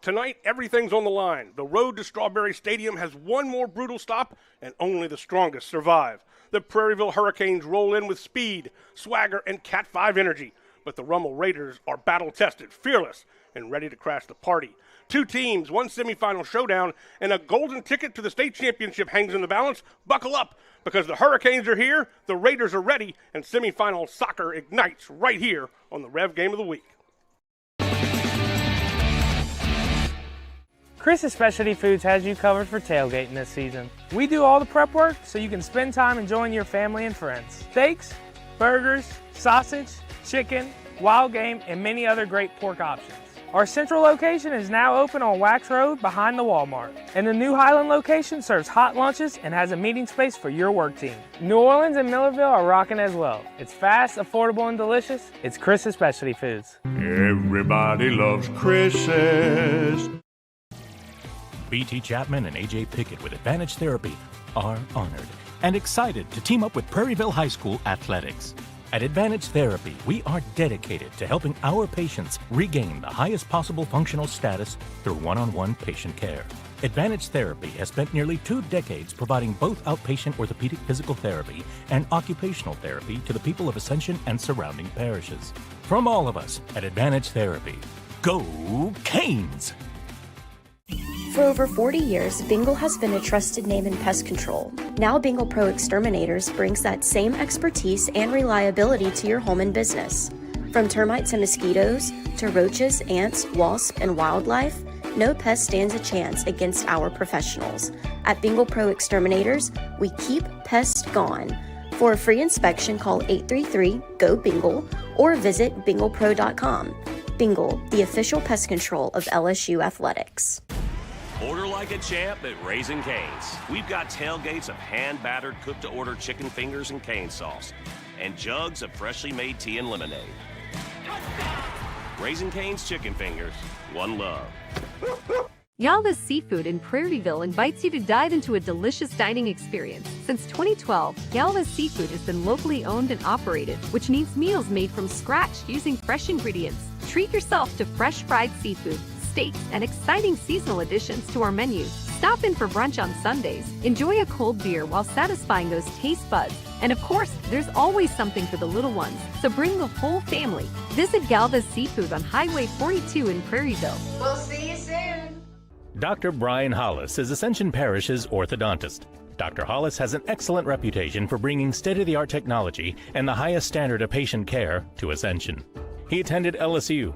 Tonight, everything's on the line. The road to Strawberry Stadium has one more brutal stop, and only the strongest survive. The Prairieville Hurricanes roll in with speed, swagger, and Cat 5 energy. But the Rummel Raiders are battle-tested, fearless, and ready to crash the party. Two teams, one semifinal showdown, and a golden ticket to the state championship hangs in the balance. Buckle up, because the Hurricanes are here, the Raiders are ready, and semifinal soccer ignites right here on the REV Game of the Week. Chris's Specialty Foods has you covered for tailgating this season. We do all the prep work so you can spend time enjoying your family and friends. Steaks, burgers, sausage, chicken, wild game, and many other great pork options. Our central location is now open on Wax Road behind the Walmart. And the new Highland location serves hot lunches and has a meeting space for your work team. New Orleans and Millerville are rocking as well. It's fast, affordable, and delicious. It's Chris's Specialty Foods. Everybody loves Chris's. BT Chapman and AJ Pickett with Advantage Therapy are honored and excited to team up with Prairieville High School Athletics. At Advantage Therapy, we are dedicated to helping our patients regain the highest possible functional status through one-on-one patient care. Advantage Therapy has spent nearly 2 decades providing both outpatient orthopedic physical therapy and occupational therapy to the people of Ascension and surrounding parishes. From all of us at Advantage Therapy, go Canes! For over 40 years, Bingle has been a trusted name in pest control. Now Bingle Pro Exterminators brings that same expertise and reliability to your home and business. From termites and mosquitoes, to roaches, ants, wasps, and wildlife, no pest stands a chance against our professionals. At Bingle Pro Exterminators, we keep pests gone. For a free inspection, call 833-GO-BINGLE or visit binglepro.com. Bingle, the official pest control of LSU Athletics. Order like a champ at Raising Cane's. We've got tailgates of hand-battered, cooked-to-order chicken fingers and cane sauce, and jugs of freshly made tea and lemonade. Raising Cane's Chicken Fingers, one love. Yalva's Seafood in Prairieville invites you to dive into a delicious dining experience. Since 2012, Yalva's Seafood has been locally owned and operated, which means meals made from scratch using fresh ingredients. Treat yourself to fresh fried seafood, steaks, and exciting seasonal additions to our menu. Stop in for brunch on Sundays. Enjoy a cold beer while satisfying those taste buds. And of course, there's always something for the little ones, so bring the whole family. Visit Galva's Seafood on Highway 42 in Prairieville. We'll see you soon. Dr. Brian Hollis is Ascension Parish's orthodontist. Dr. Hollis has an excellent reputation for bringing state-of-the-art technology and the highest standard of patient care to Ascension. He attended LSU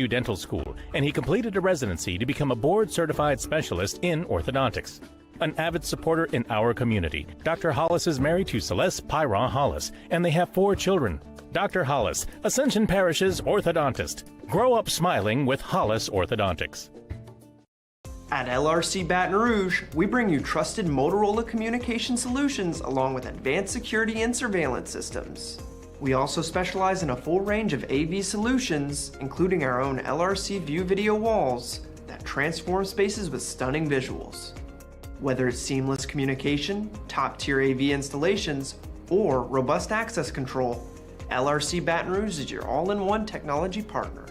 Dental School, and he completed a residency to become a board-certified specialist in orthodontics. An avid supporter in our community, Dr. Hollis is married to Celeste Pyron Hollis, and they have 4 children. Dr. Hollis, Ascension Parish's orthodontist. Grow up smiling with Hollis Orthodontics. At LRC Baton Rouge, we bring you trusted Motorola communication solutions along with advanced security and surveillance systems. We also specialize in a full range of AV solutions, including our own LRC View video walls that transform spaces with stunning visuals. Whether it's seamless communication, top-tier AV installations, or robust access control, LRC Baton Rouge is your all-in-one technology partner.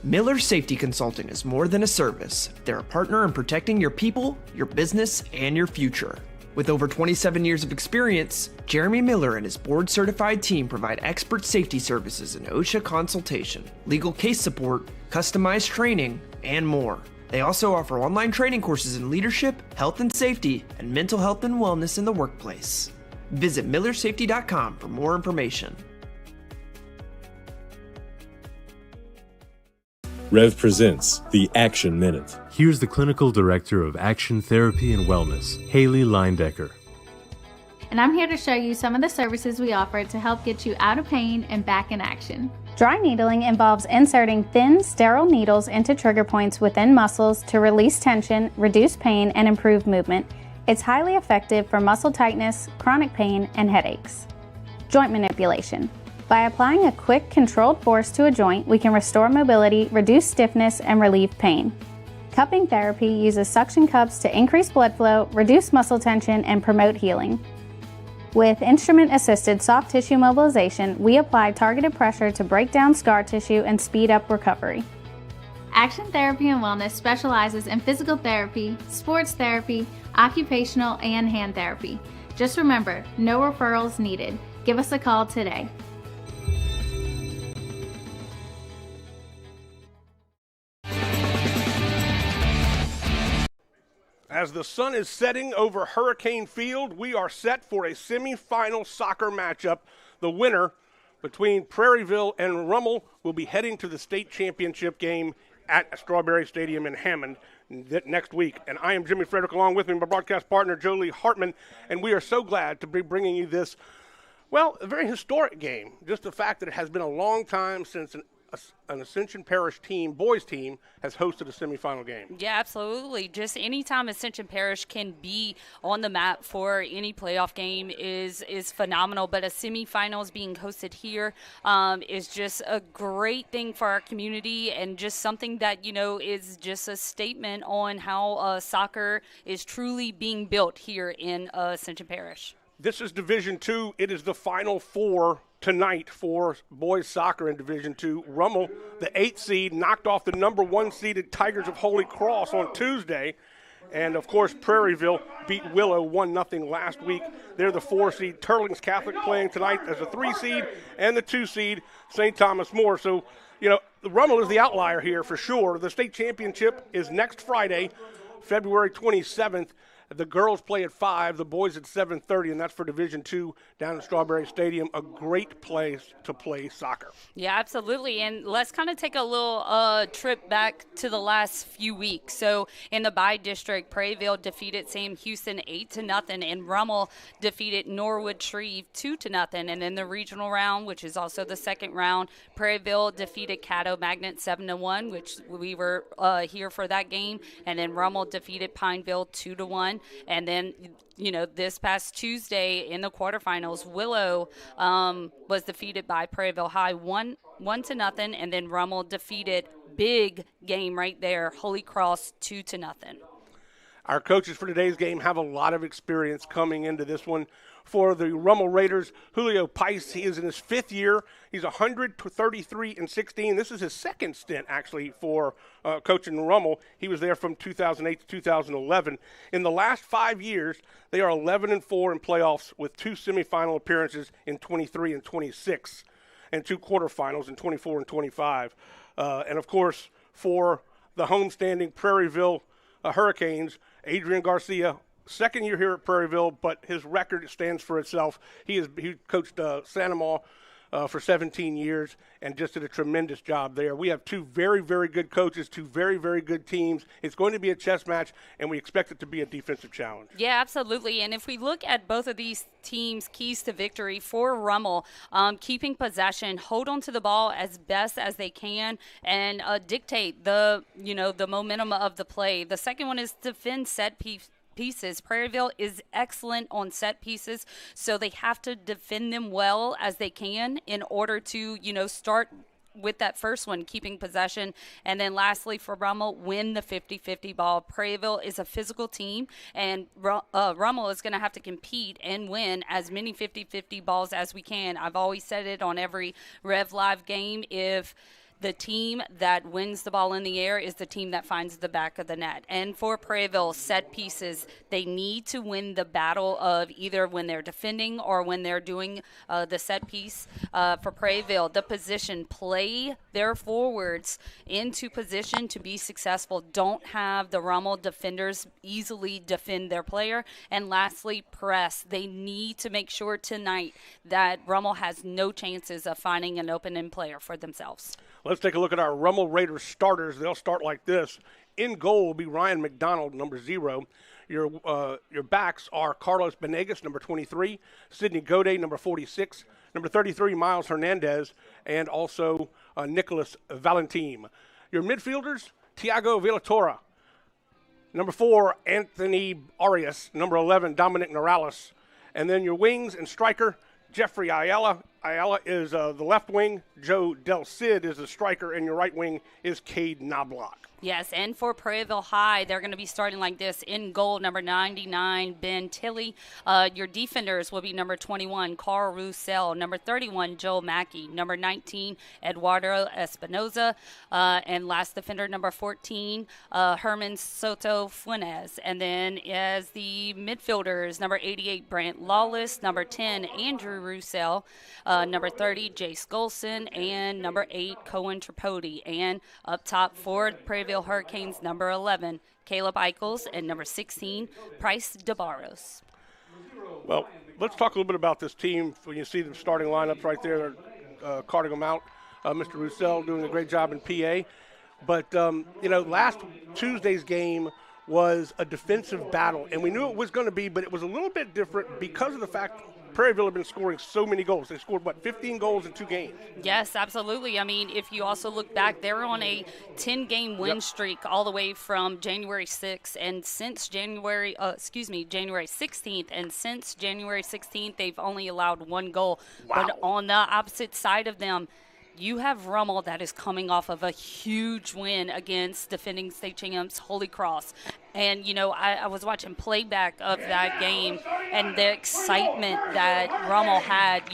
Miller Safety Consulting is more than a service. They're a partner in protecting your people, your business, and your future. With over 27 years of experience, Jeremy Miller and his board-certified team provide expert safety services in OSHA consultation, legal case support, customized training, and more. They also offer online training courses in leadership, health and safety, and mental health and wellness in the workplace. Visit millersafety.com for more information. REV presents the Action Minute. Here's the Clinical Director of Action Therapy and Wellness, Haley Leindecker. And I'm here to show you some of the services we offer to help get you out of pain and back in action. Dry needling involves inserting thin, sterile needles into trigger points within muscles to release tension, reduce pain, and improve movement. It's highly effective for muscle tightness, chronic pain, and headaches. Joint manipulation. By applying a quick, controlled force to a joint, we can restore mobility, reduce stiffness, and relieve pain. Cupping therapy uses suction cups to increase blood flow, reduce muscle tension, and promote healing. With instrument-assisted soft tissue mobilization, we apply targeted pressure to break down scar tissue and speed up recovery. Action Therapy and Wellness specializes in physical therapy, sports therapy, occupational, and hand therapy. Just remember, no referrals needed. Give us a call today. As the sun is setting over Hurricane Field, we are set for a semifinal soccer matchup. The winner between Prairieville and Rummel will be heading to the state championship game at Strawberry Stadium in Hammond next week. And I am Jimmy Frederick, along with me, my broadcast partner, Jolie Hartman, and we are so glad to be bringing you this, well, a very historic game. Just the fact that it has been a long time since an Ascension Parish team, boys team, has hosted a semifinal game. Yeah, absolutely. Just anytime Ascension Parish can be on the map for any playoff game is phenomenal. But a semifinals being hosted here is just a great thing for our community, and just something that, you know, is just a statement on how soccer is truly being built here in Ascension Parish. This is Division II. It is the Final Four tonight for boys soccer in Division II. Rummel, the 8th seed, knocked off the number 1 seeded Tigers of Holy Cross on Tuesday. And, of course, Prairieville beat Willow 1-0 last week. They're the 4 seed. Turlings Catholic playing tonight as a 3 seed, and the 2 seed, St. Thomas More. So, you know, Rummel is the outlier here for sure. The state championship is next Friday, February 27th. The girls play at 5, the boys at 7:30, and that's for Division II down at Strawberry Stadium. A great place to play soccer. Yeah, absolutely. And let's kind of take a little trip back to the last few weeks. So in the Bi District, Prairieville defeated Sam Houston 8-0, and Rummel defeated Norwood Shreve 2-0. And in the regional round, which is also the second round, Prairieville defeated Caddo Magnet 7-1, which we were here for that game. And then Rummel defeated Pineville 2-1. And then, you know, this past Tuesday in the quarterfinals, Willow was defeated by Prairieville High 1-0, and then Rummel defeated, big game right there, Holy Cross 2-0. Our coaches for today's game have a lot of experience coming into this one. For the Rummel Raiders, Julio Pais, he is in his 5th year. He's 133-16. This is his second stint, actually, for coaching Rummel. He was there from 2008 to 2011. In the last 5 years, they are 11-4 in playoffs with 2 semifinal appearances in 23 and 26, and 2 quarterfinals in 24 and 25. And, of course, for the homestanding Prairieville Hurricanes, Adrian Garcia, second year here at Prairieville, but his record stands for itself. He coached Sanamaw for 17 years and just did a tremendous job there. We have 2 very, very good coaches, 2 very, very good teams. It's going to be a chess match, and we expect it to be a defensive challenge. Yeah, absolutely. And if we look at both of these teams' keys to victory for Rummel, keeping possession, hold on to the ball as best as they can, and dictate the momentum of the play. The second one is defend set pieces. Prairieville is excellent on set pieces, so they have to defend them well as they can in order to, start with that first one, keeping possession. And then lastly, for Rummel, win the 50-50 ball. Prairieville is a physical team, and Rummel is going to have to compete and win as many 50-50 balls as we can. I've always said it on every REV Live game, if the team that wins the ball in the air is the team that finds the back of the net. And for Prairieville, set pieces, they need to win the battle of either when they're defending or when they're doing the set piece. For Prairieville, the position, play their forwards into position to be successful. Don't have the Rummel defenders easily defend their player. And lastly, press. They need to make sure tonight that Rummel has no chances of finding an open-end player for themselves. Let's take a look at our Rummel Raiders starters. They'll start like this. In goal will be Ryan McDonald, number 0. Your backs are Carlos Benegas, number 23, Sidney Gode, number 46, number 33, Miles Hernandez, and also Nicholas Valentin. Your midfielders, Tiago Villatora, number 4, Anthony Arias, number 11, Dominic Morales. And then your wings and striker, Jeffrey Ayala, Ayala is the left wing. Joe Del Cid is the striker, and your right wing is Cade Knobloch. Yes, and for Prairieville High, they're going to be starting like this. In goal, number 99, Ben Tilley. Your defenders will be number 21, Carl Roussel, number 31, Joe Mackey, number 19, Eduardo Espinoza, and last defender, number 14, Herman Soto Funes. And then as the midfielders, number 88, Brant Lawless, number 10, Andrew Roussel, number 30, Jace Golson, and number 8, Cohen Tripodi. And up top for Prairieville Hurricanes, number 11, Caleb Eichels, and number 16, Price DeBarros. Well, let's talk a little bit about this team. When you see the starting lineups right there, carting them out. Mr. Roussel doing a great job in PA. But, last Tuesday's game was a defensive battle, and we knew it was going to be, but it was a little bit different because of the fact Prairieville have been scoring so many goals. They scored, 15 goals in 2 games? Yes, absolutely. I mean, if you also look back, they're on a 10-game win streak all the way from January 6th. And since January 16th, and since January 16th, they've only allowed 1 goal. Wow. But on the opposite side of them, you have Rummel that is coming off of a huge win against defending state champs Holy Cross. And, I was watching playback of that game and the excitement that Rummel had.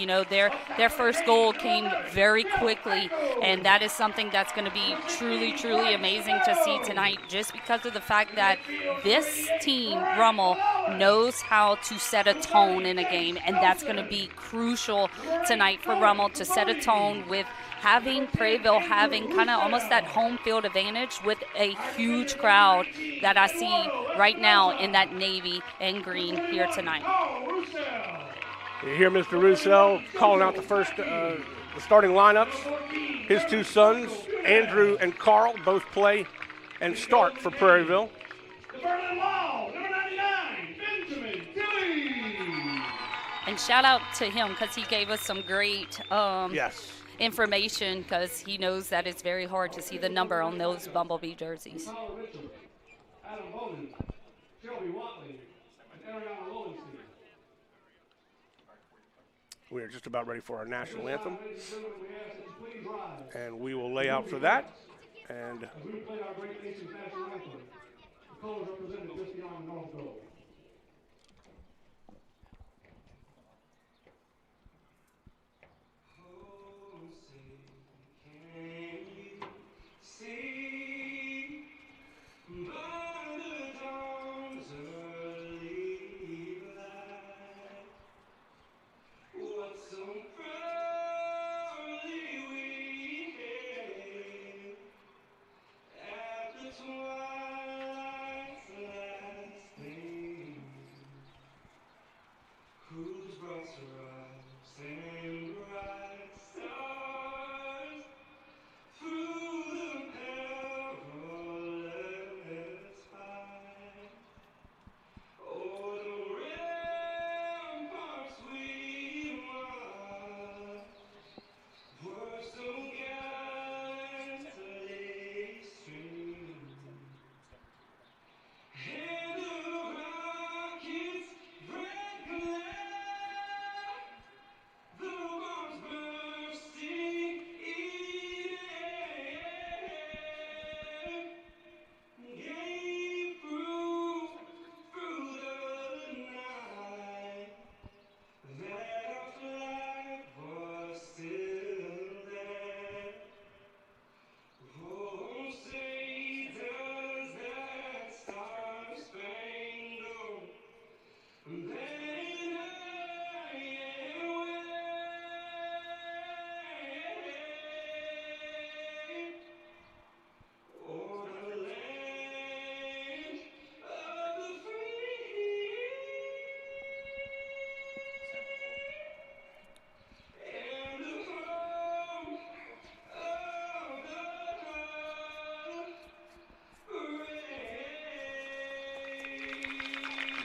Their first goal came very quickly, and that is something that's going to be truly, truly amazing to see tonight just because of the fact that this team, Rummel, knows how to set a tone in a game, and that's going to be crucial tonight for Rummel to set a tone with having Prairieville having kind of almost that home field advantage with a huge crowd that I see right now in that navy and green here tonight. You hear Mr. Roussel calling out the starting lineups. His 2 sons, Andrew and Carl, both play and start for Prairieville. And shout out to him because he gave us some great yes. information because he knows that it's very hard to see the number on those Bumblebee jerseys. We are just about ready for our national anthem, and we will lay out for that. And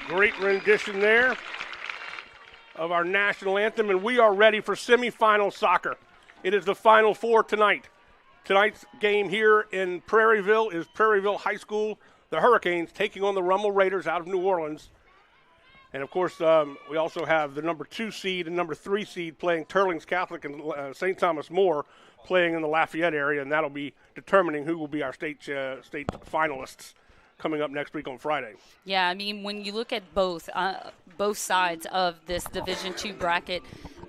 great rendition there of our national anthem, and we are ready for semifinal soccer. It is the Final Four tonight. Tonight's game here in Prairieville is Prairieville High School, the Hurricanes, taking on the Rummel Raiders out of New Orleans. And, of course, we also have the number 2 seed and number 3 seed playing Turlings Catholic and St. Thomas More playing in the Lafayette area, and that'll be determining who will be our state finalists coming up next week on Friday. Yeah, I mean, when you look at both sides of this Division II bracket,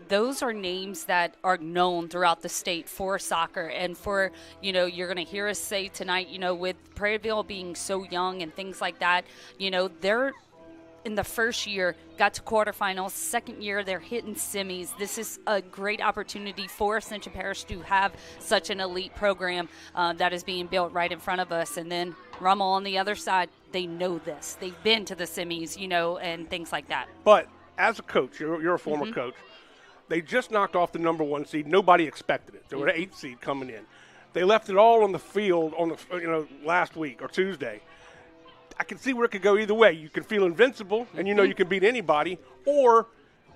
those are names that are known throughout the state for soccer. And for, you're going to hear us say tonight, with Prairieville being so young and things like that, they're in the first year got to quarterfinals. Second year, they're hitting semis. This is a great opportunity for Ascension Parish to have such an elite program that is being built right in front of us. And then Rummel on the other side, they know this. They've been to the semis, and things like that. But as a coach, you're a former coach, they just knocked off the number 1 seed. Nobody expected it. They were the 8th seed coming in. They left it all on the field on the last week or Tuesday. I can see where it could go either way. You can feel invincible, and you can beat anybody, or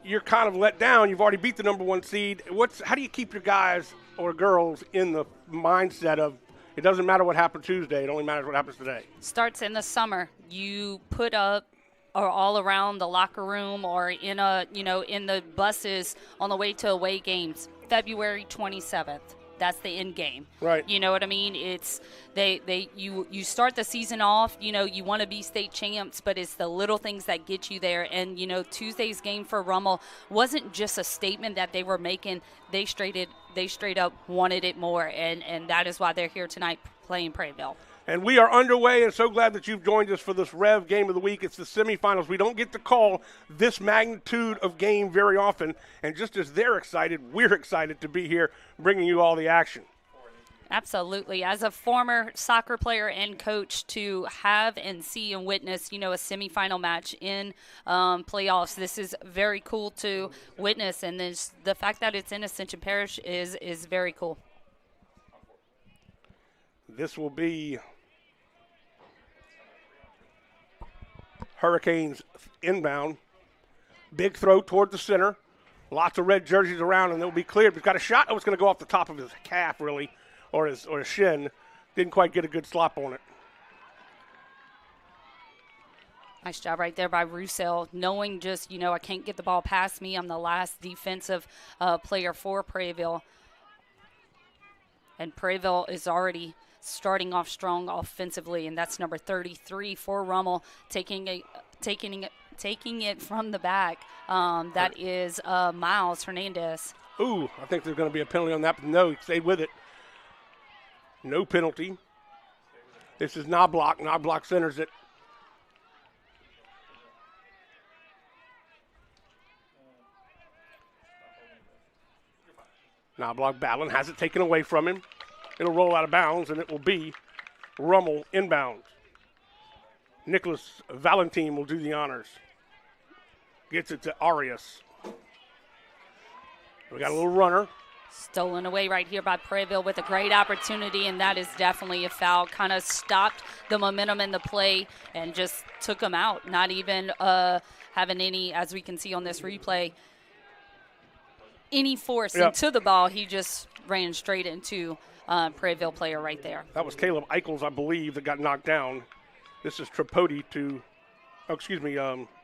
you're kind of let down. You've already beat the number 1 seed. How do you keep your guys or girls in the mindset of it doesn't matter what happened Tuesday, it only matters what happens today? Starts in the summer. You put up or all around the locker room or in in the buses on the way to away games. February 27th. That's the end game. Right. You know what I mean? It's you start the season off, you want to be state champs, but it's the little things that get you there. And, Tuesday's game for Rummel wasn't just a statement that they were making. They straight up wanted it more, and that is why they're here tonight playing Prairieville. And we are underway, and so glad that you've joined us for this REV game of the week. It's the semifinals. We don't get to call this magnitude of game very often, and just as they're excited, we're excited to be here bringing you all the action. Absolutely. As a former soccer player and coach, to have and see and witness, a semifinal match in playoffs, this is very cool to witness, and the fact that it's in Ascension Parish is very cool. This will be Hurricanes inbound. Big throw toward the center. Lots of red jerseys around, and they'll be cleared. He's got a shot. Oh, it's going to go off the top of his calf, really, or his shin. Didn't quite get a good slop on it. Nice job right there by Roussel, knowing just, I can't get the ball past me. I'm the last defensive player for Prairieville. And Prairieville is already starting off strong offensively, and that's number 33 for Rummel, taking it from the back. That is Miles Hernandez. Ooh, I think there's going to be a penalty on that, but no, he stayed with it. No penalty. This is Knobloch. Knobloch centers it. Knobloch battling, has it taken away from him. It'll roll out of bounds, and it will be Rummel inbounds. Nicholas Valentine will do the honors. Gets it to Arias. We got a little runner. Stolen away right here by Prairieville with a great opportunity, and that is definitely a foul. Kind of stopped the momentum in the play and just took him out. Not even having any, as we can see on this replay, any force into the ball. He just ran straight into Prairieville player right there. That was Caleb Eichels, I believe, that got knocked down. This is Tripodi to,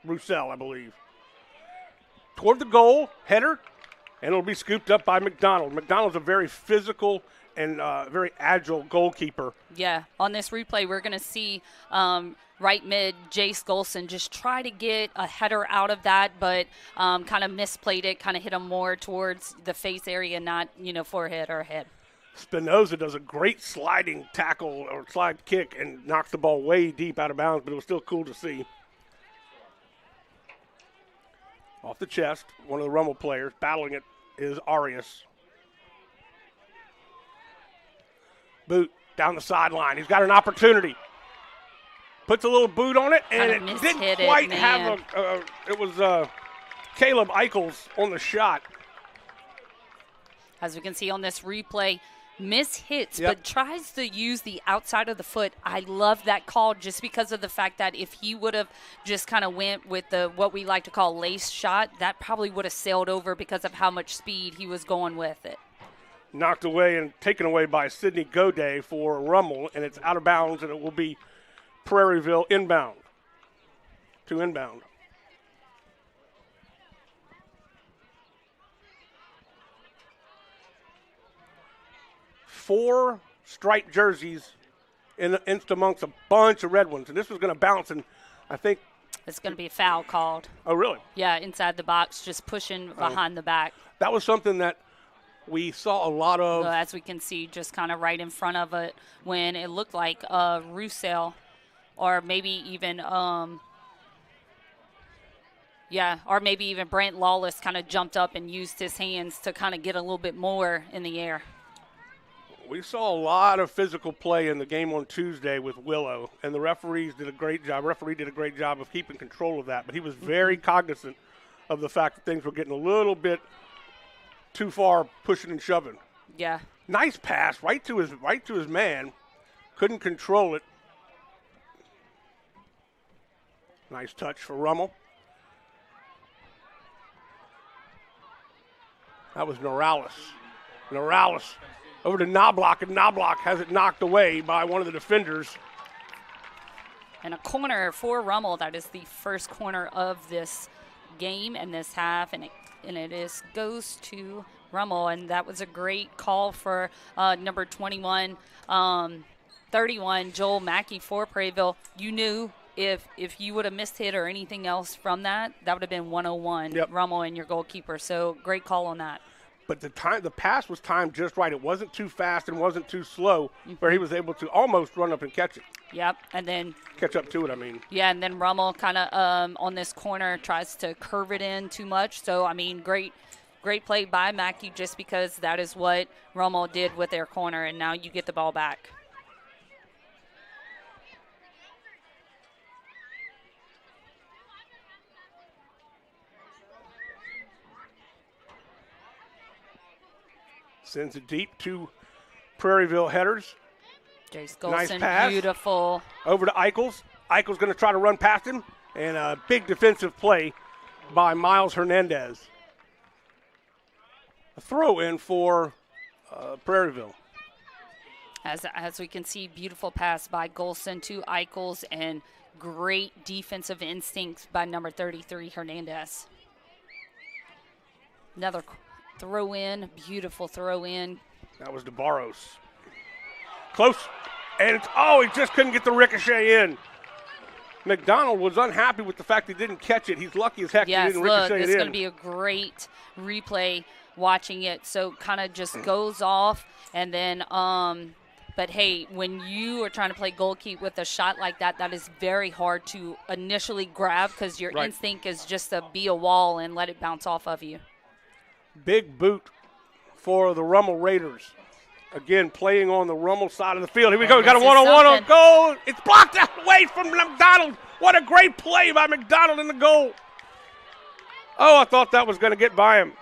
Roussel, I believe. Toward the goal, header, and it'll be scooped up by McDonald. McDonald's a very physical and very agile goalkeeper. Yeah, on this replay, we're going to see right mid, Jace Golson just try to get a header out of that, but kind of misplayed it, kind of hit him more towards the face area, not, forehead or head. Spinoza does a great sliding tackle or slide kick and knocks the ball way deep out of bounds, but it was still cool to see. Off the chest, one of the Rummel players battling it is Arias. Boot down the sideline. He's got an opportunity. Puts a little boot on it, and it didn't quite have it was Caleb Eichels on the shot. As we can see on this replay, hits, but tries to use the outside of the foot. I love that call just because of the fact that if he would have just kind of went with what we like to call lace shot, that probably would have sailed over because of how much speed he was going with it. Knocked away and taken away by Sidney Goday for Rummel, and it's out of bounds, and it will be Prairieville inbound. To inbound. 4 striped jerseys in amongst a bunch of red ones, and this was going to bounce, and I think it's going to be a foul called. Oh, really? Yeah, inside the box, just pushing behind the back. That was something that we saw a lot of. Well, as we can see, just kind of right in front of it when it looked like Roussel or maybe even or maybe even Brent Lawless kind of jumped up and used his hands to kind of get a little bit more in the air. We saw a lot of physical play in the game on Tuesday with Willow, and the referee did a great job of keeping control of that, but he was very cognizant of the fact that things were getting a little bit too far pushing and shoving. Yeah. Nice pass right to his man. Couldn't control it. Nice touch for Rummel. That was Norales. Norales over to Knobloch, and Knobloch has it knocked away by one of the defenders. And a corner for Rummel. That is the first corner of this game and this half, and it goes to Rummel, and that was a great call for number 21, 31, Joel Mackey for Prairieville. You knew if you would have missed hit or anything else from that would have been 101, Rummel and your goalkeeper. So great call on that. But the pass was timed just right. It wasn't too fast and wasn't too slow, where he was able to almost run up and catch it. Yep, and then catch up to it, I mean. Yeah, and then Rummel kind of on this corner tries to curve it in too much. So, I mean, great play by Mackey, just because that is what Rummel did with their corner, and now you get the ball back. Sends it deep to Prairieville headers. Jace Golson, nice pass. Beautiful. Over to Eichels. Eichels going to try to run past him, and a big defensive play by Miles Hernandez. A throw in for Prairieville. As we can see, beautiful pass by Golson to Eichels, and great defensive instincts by number 33, Hernandez. Another throw in, beautiful throw in. That was DeBarros. Close, and he just couldn't get the ricochet in. McDonald was unhappy with the fact he didn't catch it. He's lucky as heck he didn't ricochet it in. Yes, it's going to be a great replay watching it. So kind of just goes off, and then but hey, when you are trying to play goalkeep with a shot like that, that is very hard to initially grab, because your instinct is just to be a wall and let it bounce off of you. Big boot for the Rummel Raiders. Again, playing on the Rummel side of the field. Here we go. We got a one-on-one on goal. It's blocked out away from McDonald. What a great play by McDonald in the goal. Oh, I thought that was going to get by him.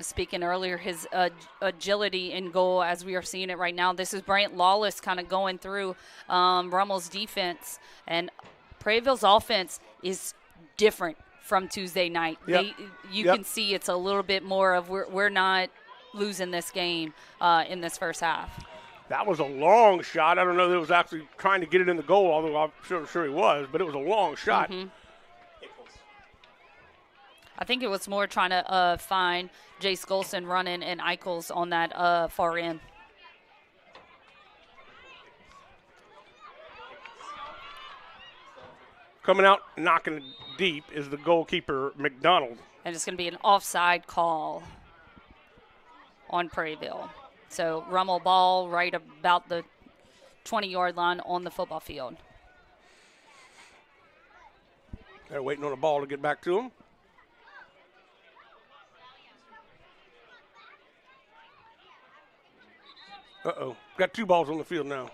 Speaking earlier, his agility in goal, as we are seeing it right now. This is Brant Lawless kind of going through Rummel's defense. And Prairieville's offense is different from Tuesday night. Yep. You can see it's a little bit more of we're not losing this game in this first half. That was a long shot. I don't know that it was actually trying to get it in the goal, although I'm sure he was, but it was a long shot. Mm-hmm. I think it was more trying to find Jace Golson running and Eichels on that far end. Coming out, knocking it deep is the goalkeeper, McDonald. And it's going to be an offside call on Prairieville. So Rummel ball right about the 20-yard line on the football field. They're waiting on a ball to get back to him. Uh-oh. Got 2 balls on the field now.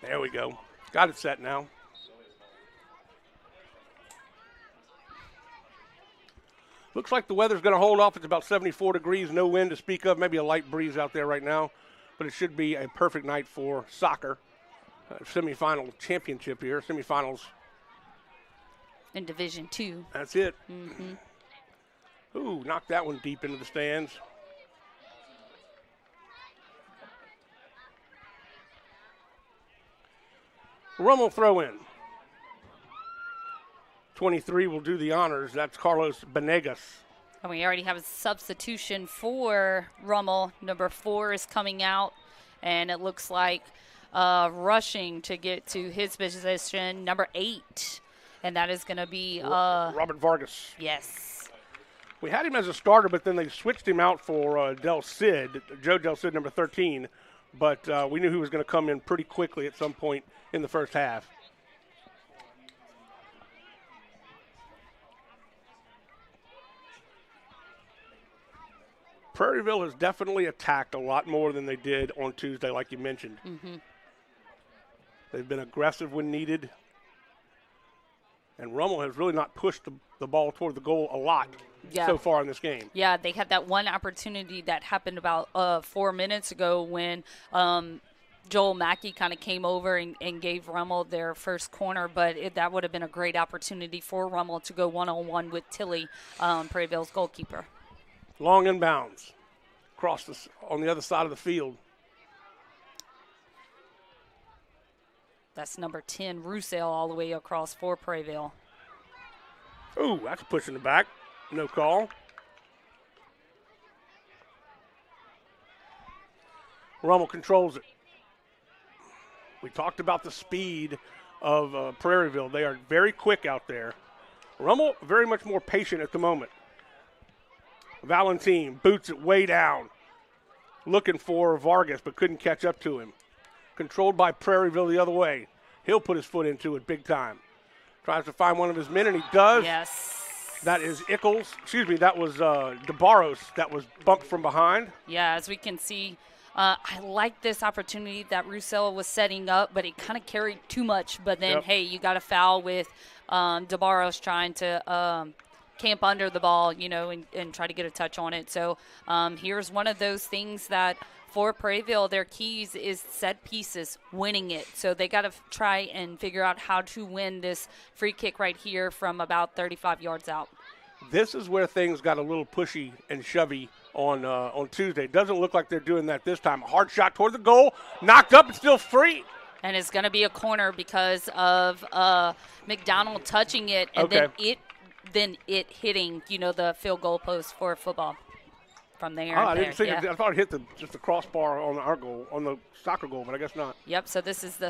There we go. Got it set now. Looks like the weather's going to hold off. It's about 74 degrees, no wind to speak of, maybe a light breeze out there right now. But it should be a perfect night for soccer. Semifinal championship here, semifinals. In Division 2. That's it. Mm-hmm. Ooh, knocked that one deep into the stands. Rummel throw in. 23 will do the honors. That's Carlos Benegas. And we already have a substitution for Rummel. Number 4 is coming out, and it looks like rushing to get to his position, number 8. And that is going to be Robert Vargas. Yes. We had him as a starter, but then they switched him out for Del Cid, Joe Del Cid, number 13. But we knew he was going to come in pretty quickly at some point in the first half. Prairieville has definitely attacked a lot more than they did on Tuesday, like you mentioned. Mm-hmm. They've been aggressive when needed. And Rummel has really not pushed the ball toward the goal a lot so far in this game. Yeah, they had that one opportunity that happened about 4 minutes ago when Joel Mackey kind of came over and gave Rummel their first corner, but that would have been a great opportunity for Rummel to go one-on-one with Tilly, Prairieville's goalkeeper. Long inbounds on the other side of the field. That's number 10, Roussel, all the way across for Prairieville. Ooh, that's pushing it back. No call. Rummel controls it. We talked about the speed of Prairieville. They are very quick out there. Rummel very much more patient at the moment. Valentin boots it way down, looking for Vargas, but couldn't catch up to him. Controlled by Prairieville the other way. He'll put his foot into it big time. Tries to find one of his men, and he does. Yes. That is Ickles. Excuse me, that was DeBarros that was bumped from behind. Yeah, as we can see, I like this opportunity that Roussel was setting up, but it kind of carried too much. But then, hey, you got a foul with DeBarros trying to camp under the ball, and try to get a touch on it. So here's one of those things that for Prairieville, their keys is set pieces, winning it. So they got to try and figure out how to win this free kick right here from about 35 yards out. This is where things got a little pushy and shovey on Tuesday. It doesn't look like they're doing that this time. A hard shot toward the goal, knocked up and still free. And it's going to be a corner because of McDonald touching it and then it hitting, the field goal post for footbst from there. I didn't see it. I thought it hit just the crossbar on our goal, on the soccer goal, but I guess not. Yep, so this is the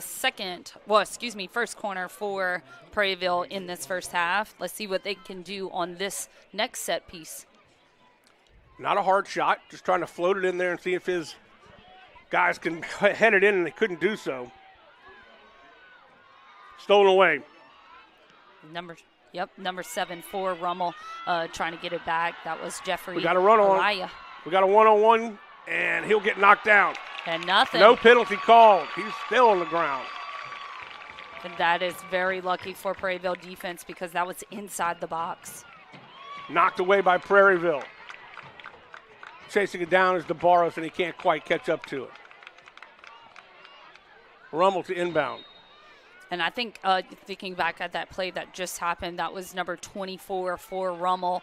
first corner for Prairieville in this first half. Let's see what they can do on this next set piece. Not a hard shot, just trying to float it in there and see if his guys can head it in, and they couldn't do so. Stolen away. Number 7 for Rummel, trying to get it back. That was Jeffrey. We got a run on. We got a one-on-one, and he'll get knocked down. And nothing. No penalty called. He's still on the ground. And that is very lucky for Prairieville defense because that was inside the box. Knocked away by Prairieville. Chasing it down is DeBarros, and he can't quite catch up to it. Rummel to inbound. And I think thinking back at that play that just happened, that was number 24 for Rummel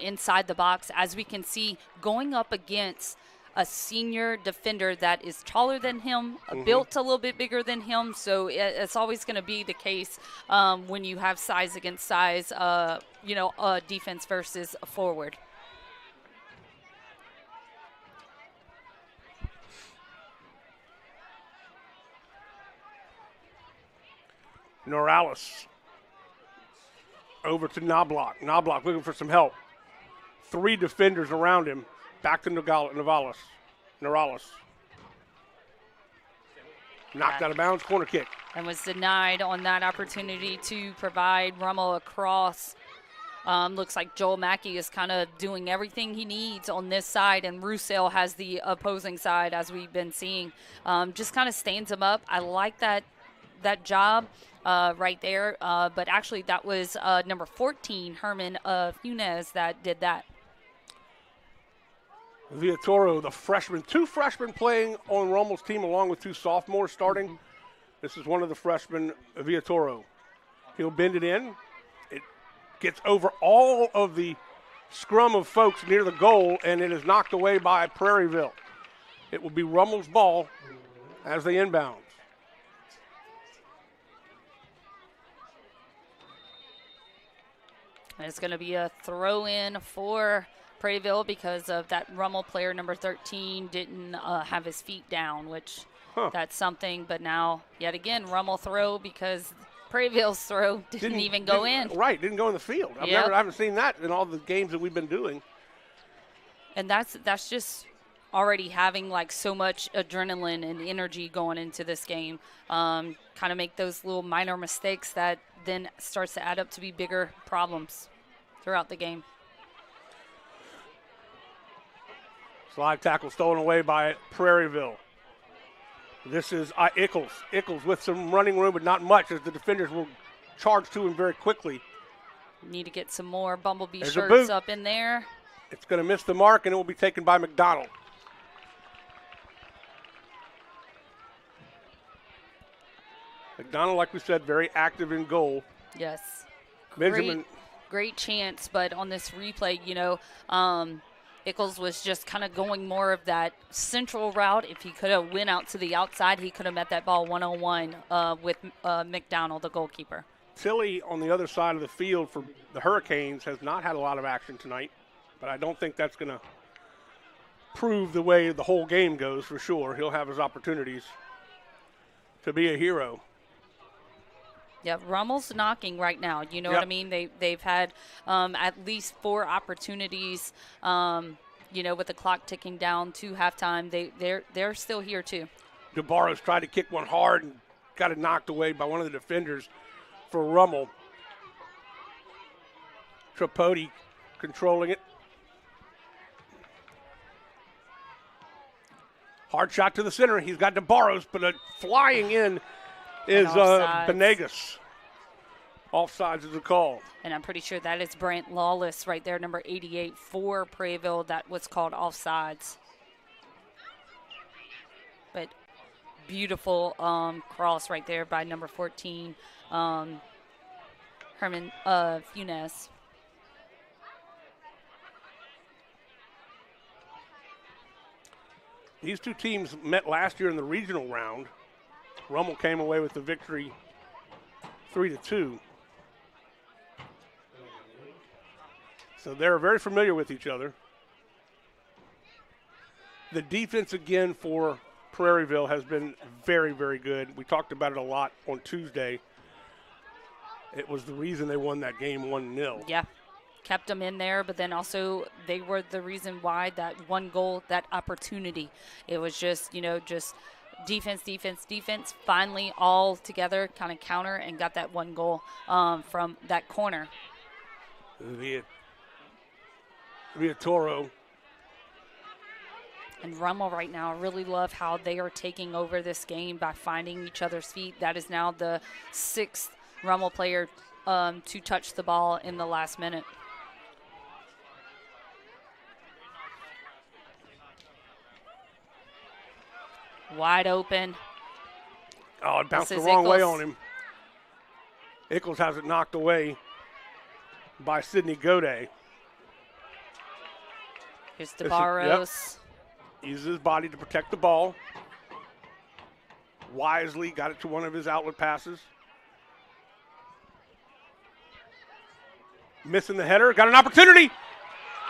inside the box. As we can see, going up against a senior defender that is taller than him, built a little bit bigger than him. So it's always going to be the case when you have size against size, defense versus a forward. Norales over to Knobloch. Knobloch looking for some help. 3 defenders around him. Back to Norales. Knocked out of bounds, corner kick. And was denied on that opportunity to provide Rummel a cross. Looks like Joel Mackey is kind of doing everything he needs on this side, and Roussel has the opposing side, as we've been seeing. Just kind of stands him up. I like that job. Right there, but actually that was number 14, Herman Funes, that did that. Villatoro, the freshman, 2 freshmen playing on Rummel's team along with 2 sophomores starting. This is one of the freshmen, Villatoro. He'll bend it in. It gets over all of the scrum of folks near the goal, and it is knocked away by Prairieville. It will be Rummel's ball as they inbound. And it's going to be a throw-in for Prairieville because of that Rummel player number 13 didn't have his feet down, which that's something. But now, yet again, Rummel throw because Prairieville's throw didn't even go in. Right, didn't go in the field. I haven't seen that in all the games that we've been doing. And that's just already having like so much adrenaline and energy going into this game. Kind of make those little minor mistakes that then starts to add up to be bigger problems throughout the game. Slide tackle stolen away by Prairieville. This is Ickles. Ickles with some running room, but not much, as the defenders will charge to him very quickly. Need to get some more Bumblebee There's shirts up in there. It's going to miss the mark, and it will be taken by McDonald. McDonald, like we said, very active in goal. Yes. Benjamin. Great chance, but on this replay, Ickles was just kind of going more of that central route. If he could have went out to the outside, he could have met that ball one-on-one with McDonald, the goalkeeper. Tilly on the other side of the field for the Hurricanes has not had a lot of action tonight, but I don't think that's going to prove the way the whole game goes for sure. He'll have his opportunities to be a hero. Yeah, Rummel's knocking right now. You know what I mean? They've had at least 4 opportunities. With the clock ticking down to halftime, they're still here too. DeBarros tried to kick one hard and got it knocked away by one of the defenders for Rummel. Tripodi controlling it. Hard shot to the center. He's got DeBarros, but flying in is Benegas. Offsides is a call. And I'm pretty sure that is Brant Lawless right there, number 88 for Prairieville. That was called offsides. But beautiful cross right there by number 14, Herman Funes. These two teams met last year in the regional round. Rummel came away with the victory 3-2. So they're very familiar with each other. The defense again for Prairieville has been very, very good. We talked about it a lot on Tuesday. It was the reason they won that game 1-0. Yeah, kept them in there, but then also they were the reason why that one goal, that opportunity. It was just, just defense, finally all together, kind of counter and got that one goal from that corner. Via Toro. And Rummel right now, I really love how they are taking over this game by finding each other's feet. That is now the 6th Rummel player to touch the ball in the last minute. Wide open. Oh, it bounced the wrong way on him. Ickles has it knocked away by Sidney Goday. Here's DeBarros. Uses his body to protect the ball. Wisely got it to one of his outlet passes. Missing the header. Got an opportunity.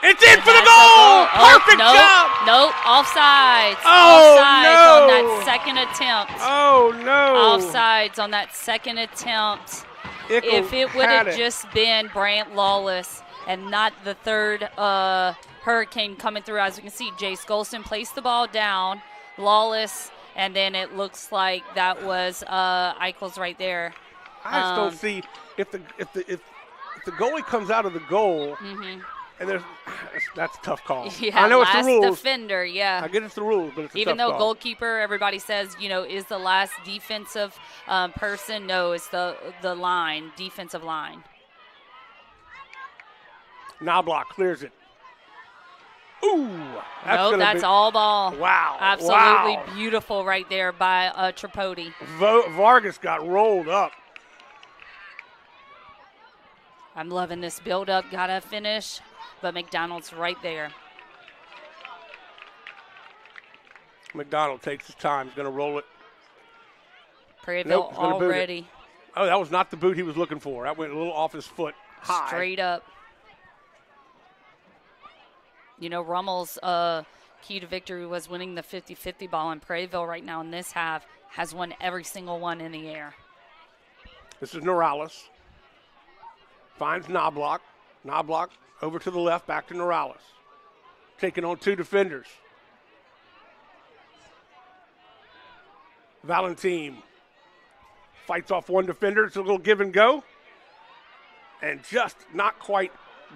It's in for the goal! Perfect job! Nope, offsides. Oh, offsides on that second attempt. Oh, no. Offsides on that second attempt. Ickles if it would have just been Brant Lawless and not the third Hurricane coming through, as you can see, Jay Skolson placed the ball down, Lawless, and then it looks like that was Ickles right there. I just don't see if the goalie comes out of the goal, and that's a tough call. Yeah, I know it's the rules. Defender, yeah. I get it's the rules, but it's a even tough though call. Goalkeeper, everybody says, is the last defensive person. No, it's the line, defensive line. Knobloch clears it. Ooh. That's all ball. Wow. Absolutely beautiful right there by Tripodi. Vargas got rolled up. I'm loving this build-up. Got to finish, but McDonald's right there. McDonald takes his time. He's going to roll it. Prairieville already. Oh, that was not the boot he was looking for. That went a little off his foot high. Straight up. Rummel's key to victory was winning the 50-50 ball, and Prairieville right now in this half has won every single one in the air. This is Norales. Finds Knobloch. Knobloch over to the left, back to Norales. Taking on 2 defenders. Valentine fights off 1 defender. It's a little give and go. And just not quite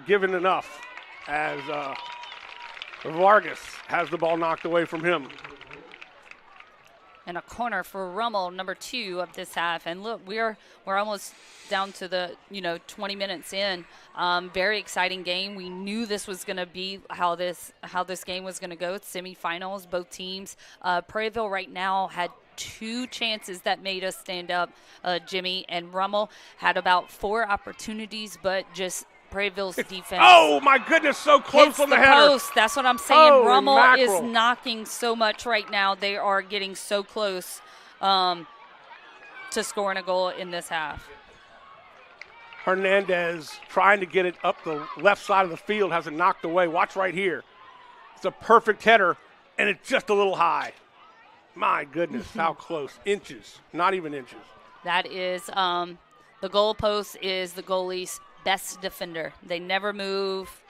given enough as Vargas has the ball knocked away from him. And a corner for Rummel, number 2 of this half. And look, we're almost down to the 20 minutes in. Very exciting game. We knew this was going to be how this game was going to go. It's semifinals, both teams. Prairieville right now had 2 chances that made us stand up, Jimmy, and Rummel had about 4 opportunities, but just Prairieville's defense. Oh, my goodness, so close on the header. Post. That's what I'm saying. Holy Rummel mackerel. is knocking so much right now. They are getting so close to scoring a goal in this half. Hernandez trying to get it up the left side of the field, has it knocked away. Watch right here. It's a perfect header, and it's just a little high. My goodness, how close. Inches, not even inches. That is the goal post is the goalie's best defender. They never move.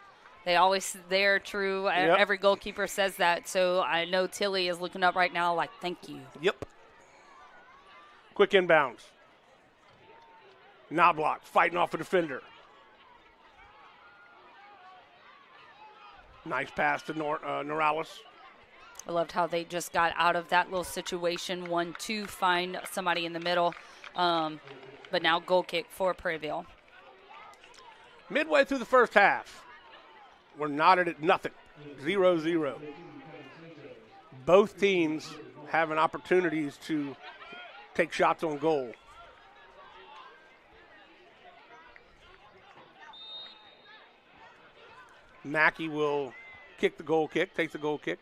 They're true. Yep. Every goalkeeper says that. So I know Tilly is looking up right now like, thank you. Yep. Quick inbounds. Knobloch fighting off a defender. Nice pass to Norales. I loved how they just got out of that little situation. 1-2, find somebody in the middle. But now goal kick for Prairieville. Midway through the first half, we're knotted at nothing, 0-0. Both teams having opportunities to take shots on goal. Mackey will kick the goal kick, takes the goal kick.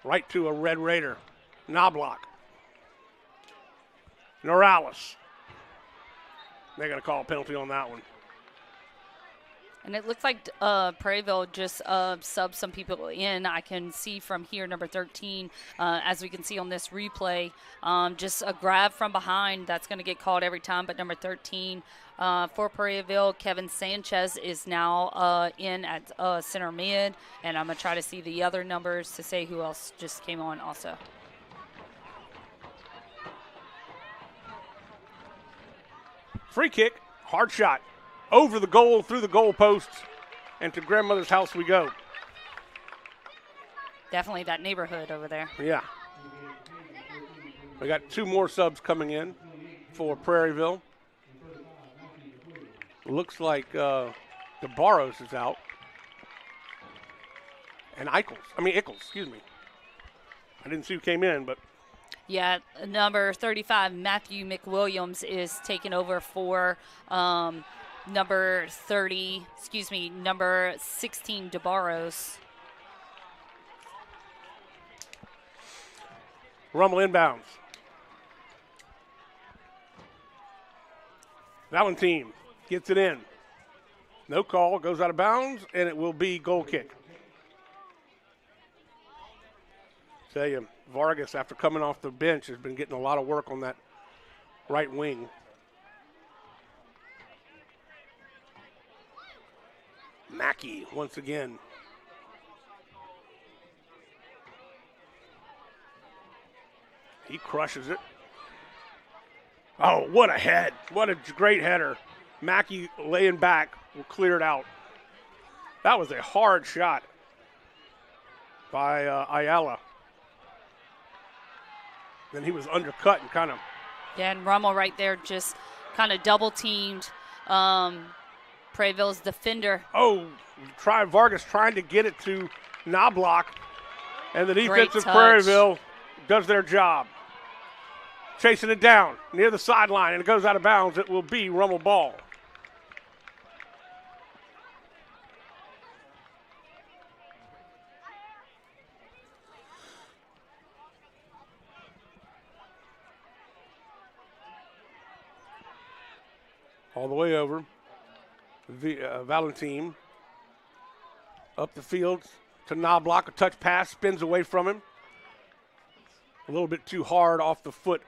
Right to a Red Raider, Knobloch. Norales. They're going to call a penalty on that one. And it looks like Prairieville just subbed some people in. I can see from here, number 13, as we can see on this replay, just a grab from behind. That's going to get called every time. But number 13 for Prairieville, Kevin Sanchez is now in at center mid. And I'm going to try to see the other numbers to say who else just came on also. Free kick, hard shot. Over the goal, through the goal posts, and to grandmother's house we go. Definitely that neighborhood over there. Yeah. We got 2 more subs coming in for Prairieville. Looks like DeBarros is out. And Ickles, excuse me. I didn't see who came in, but. Yeah, number 35, Matthew McWilliams, is taking over for number 16, DeBarros. Rummel inbounds. Valentine gets it in. No call, goes out of bounds, and it will be goal kick. Tell you, Vargas, after coming off the bench, has been getting a lot of work on that right wing. Mackey once again. He crushes it. Oh, what a head. What a great header. Mackey laying back will clear it out. That was a hard shot by Ayala. Then he was undercut and kind of. Yeah, and Rummel right there just kind of double teamed Prairieville's defender. Oh, Vargas trying to get it to Knobloch, and the defense of Prairieville does their job. Chasing it down near the sideline, and it goes out of bounds. It will be Rummel ball. All the way over. Valentin up the field to Knobloch. A touch pass, spins away from him. A little bit too hard off the foot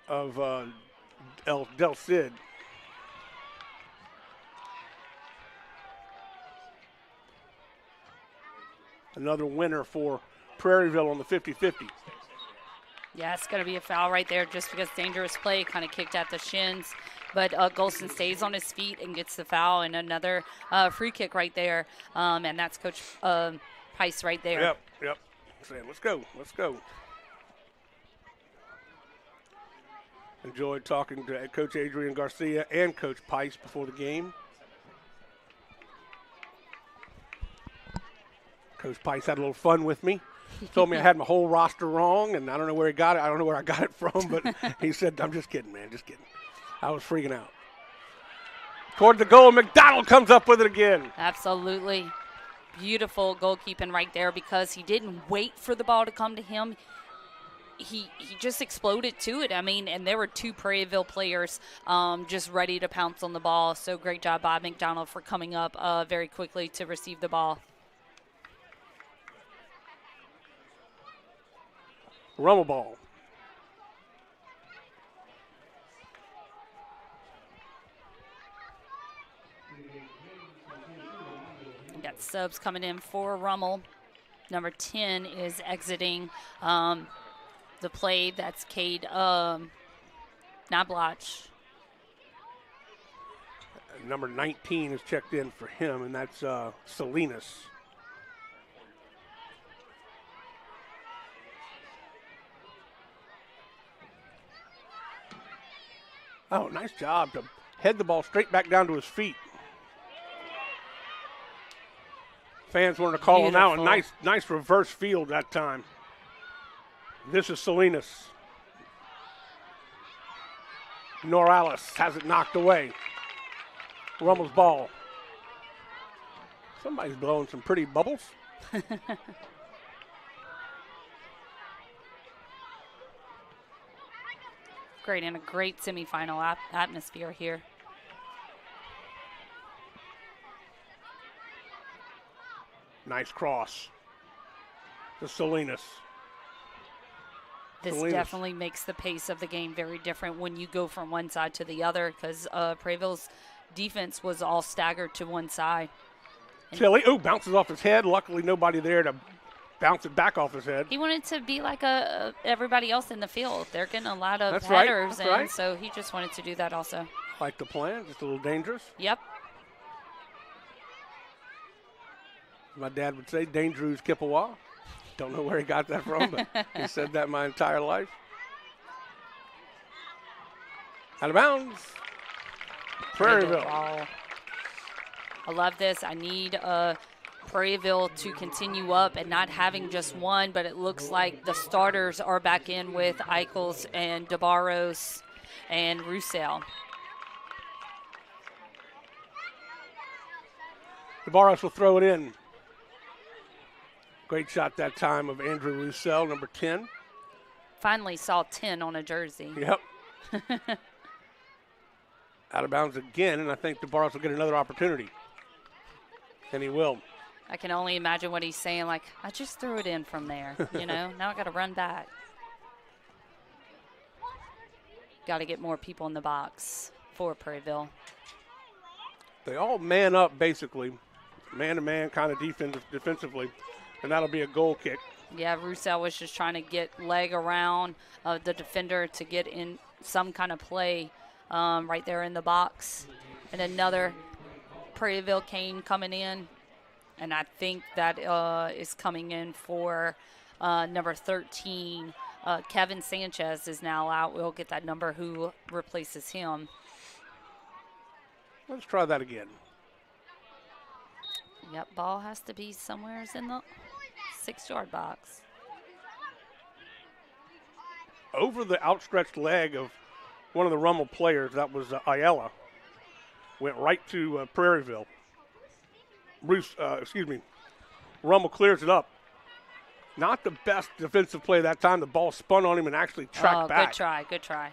of Del Cid. Another winner for Prairieville on the 50-50. Yeah, it's going to be a foul right there just because dangerous play, kind of kicked at the shins. But Golston stays on his feet and gets the foul, and another free kick right there. And that's Coach Price right there. Yep. Saying, let's go. Enjoyed talking to Coach Adrian Garcia and Coach Pice before the game. Coach Pice had a little fun with me. Told me I had my whole roster wrong, and I don't know where he got it. I don't know where I got it from, but he said, I'm just kidding, man, just kidding. I was freaking out. Toward the goal, McDonald comes up with it again. Absolutely. Beautiful goalkeeping right there because he didn't wait for the ball to come to him. He just exploded to it. I mean, and there were two Prairieville players just ready to pounce on the ball. So great job by McDonald for coming up very quickly to receive the ball. Rummel ball. We got subs coming in for Rummel. Number 10 is exiting the play. That's Cade Knobloch. Number 19 is checked in for him, and that's Salinas. Oh, nice job to head the ball straight back down to his feet. Fans wanted to call him out. A nice reverse field that time. This is Salinas. Norales has it knocked away. Rummel's ball. Somebody's blowing some pretty bubbles. Great, and a great semifinal atmosphere here. Nice cross to Salinas. This definitely makes the pace of the game very different when you go from one side to the other because Prairieville's defense was all staggered to one side. Tilly, bounces off his head. Luckily, nobody there to bounce it back off his head. He wanted to be like everybody else in the field. They're getting a lot of That's headers, right. And so he just wanted to do that also. Like the plan, just a little dangerous. Yep. My dad would say, dangerous Kippewa. Don't know where he got that from, but he said that my entire life. Out of bounds. Prairieville. I love this. I need Prairieville to continue up and not having just one, but it looks like the starters are back in with Eichels and DeBarros and Roussel. DeBarros will throw it in. Great shot that time of Andrew Roussel, number 10. Finally saw 10 on a jersey. Yep. Out of bounds again, and I think DeBarros will get another opportunity. And he will. I can only imagine what he's saying, like, I just threw it in from there, now I got to run back. Got to get more people in the box for Prairieville. They all man up, basically. Man-to-man kind of defensively. And that'll be a goal kick. Yeah, Roussel was just trying to get leg around the defender to get in some kind of play right there in the box. And another Prairieville cane coming in. And I think that is coming in for number 13. Kevin Sanchez is now out. We'll get that number who replaces him. Let's try that again. Yep, ball has to be somewhere in the 6-yard box. Over the outstretched leg of one of the Rummel players, that was Ayala, went right to Prairieville. Rummel clears it up. Not the best defensive play that time. The ball spun on him and actually tracked back. Good try.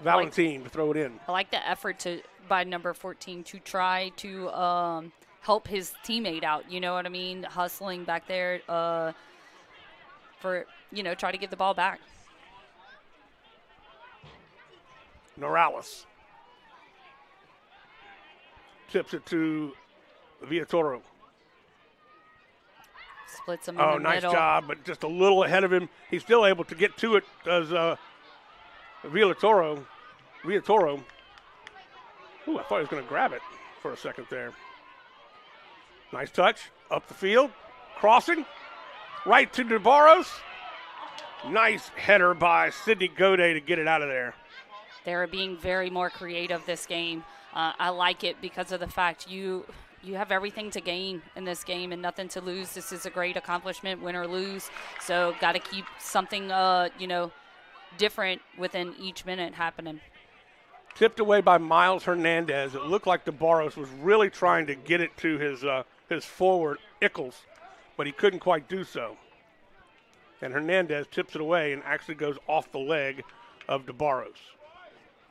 Valentine to throw it in. I like the effort by number 14 to try to help his teammate out. You know what I mean? Hustling back there for, try to get the ball back. Morales tips it to Villatoro. Splits him in the nice middle. job, but just a little ahead of him. He's still able to get to it as Villatoro. Ooh, I thought he was going to grab it for a second there. Nice touch, up the field, crossing, right to DeBarros. Nice header by Sidney Godet to get it out of there. They're being very more creative this game. I like it because of the fact you have everything to gain in this game and nothing to lose. This is a great accomplishment, win or lose. So got to keep something, different within each minute happening. Tipped away by Miles Hernandez. It looked like DeBarros was really trying to get it to his forward, Ickles, but he couldn't quite do so. And Hernandez tips it away and actually goes off the leg of DeBarros.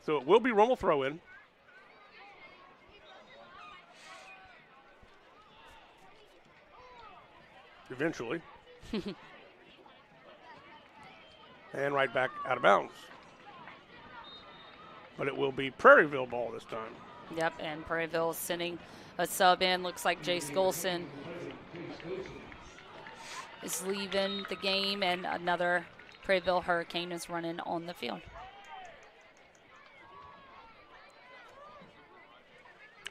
So it will be Rummel throw-in. Eventually. And right back out of bounds. But it will be Prairieville ball this time. Yep, and Prairieville sending a sub in. Looks like Jay Skolson is leaving the game, and another Prairieville Hurricane is running on the field.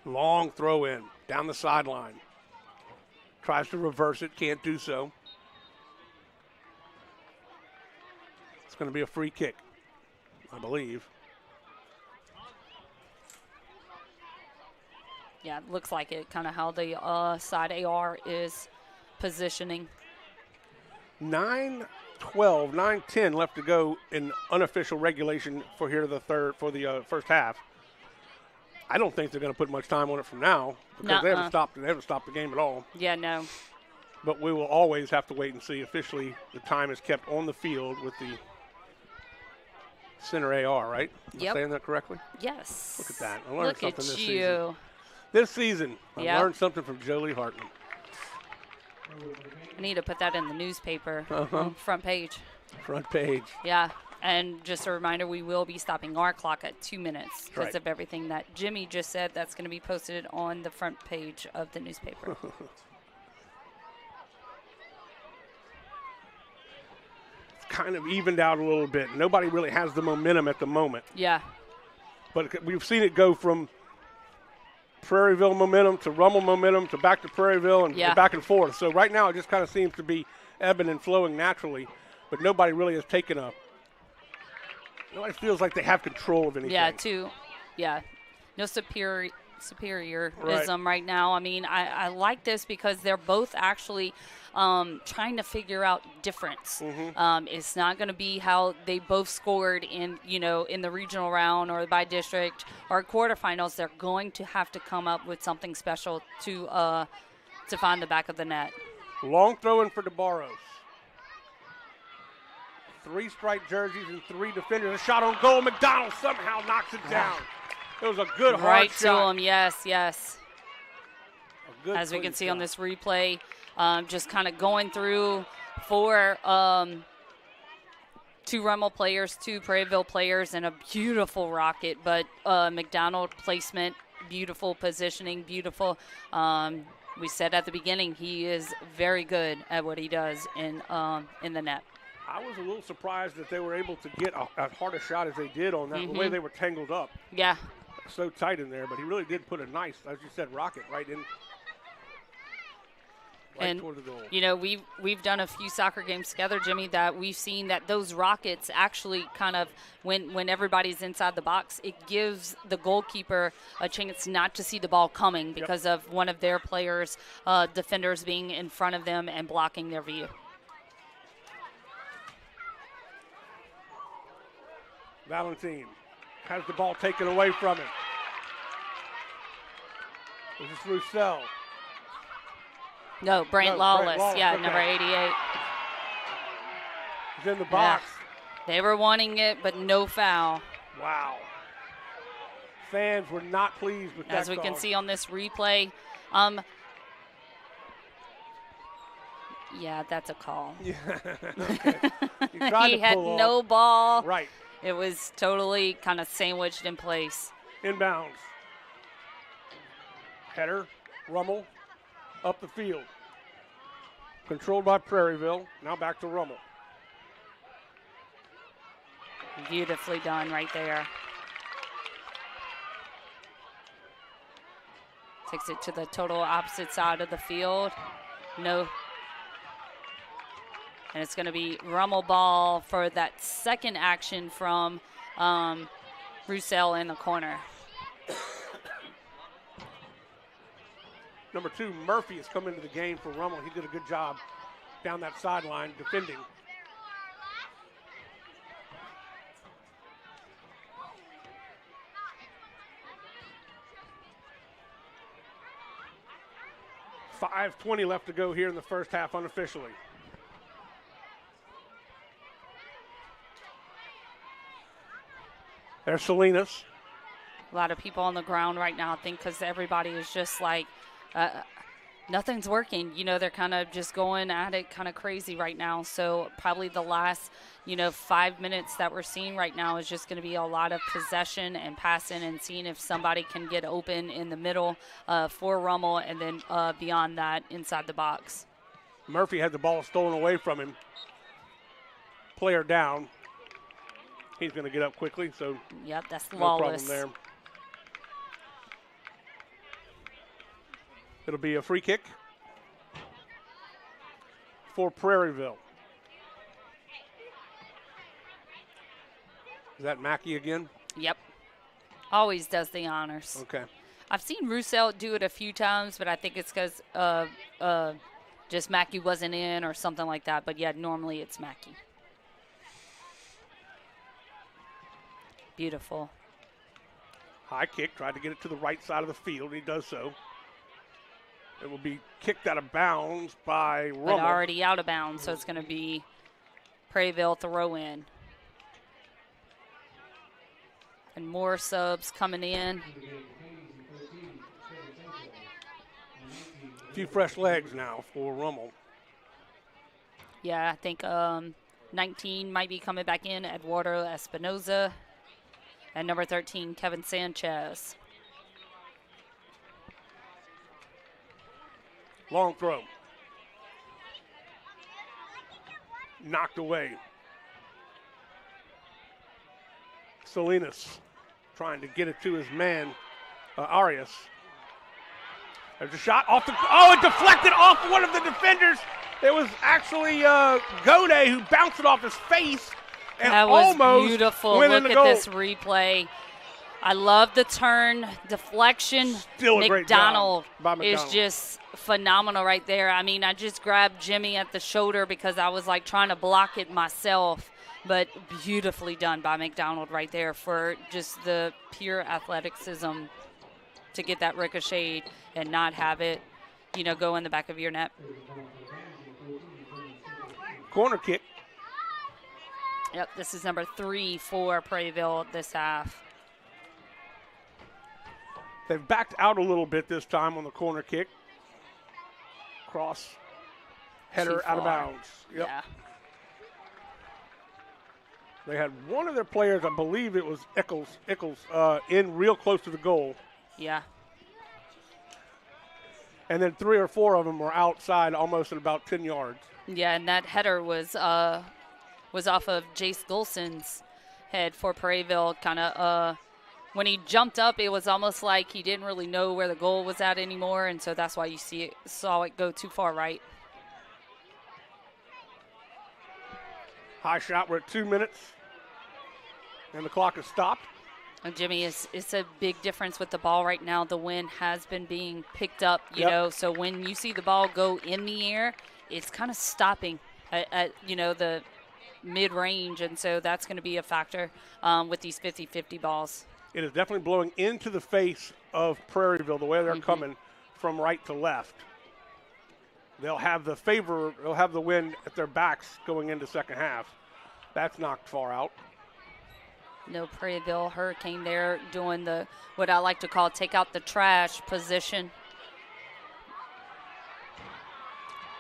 Long throw in, down the sideline. Tries to reverse it, can't do so. It's going to be a free kick, I believe. Yeah, it looks like it, kind of how the side AR is positioning. 9-12, 9-10 left to go in unofficial regulation for the first half. I don't think they're going to put much time on it from now because they haven't stopped the game at all. Yeah, no. But we will always have to wait and see. Officially, the time is kept on the field with the center AR, right? Am I saying that correctly? Yes. Look at that. I learned something this season. Look at you. This season, I learned something from Jolie Hartman. I need to put that in the newspaper, front page. Front page. Yeah, and just a reminder, we will be stopping our clock at 2 minutes because of everything that Jimmy just said. That's going to be posted on the front page of the newspaper. It's kind of evened out a little bit. Nobody really has the momentum at the moment. Yeah. But we've seen it go from Prairieville momentum to Rummel momentum to back to Prairieville and back and forth. So right now it just kind of seems to be ebbing and flowing naturally, but nobody really has taken nobody feels like they have control of anything. No superiorism right now. I mean, I like this because they're both actually trying to figure out difference. It's not going to be how they both scored in the regional round or by district or quarterfinals. They're going to have to come up with something special to find the back of the net. Long throw in for DeBarros. 3 striped jerseys and 3 defenders. A shot on goal. McDonald somehow knocks it down. It was a good hard right shot. To him, yes. As we can see on this replay, just kind of going through for 2 Rummel players, 2 Prairieville players, and a beautiful rocket. But McDonald placement, beautiful positioning, beautiful. We said at the beginning he is very good at what he does in the net. I was a little surprised that they were able to get as hard a shot as they did on that, the way they were tangled up. Yeah. So tight in there, but he really did put a nice, as you said, rocket right in. And toward the goal. We've done a few soccer games together, Jimmy, that we've seen that those rockets actually kind of, when everybody's inside the box, it gives the goalkeeper a chance not to see the ball coming because of one of their players, defenders being in front of them and blocking their view. Valentine has the ball taken away from him. This is Roussel. No, Brant Lawless. Yeah, number 88. He's in the box. Yeah. They were wanting it, but no foul. Wow. Fans were not pleased with that As we call. can see on this replay, yeah, that's a call. Yeah. Okay. He tried He to had pull no off. ball. Right. It was totally kind of sandwiched in place. Inbounds. Header, Rummel, up the field. Controlled by Prairieville. Now back to Rummel. Beautifully done right there. Takes it to the total opposite side of the field. No. And it's going to be Rummel ball for that second action from Roussel in the corner. Number 2, Murphy has come into the game for Rummel. He did a good job down that sideline defending. .5:20 left to go here in the first half unofficially. There's Salinas. A lot of people on the ground right now, I think, because everybody is just like, nothing's working. You know, they're kind of just going at it kind of crazy right now. So probably the last, 5 minutes that we're seeing right now is just going to be a lot of possession and passing and seeing if somebody can get open in the middle for Rummel, and then beyond that, inside the box. Murphy had the ball stolen away from him. Player down. He's going to get up quickly, so yep, that's no flawless. problem there. It'll be a free kick for Prairieville. Is that Mackey again? Yep. Always does the honors. Okay. I've seen Roussel do it a few times, but I think it's because just Mackey wasn't in or something like that. But, yeah, normally it's Mackey. Beautiful. High kick, tried to get it to the right side of the field. He does so. It will be kicked out of bounds by Rummel. But already out of bounds, so it's going to be Prairieville throw in. And more subs coming in. A few fresh legs now for Rummel. Yeah, I think 19 might be coming back in, Eduardo Espinoza. And number 13, Kevin Sanchez. Long throw. Knocked away. Salinas trying to get it to his man, Arias. There's a shot off the, it deflected off one of the defenders. It was actually Gode who bounced it off his face and that was almost beautiful. went Look in the at goal. this replay. I love the turn, deflection. Still a great job by is McDonald. just phenomenal right there. I mean, I just grabbed Jimmy at the shoulder because I was like trying to block it myself, but beautifully done by McDonald right there for just the pure athleticism to get that ricochet and not have it, go in the back of your net. Corner kick. Yep, this is number 3 for Prairieville this half. They've backed out a little bit this time on the corner kick. Cross. Header out of bounds. Yep. Yeah. They had one of their players, I believe it was Eccles, in real close to the goal. Yeah. And then 3 or 4 of them were outside almost at about 10 yards. Yeah, and that header was off of Jace Golson's head for Prairieville. Kind of when he jumped up, it was almost like he didn't really know where the goal was at anymore, and so that's why you saw it go too far right. High shot. We're at 2 minutes, and the clock is stopped. And Jimmy, it's a big difference with the ball right now. The wind has been being picked up, you Yep. know, so when you see the ball go in the air, it's kind of stopping at the mid-range, and so that's going to be a factor with these 50-50 balls. It is definitely blowing into the face of Prairieville the way they're coming from right to left. They'll have the wind at their backs going into second half. That's knocked far out. No Prairieville Hurricane there doing the what I like to call take out the trash position.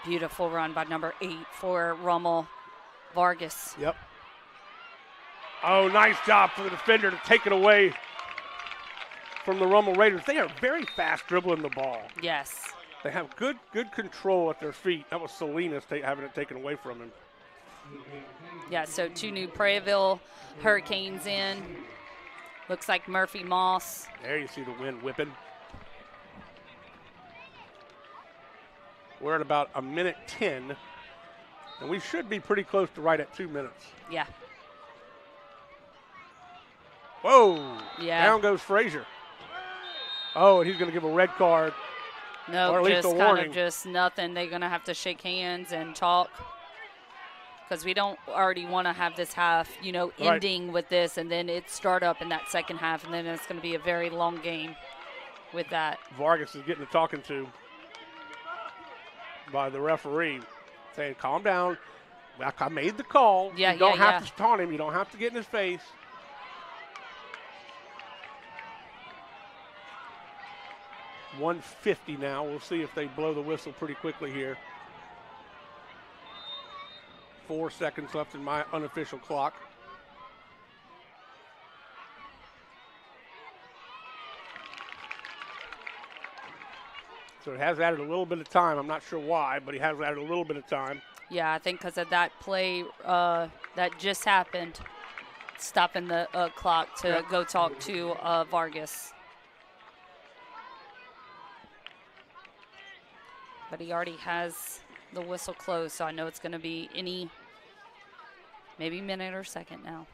Beautiful run by number 8 for Rummel. Vargas. Yep. Oh, nice job for the defender to take it away from the Rummel Raiders. They are very fast dribbling the ball. Yes. They have good control at their feet. That was Salinas having it taken away from him. Yeah, so 2 new Prairieville Hurricanes in. Looks like Murphy Moss. There you see the wind whipping. We're at about 1:10, and we should be pretty close to right at 2 minutes. Yeah. Whoa. Yeah. Down goes Frazier. Oh, and he's going to give a red card. No, or at least just a kind warning. of just nothing. They're going to have to shake hands and talk because we don't already want to have this half, ending with this and then it start up in that second half, and then it's going to be a very long game with that. Vargas is getting a talking to by the referee, saying, calm down. I made the call. Yeah, you don't have to taunt him. You don't have to get in his face. .150 now. We'll see if they blow the whistle pretty quickly here. 4 seconds left in my unofficial clock. So it has added a little bit of time. I'm not sure why, but he has added a little bit of time. Yeah, I think because of that play that just happened, stopping the clock to go talk to Vargas. But he already has the whistle closed, so I know it's going to be maybe minute or second now.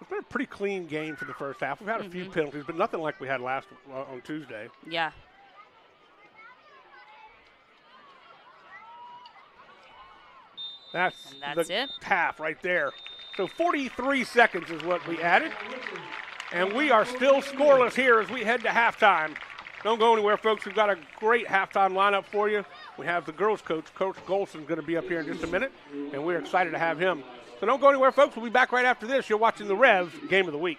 It's been a pretty clean game for the first half. We've had a few penalties, but nothing like we had last on Tuesday. Yeah. That's it. Half right there. So 43 seconds is what we added. And we are still scoreless here as we head to halftime. Don't go anywhere, folks. We've got a great halftime lineup for you. We have the girls' coach, Coach Golson's going to be up here in just a minute, and we're excited to have him. So don't go anywhere, folks. We'll be back right after this. You're watching the REV Game of the Week.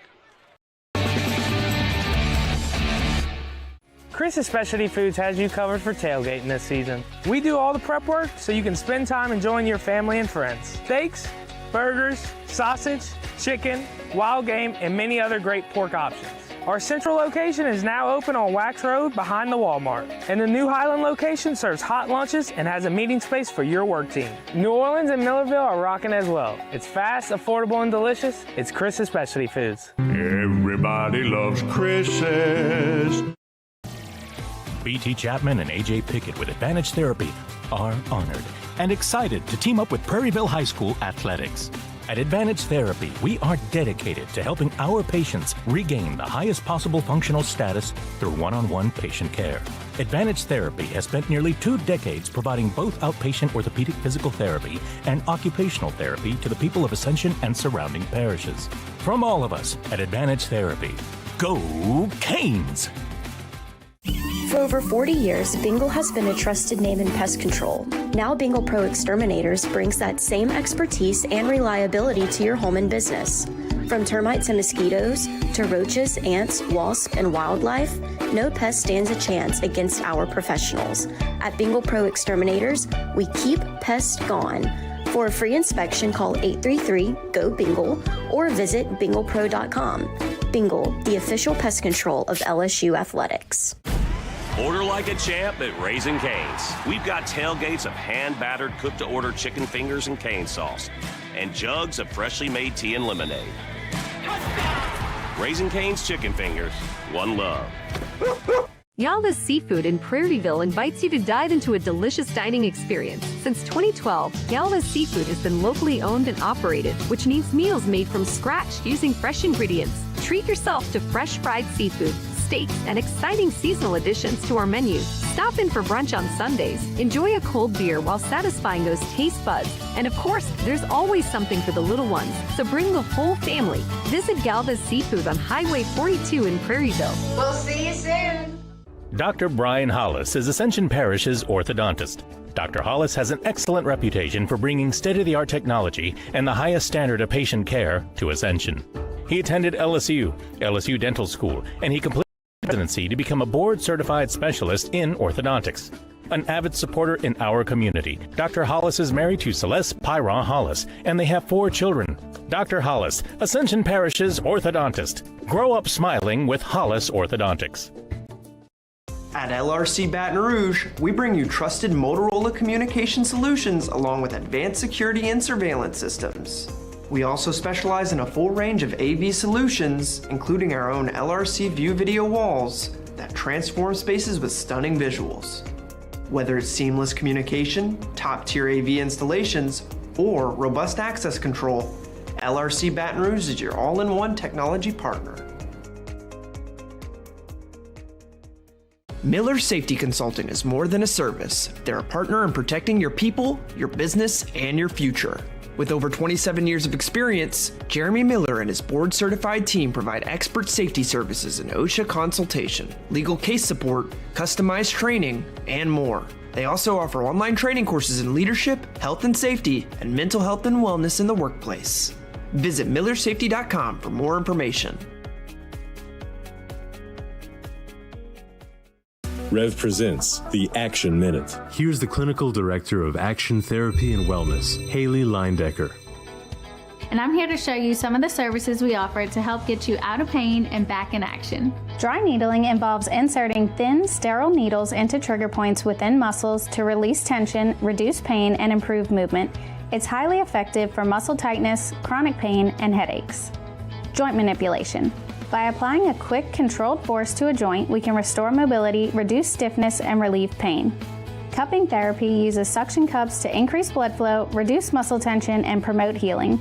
Chris's Specialty Foods has you covered for tailgating this season. We do all the prep work so you can spend time enjoying your family and friends. Steaks, burgers, sausage, chicken, wild game, and many other great pork options. Our central location is now open on Wax Road behind the Walmart. And the new Highland location serves hot lunches and has a meeting space for your work team. New Orleans and Millerville are rocking as well. It's fast, affordable, and delicious. It's Chris's Specialty Foods. Everybody loves Chris's. BT Chapman and AJ Pickett with Advantage Therapy are honored and excited to team up with Prairieville High School Athletics. At Advantage Therapy, we are dedicated to helping our patients regain the highest possible functional status through one-on-one patient care. Advantage Therapy has spent nearly 2 decades providing both outpatient orthopedic physical therapy and occupational therapy to the people of Ascension and surrounding parishes. From all of us at Advantage Therapy, go Canes! For over 40 years, Bingle has been a trusted name in pest control. Now Bingle Pro Exterminators brings that same expertise and reliability to your home and business. From termites and mosquitoes to roaches, ants, wasps, and wildlife, no pest stands a chance against our professionals. At Bingle Pro Exterminators, we keep pests gone. For a free inspection, call 833-GO-BINGLE or visit binglepro.com. Bingle, the official pest control of LSU Athletics. Order like a champ at Raising Cane's. We've got tailgates of hand-battered, cooked-to-order chicken fingers and cane sauce, and jugs of freshly made tea and lemonade. Raising Cane's Chicken Fingers. One love. Yalva's Seafood in Prairieville invites you to dive into a delicious dining experience. Since 2012, Yalva's Seafood has been locally owned and operated, which means meals made from scratch using fresh ingredients. Treat yourself to fresh fried seafood, steaks, and exciting seasonal additions to our menu. Stop in for brunch on Sundays. Enjoy a cold beer while satisfying those taste buds. And of course, there's always something for the little ones, so bring the whole family. Visit Galva's Seafood on Highway 42 in Prairieville. We'll see you soon. Dr. Brian Hollis is Ascension Parish's orthodontist. Dr. Hollis has an excellent reputation for bringing state-of-the-art technology and the highest standard of patient care to Ascension. He attended LSU Dental School, and he completed residency to become a board-certified specialist in orthodontics. An avid supporter in our community, Dr. Hollis is married to Celeste Pyron Hollis, and they have 4 children. Dr. Hollis, Ascension Parish's orthodontist. Grow up smiling with Hollis Orthodontics. At LRC Baton Rouge, we bring you trusted Motorola communication solutions along with advanced security and surveillance systems. We also specialize in a full range of AV solutions, including our own LRC View video walls that transform spaces with stunning visuals. Whether it's seamless communication, top-tier AV installations, or robust access control, LRC Baton Rouge is your all-in-one technology partner. Miller Safety Consulting is more than a service. They're a partner in protecting your people, your business, and your future. With over 27 years of experience, Jeremy Miller and his board-certified team provide expert safety services in OSHA consultation, legal case support, customized training, and more. They also offer online training courses in leadership, health and safety, and mental health and wellness in the workplace. Visit millersafety.com for more information. REV presents the Action Minute. Here's the Clinical Director of Action Therapy and Wellness, Haley Leindecker. And I'm here to show you some of the services we offer to help get you out of pain and back in action. Dry needling involves inserting thin, sterile needles into trigger points within muscles to release tension, reduce pain, and improve movement. It's highly effective for muscle tightness, chronic pain, and headaches. Joint manipulation. By applying a quick, controlled force to a joint, we can restore mobility, reduce stiffness, and relieve pain. Cupping therapy uses suction cups to increase blood flow, reduce muscle tension, and promote healing.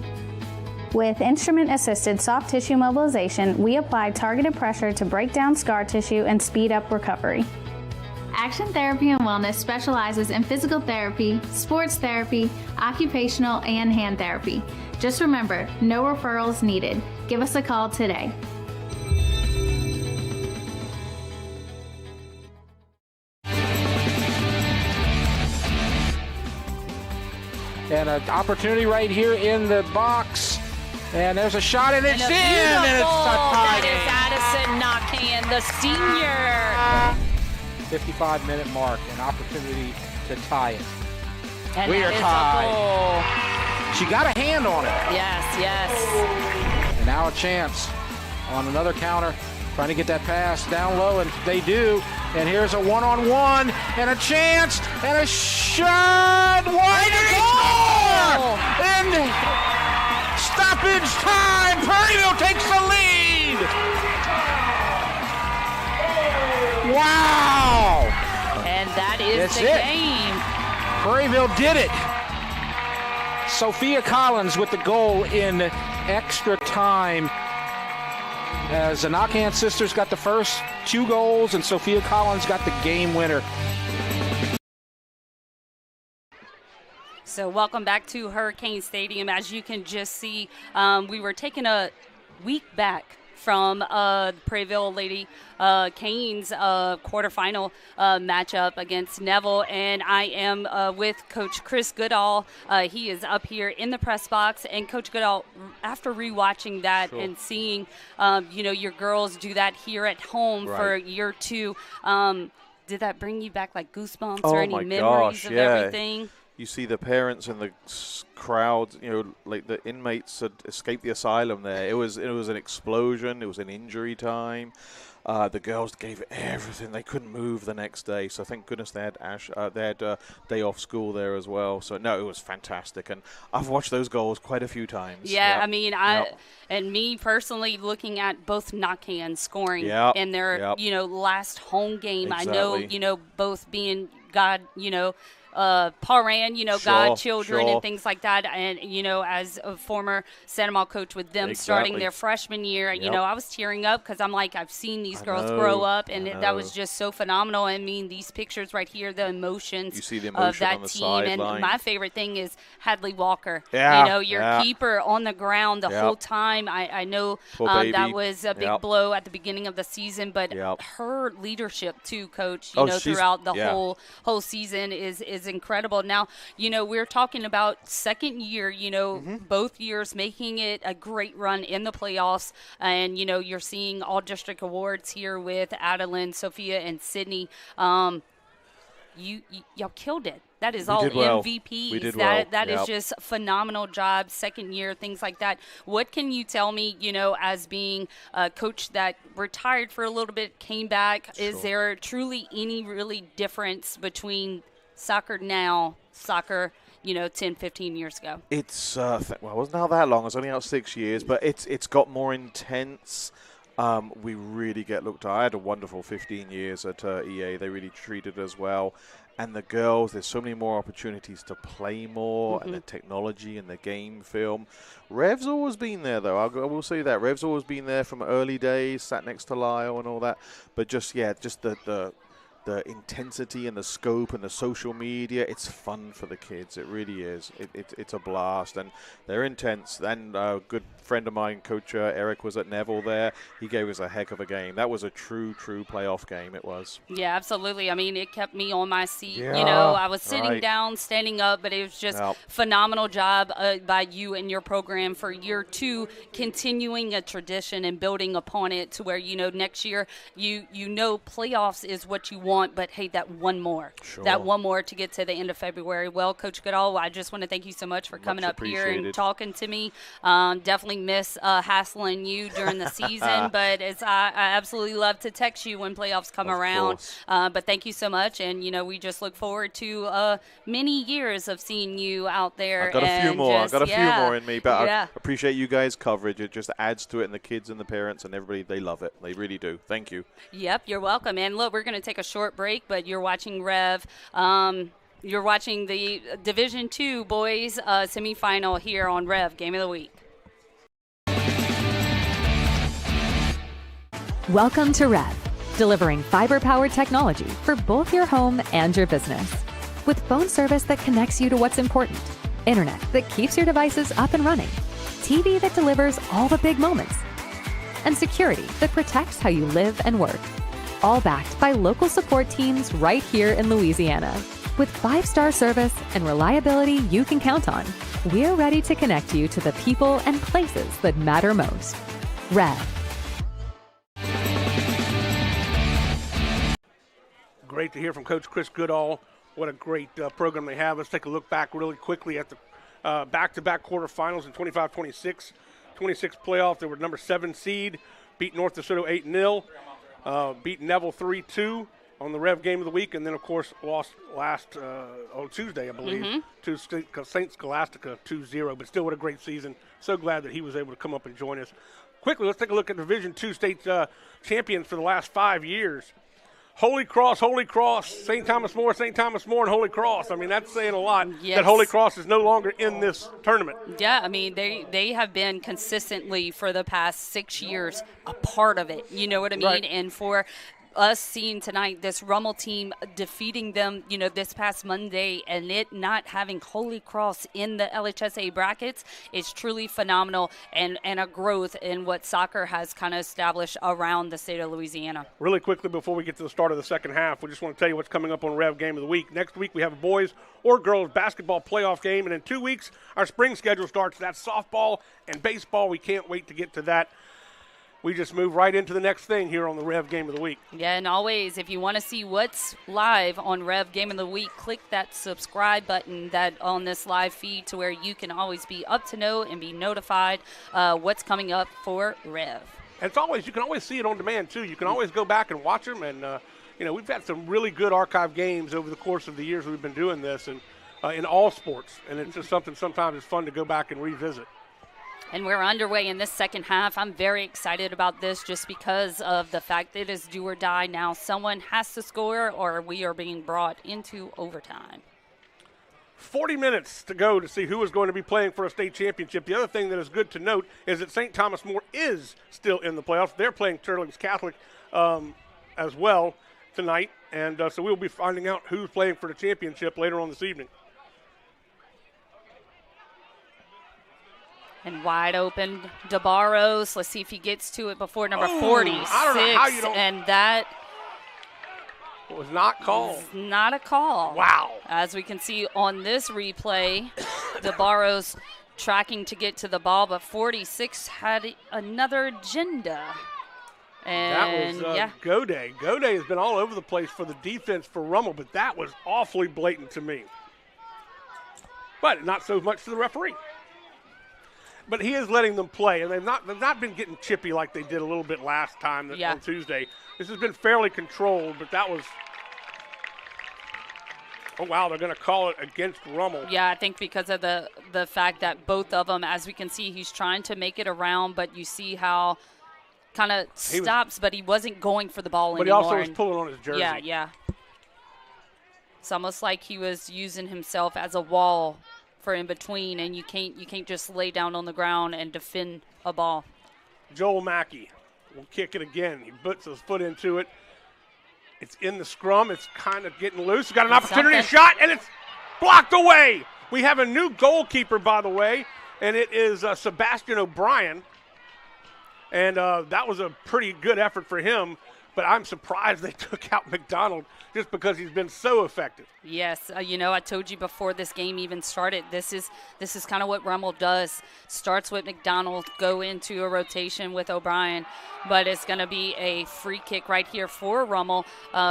With instrument-assisted soft tissue mobilization, we apply targeted pressure to break down scar tissue and speed up recovery. Action Therapy and Wellness specializes in physical therapy, sports therapy, occupational, and hand therapy. Just remember, no referrals needed. Give us a call today. And an opportunity right here in the box. And there's a shot, and it's in! And it's a tie game. That is Addison Knockan, the senior. 55-minute mark, an opportunity to tie it. And we are tied. She got a hand on it. Yes, yes. And now a chance on another counter, trying to get that pass down low, and they do. And here's a one-on-one, and a chance, and a shot! Wide and score! And stoppage time! Prairieville takes the lead! Wow! And that is the game. Prairieville did it. Sophia Collins with the goal in extra time. As the Knockan sisters got the first 2 goals, and Sophia Collins got the game winner. So welcome back to Hurricane Stadium. As you can just see, we were taking a week back from Prairieville Lady Canes quarterfinal matchup against Neville, and I am with Coach Chris Goodall. He is up here in the press box, and Coach Goodall, after rewatching that and seeing your girls do that here at home for year 2, did that bring you back like goosebumps or any memories of everything? You see the parents and the crowd, like the inmates had escaped the asylum there. It was an explosion. It was an injury time. The girls gave everything. They couldn't move the next day. So thank goodness they had day off school there as well. So no, it was fantastic. And I've watched those goals quite a few times. Yeah, I mean, and me personally looking at both Knockan scoring in their last home game. Exactly. I know both being Paran, Sure, godchildren sure. and things like that. And, as a former Santa Maria coach with them starting their freshman year, I was tearing up because I'm like, I've seen these girls grow up, and that was just so phenomenal. I mean, these pictures right here, the emotions You see the of emotion that on the team. sideline. And my favorite thing is Hadley Walker. Yeah, Your keeper on the ground the whole time. I know that was a big blow at the beginning of the season, but her leadership too, Coach, throughout the whole season is incredible. Now, we're talking about second year, both years making it a great run in the playoffs. And, you're seeing all district awards here with Adeline, Sophia, and Sydney. Y'all killed it. That is all MVPs. We did well. That is just a phenomenal job, second year, things like that. What can you tell me, as being a coach that retired for a little bit, came back? Is there truly any really difference between soccer now, 10, 15 years ago? It's, it wasn't out that long. It was only out 6 years, but it's got more intense. We really get looked at. I had a wonderful 15 years at EA. They really treated us well. And the girls, there's so many more opportunities to play more, and the technology and the game film. Rev's always been there, though. I will say that. Rev's always been there from early days, sat next to Lyle and all that. But just the intensity and the scope and the social media, it's fun for the kids. It really is. It's a blast, and they're intense. And a good friend of mine, Coach Eric, was at Neville there. He gave us a heck of a game. That was a true playoff game. It was. Yeah, absolutely. I mean, it kept me on my seat. Yeah, I was sitting down, standing up, but it was just phenomenal job by you and your program for year two, continuing a tradition and building upon it to where, next year, playoffs is what you want. But hey, that one more to get to the end of February. Well, Coach Goodall, I just want to thank you so much for coming up here and talking to me. Definitely miss hassling you during the season, but I absolutely love to text you when playoffs come around. But thank you so much, and we just look forward to many years of seeing you out there. I've got a few more. I've got a few more in me, but I appreciate you guys' coverage. It just adds to it, and the kids and the parents and everybody, they love it. They really do. Thank you. Yep, you're welcome. And look, we're going to take a short break, but you're watching REV. You're watching the Division II boys semifinal here on REV Game of the Week. Welcome to REV, delivering fiber-powered technology for both your home and your business. With phone service that connects you to what's important, internet that keeps your devices up and running, TV that delivers all the big moments, and security that protects how you live and work. All backed by local support teams right here in Louisiana. With 5-star service and reliability you can count on, we're ready to connect you to the people and places that matter most. REV. Great to hear from Coach Chris Goodall. What a great program they have. Let's take a look back really quickly at the back-to-back quarterfinals in 25-26. 26 playoff, they were number 7 seed, beat North DeSoto 8-0. Beat Neville 3-2 on the REV Game of the Week, and then, of course, lost last on Tuesday, I believe, to St. Scholastica 2-0. But still, what a great season. So glad that he was able to come up and join us. Quickly, let's take a look at Division II state champions for the last 5 years. Holy Cross, St. Thomas More, and Holy Cross. I mean, that's saying a lot that Holy Cross is no longer in this tournament. Yeah, I mean, they have been consistently for the past 6 years a part of it. You know what I mean? Right. And for us seeing tonight this Rummel team defeating them, this past Monday, and it not having Holy Cross in the LHSA brackets is truly phenomenal and a growth in what soccer has kind of established around the state of Louisiana. Really quickly before we get to the start of the second half, we just want to tell you what's coming up on REV Game of the Week. Next week we have a boys or girls basketball playoff game, and in 2 weeks our spring schedule starts. That's softball and baseball. We can't wait to get to that. We just move right into the next thing here on the REV Game of the Week. Yeah, and always, if you want to see what's live on REV Game of the Week, click that subscribe button that on this live feed to where you can always be up to know and be notified what's coming up for REV. And it's always, you can always see it on demand, too. You can always go back and watch them. And, we've had some really good archive games over the course of the years we've been doing this, and in all sports. And it's just something sometimes it's fun to go back and revisit. And we're underway in this second half. I'm very excited about this just because of the fact that it is do or die now. Someone has to score or we are being brought into overtime. 40 minutes to go to see who is going to be playing for a state championship. The other thing that is good to note is that St. Thomas More is still in the playoffs. They're playing Turlings Catholic as well tonight, and so we'll be finding out who's playing for the championship later on this evening. And wide open, DeBarros. Let's see if he gets to it before number 46. I don't know how you don't. And that was not called. Not a call. Wow. As we can see on this replay, DeBarros tracking to get to the ball, but 46 had another agenda. And that was Goday. Goday has been all over the place for the defense for Rummel, but that was awfully blatant to me. But not so much to the referee. But he is letting them play, and they've not been getting chippy like they did a little bit last time on Tuesday. This has been fairly controlled, but that was – oh, wow, they're going to call it against Rummel. Yeah, I think because of the fact that both of them, as we can see, he's trying to make it around, but you see how kind of stops, but he wasn't going for the ball anymore. But he also was pulling on his jersey. Yeah. It's almost like he was using himself as a wall for in between, and you can't just lay down on the ground and defend a ball. Joel Mackey will kick it again. He puts his foot into it. It's in the scrum. It's kind of getting loose. Got an opportunity shot, and it's blocked away. We have a new goalkeeper, by the way, and it is Sebastian O'Brien. And that was a pretty good effort for him, but I'm surprised they took out McDonald just because he's been so effective. Yes, I told you before this game even started, this is kind of what Rummel does. Starts with McDonald, go into a rotation with O'Brien, but it's going to be a free kick right here for Rummel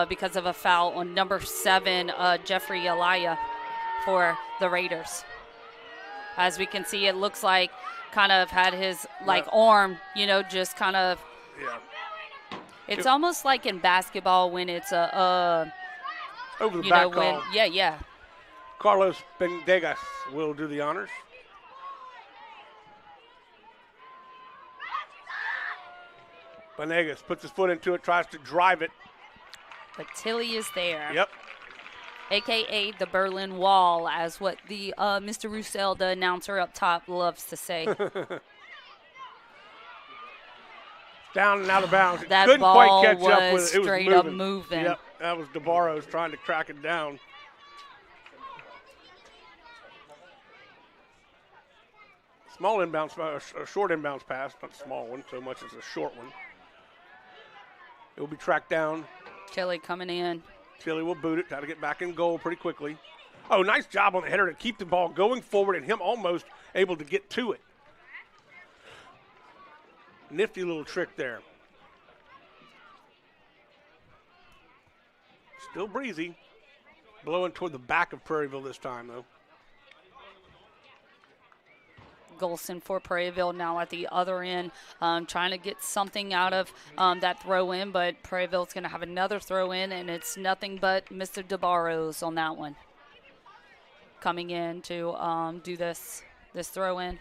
because of a foul on number 7, Jeffrey Alaya for the Raiders. As we can see, it looks like kind of had his arm, just kind of. Yeah. It's almost like in basketball when it's over the back call. Yeah. Carlos Bendegas will do the honors. Bendegas puts his foot into it, tries to drive it. But Tilly is there. Yep. AKA the Berlin Wall, as what the Mr. Roussel, the announcer up top, loves to say. Down and out of bounds. That couldn't ball quite catch was up with it. It was straight moving. up moving. Yep, that was DeBarros trying to track it down. Small inbounds, a short inbounds pass, not a small one so much as a short one. It will be tracked down. Tilly coming in. Tilly will boot it, try to get back in goal pretty quickly. Oh, nice job on the header to keep the ball going forward and him almost able to get to it. Nifty little trick there. Still breezy. Blowing toward the back of Prairieville this time, though. Golson for Prairieville now at the other end, trying to get something out of that throw in, but Prairieville's going to have another throw in, and it's nothing but Mr. DeBarros on that one. Coming in to do this throw in.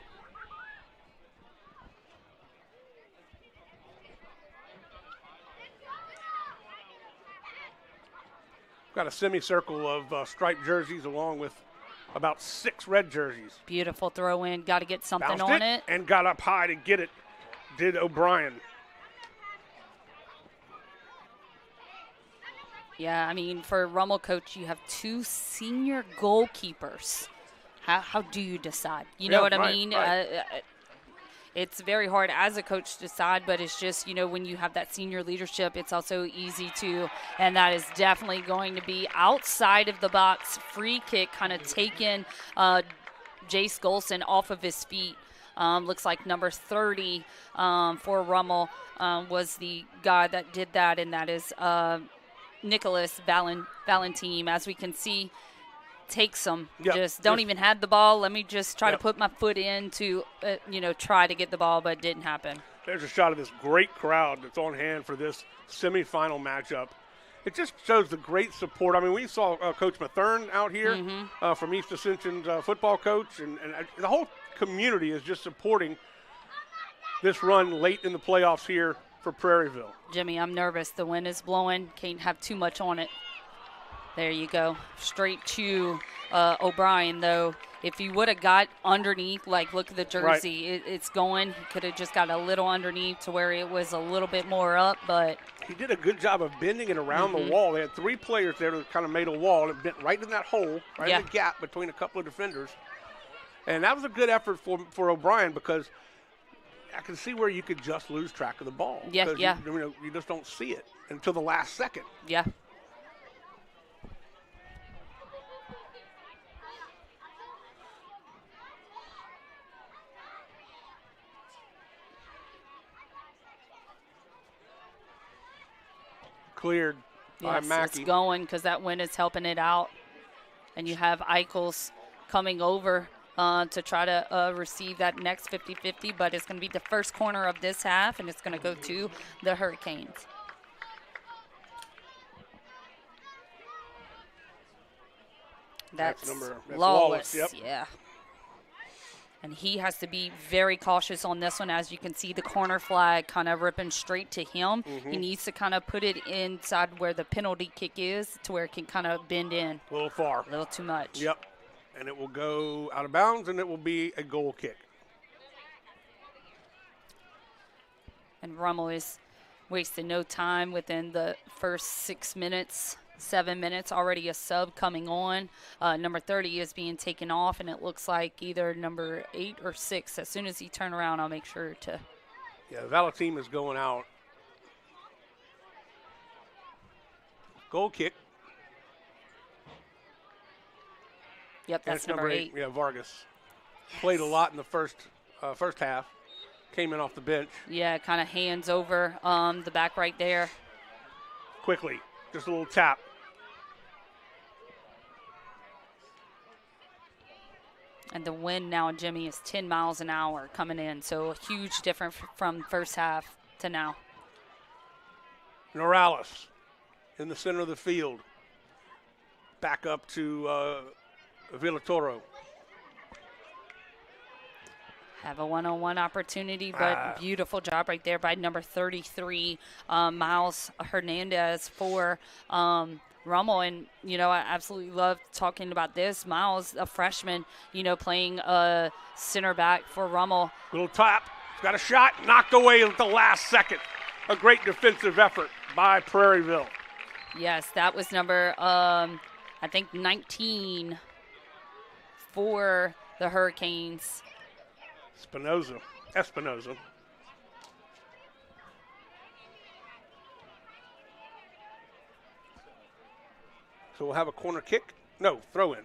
Got a semicircle of striped jerseys along with about 6 red jerseys. Beautiful throw in. Got to get something Bounced on it. And got up high to get it. Did O'Brien. Yeah, I mean, for Rummel coach, you have 2 senior goalkeepers. How do you decide? You know what I mean? Right. It's very hard as a coach to decide, but it's just, when you have that senior leadership, it's also easy to, and that is definitely going to be outside of the box. Free kick kind of taken Jace Golson off of his feet. Looks like number 30 for Rummel was the guy that did that, and that is Nicholas Valentine. As we can see, takes them. Yep. Just don't even have the ball. Let me just try to put my foot in to, try to get the ball, but it didn't happen. There's a shot of this great crowd that's on hand for this semifinal matchup. It just shows the great support. I mean, we saw Coach Mathern out here from East Ascension's football coach, and the whole community is just supporting this run late in the playoffs here for Prairieville. Jimmy, I'm nervous. The wind is blowing. Can't have too much on it. There you go. Straight to O'Brien, though. If he would have got underneath, like, look at the jersey, Right. it's going. He could have just got a little underneath to where it was a little bit more up, but He did a good job of bending it around the wall. They had 3 players there that kind of made a wall, and it bent right in that hole, right in the gap between a couple of defenders. And that was a good effort for O'Brien, because I can see where you could just lose track of the ball. Yeah, because yeah. You just don't see it until the last second. Yeah. Cleared by Yes, Mackey. it's going because that wind is helping it out. And you have Eichels coming over to try to receive that next 50-50, but it's going to be the first corner of this half, and it's going to go to the Hurricanes. That's Lawless. Yep. Yeah. And he has to be very cautious on this one. As you can see, the corner flag kind of ripping straight to him. He needs to kind of put it inside where the penalty kick is to where it can kind of bend in. A little far. A little too much. Yep. And it will go out of bounds, and it will be a goal kick. And Rummel is wasting no time within the first 6 minutes. 7 minutes, already a sub coming on. Number 30 is being taken off, and it looks like either number 8 or 6. As soon as he turn around, I'll make sure to. Yeah, Valateam is going out. Goal kick. Yep, that's number 8. Yeah, Vargas. Played a lot in the first half. Came in off the bench. Yeah, kind of hands over the back right there. Quickly, just a little tap. And the wind now, Jimmy, is 10 miles an hour coming in. So a huge difference from first half to now. Norales in the center of the field. Back up to Villatoro. Have a one-on-one opportunity, but beautiful job right there by number 33, Miles Hernandez for Rummel. And, you know, I absolutely love talking about this. Miles, a freshman, you know, playing center back for Rummel. Little tap. He's got a shot. Knocked away at the last second. A great defensive effort by Prairieville. Yes, that was number, I think, 19 for the Hurricanes. Espinoza. So we'll have a corner kick. No, throw in.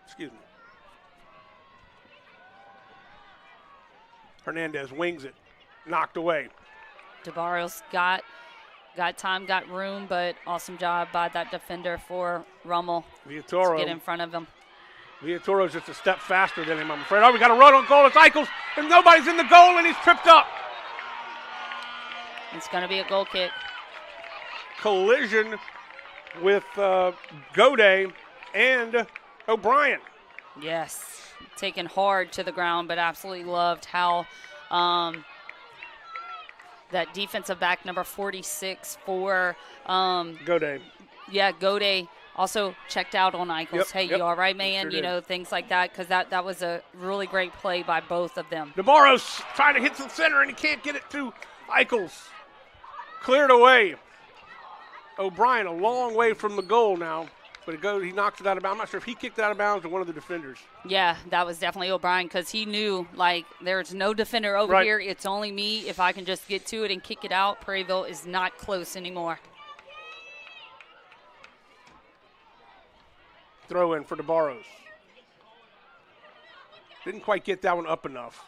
Excuse me. Hernandez wings it. Knocked away. DeBarros got time, got room, but awesome job by that defender for Rummel Villatoro. to get in front of him. Villatoro's just a step faster than him, I'm afraid. Oh, we got a run on goal. It's Eichels, and nobody's in the goal, and he's tripped up. It's going to be a goal kick. Collision with Gode and O'Brien. Yes, taken hard to the ground, but absolutely loved how that defensive back, number 46 for Gode. Yeah, Gode also checked out on Eichels. Yep, Hey, yep. you all right, man? Sure you know, things like that, because that was a really great play by both of them. DeBarros trying to hit the center, and he can't get it to Eichels. Cleared away. O'Brien a long way from the goal now, but he knocks it out of bounds. I'm not sure if he kicked it out of bounds or one of the defenders. Yeah, that was definitely O'Brien, because he knew, like, there's no defender over here. It's only me. If I can just get to it and kick it out, Prairieville is not close anymore. Throw in for DeBarros. Didn't quite get that one up enough.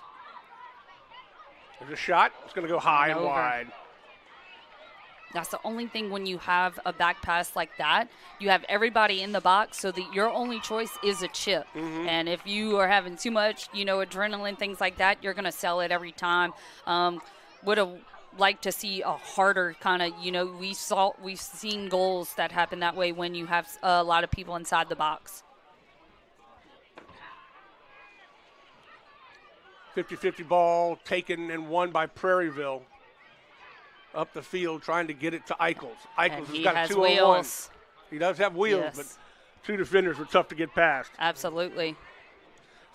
There's a shot. It's going to go high and wide. That's the only thing when you have a back pass like that. You have everybody in the box, so that your only choice is a chip. And if you are having too much, you know, adrenaline, things like that, you're going to sell it every time. Would have liked to see a harder kind of, you know, we've seen goals that happen that way when you have a lot of people inside the box. 50-50 ball taken and won by Prairieville. Up the field trying to get it to Eichels. Eichels has got a 2-on-1. He does have wheels, Yes. but 2 defenders were tough to get past. Absolutely.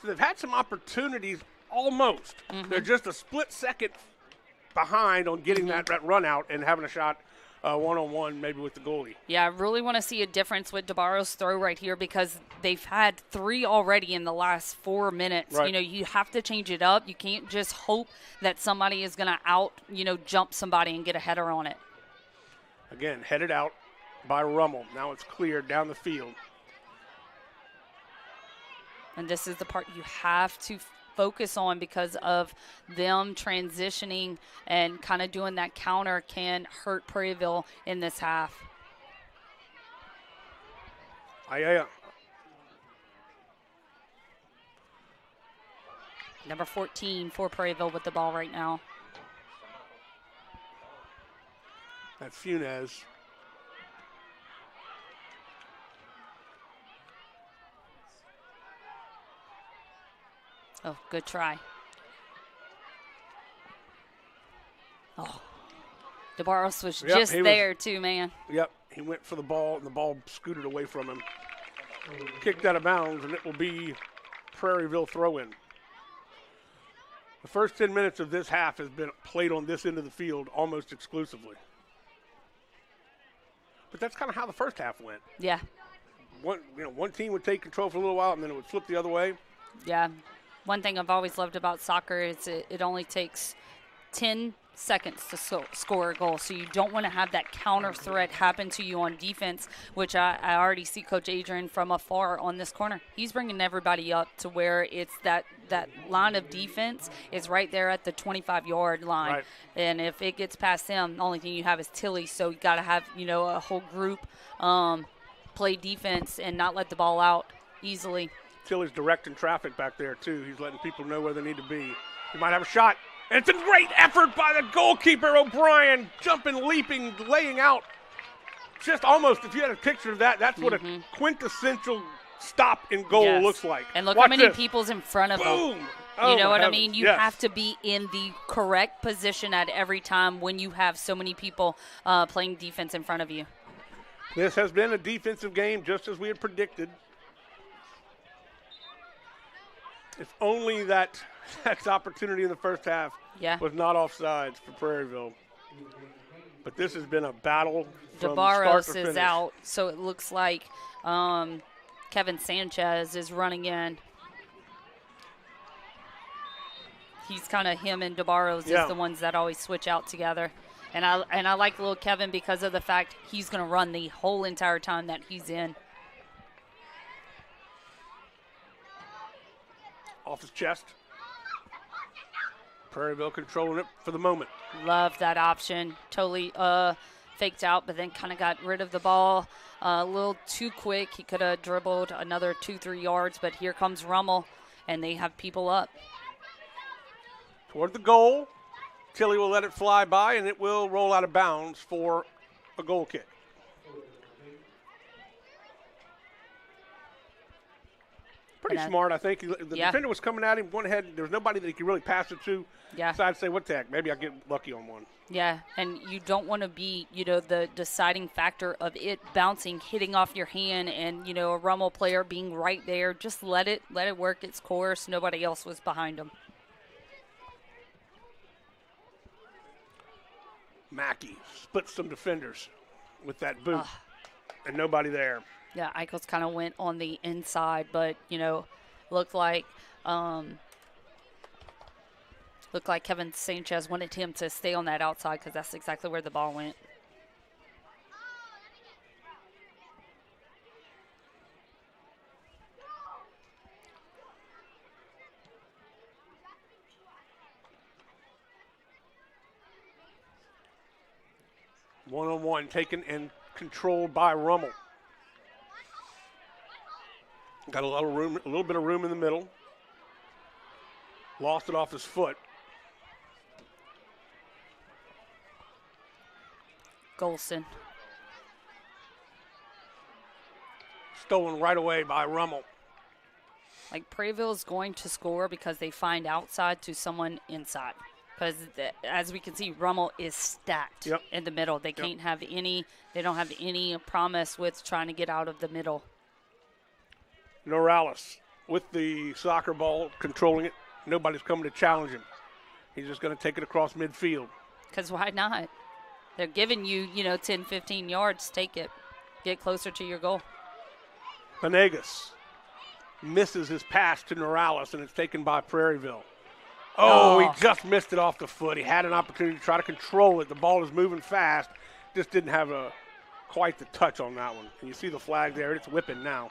So they've had some opportunities almost. Mm-hmm. They're just a split second behind on getting that run out and having a shot one-on-one maybe with the goalie. Yeah, I really want to see a difference with DeBarro's throw right here because they've had 3 already in the last 4 minutes. Right. You know, you have to change it up. You can't just hope that somebody is going to jump somebody and get a header on it. Again, headed out by Rummel. Now it's cleared down the field. And this is the part you have to focus on because of them transitioning and kind of doing that counter can hurt Prairieville in this half. Number 14 for Prairieville with the ball right now. That's Funes. Oh, good try. Oh, DeBarros was just there too, man. Yep, he went for the ball, and the ball scooted away from him. Kicked out of bounds, and it will be Prairieville throw-in. The first 10 minutes of this half has been played on this end of the field almost exclusively. But that's kind of how the first half went. Yeah. One team would take control for a little while, and then it would flip the other way. Yeah. One thing I've always loved about soccer is it only takes 10 seconds to score a goal. So you don't want to have that counter threat happen to you on defense, which I already see Coach Adrian from afar on this corner. He's bringing everybody up to where it's that line of defense is right there at the 25-yard line. Right. And if it gets past him, the only thing you have is Tilly. So you got to have, a whole group play defense and not let the ball out easily. Tilly's directing traffic back there, too. He's letting people know where they need to be. He might have a shot. And it's a great effort by the goalkeeper, O'Brien, jumping, leaping, laying out. Just almost, if you had a picture of that, that's what a quintessential stop in goal looks like. And look Watch how many this. people's in front of Boom. him. Oh, You know what I heavens. mean? You Yes. have to be in the correct position at every time when you have so many people playing defense in front of you. This has been a defensive game, just as we had predicted. If only that opportunity in the first half was not offsides for Prairieville. But this has been a battle from start DeBarros to finish. is out, so it looks like Kevin Sanchez is running in. He's kind of him and DeBarros is the ones that always switch out together. And I like little Kevin because of the fact he's going to run the whole entire time that he's in. Off his chest. Prairieville controlling it for the moment. Love that option. Totally faked out, but then kind of got rid of the ball a little too quick. He could have dribbled another 2-3 yards, but here comes Rummel, and they have people up. Toward the goal. Tilly will let it fly by, and it will roll out of bounds for a goal kick. Pretty smart, I think. The defender was coming at him, went ahead. There was nobody that he could really pass it to. Yeah. Decided to say, what the heck, maybe I'll get lucky on one. Yeah, and you don't want to be, the deciding factor of it bouncing, hitting off your hand, and, a Rummel player being right there. Just let it work its course. Nobody else was behind him. Mackey splits some defenders with that boot, and nobody there. Yeah, Eichels kind of went on the inside, but, looked like Kevin Sanchez wanted him to stay on that outside because that's exactly where the ball went. One-on-one taken and controlled by Rummel. Got a little bit of room in the middle. Lost it off his foot. Golson. Stolen right away by Rummel. Like Prairieville is going to score because they find outside to someone inside. because as we can see, Rummel is stacked in the middle. They can't have any. They don't have any promise with trying to get out of the middle. Norales with the soccer ball, controlling it. Nobody's coming to challenge him. He's just going to take it across midfield. Because why not? They're giving you, 10, 15 yards. Take it. Get closer to your goal. Venegas misses his pass to Norales, and it's taken by Prairieville. Oh, he just missed it off the foot. He had an opportunity to try to control it. The ball is moving fast. Just didn't have quite the touch on that one. And you see the flag there. It's whipping now.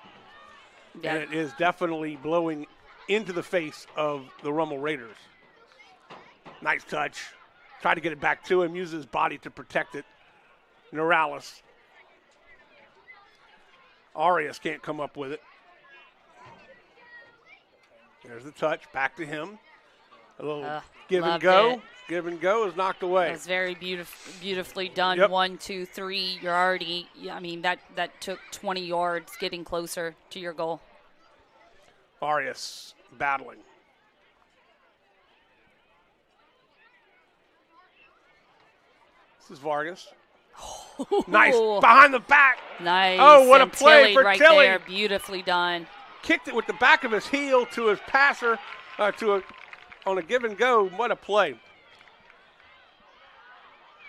Yeah. And it is definitely blowing into the face of the Rummel Raiders. Nice touch. Tried to get it back to him. Uses his body to protect it. Norales. Arias can't come up with it. There's the touch. Back to him. A little give and go. Give and go is knocked away. It was very beautifully done. Yep. 1, 2, 3. You're already, that took 20 yards getting closer to your goal. Arias battling. This is Vargas. Nice behind the back. Nice. Oh, what a play Tilly for right Tilly. there. Beautifully done. Kicked it with the back of his heel to his passer on a give and go. What a play.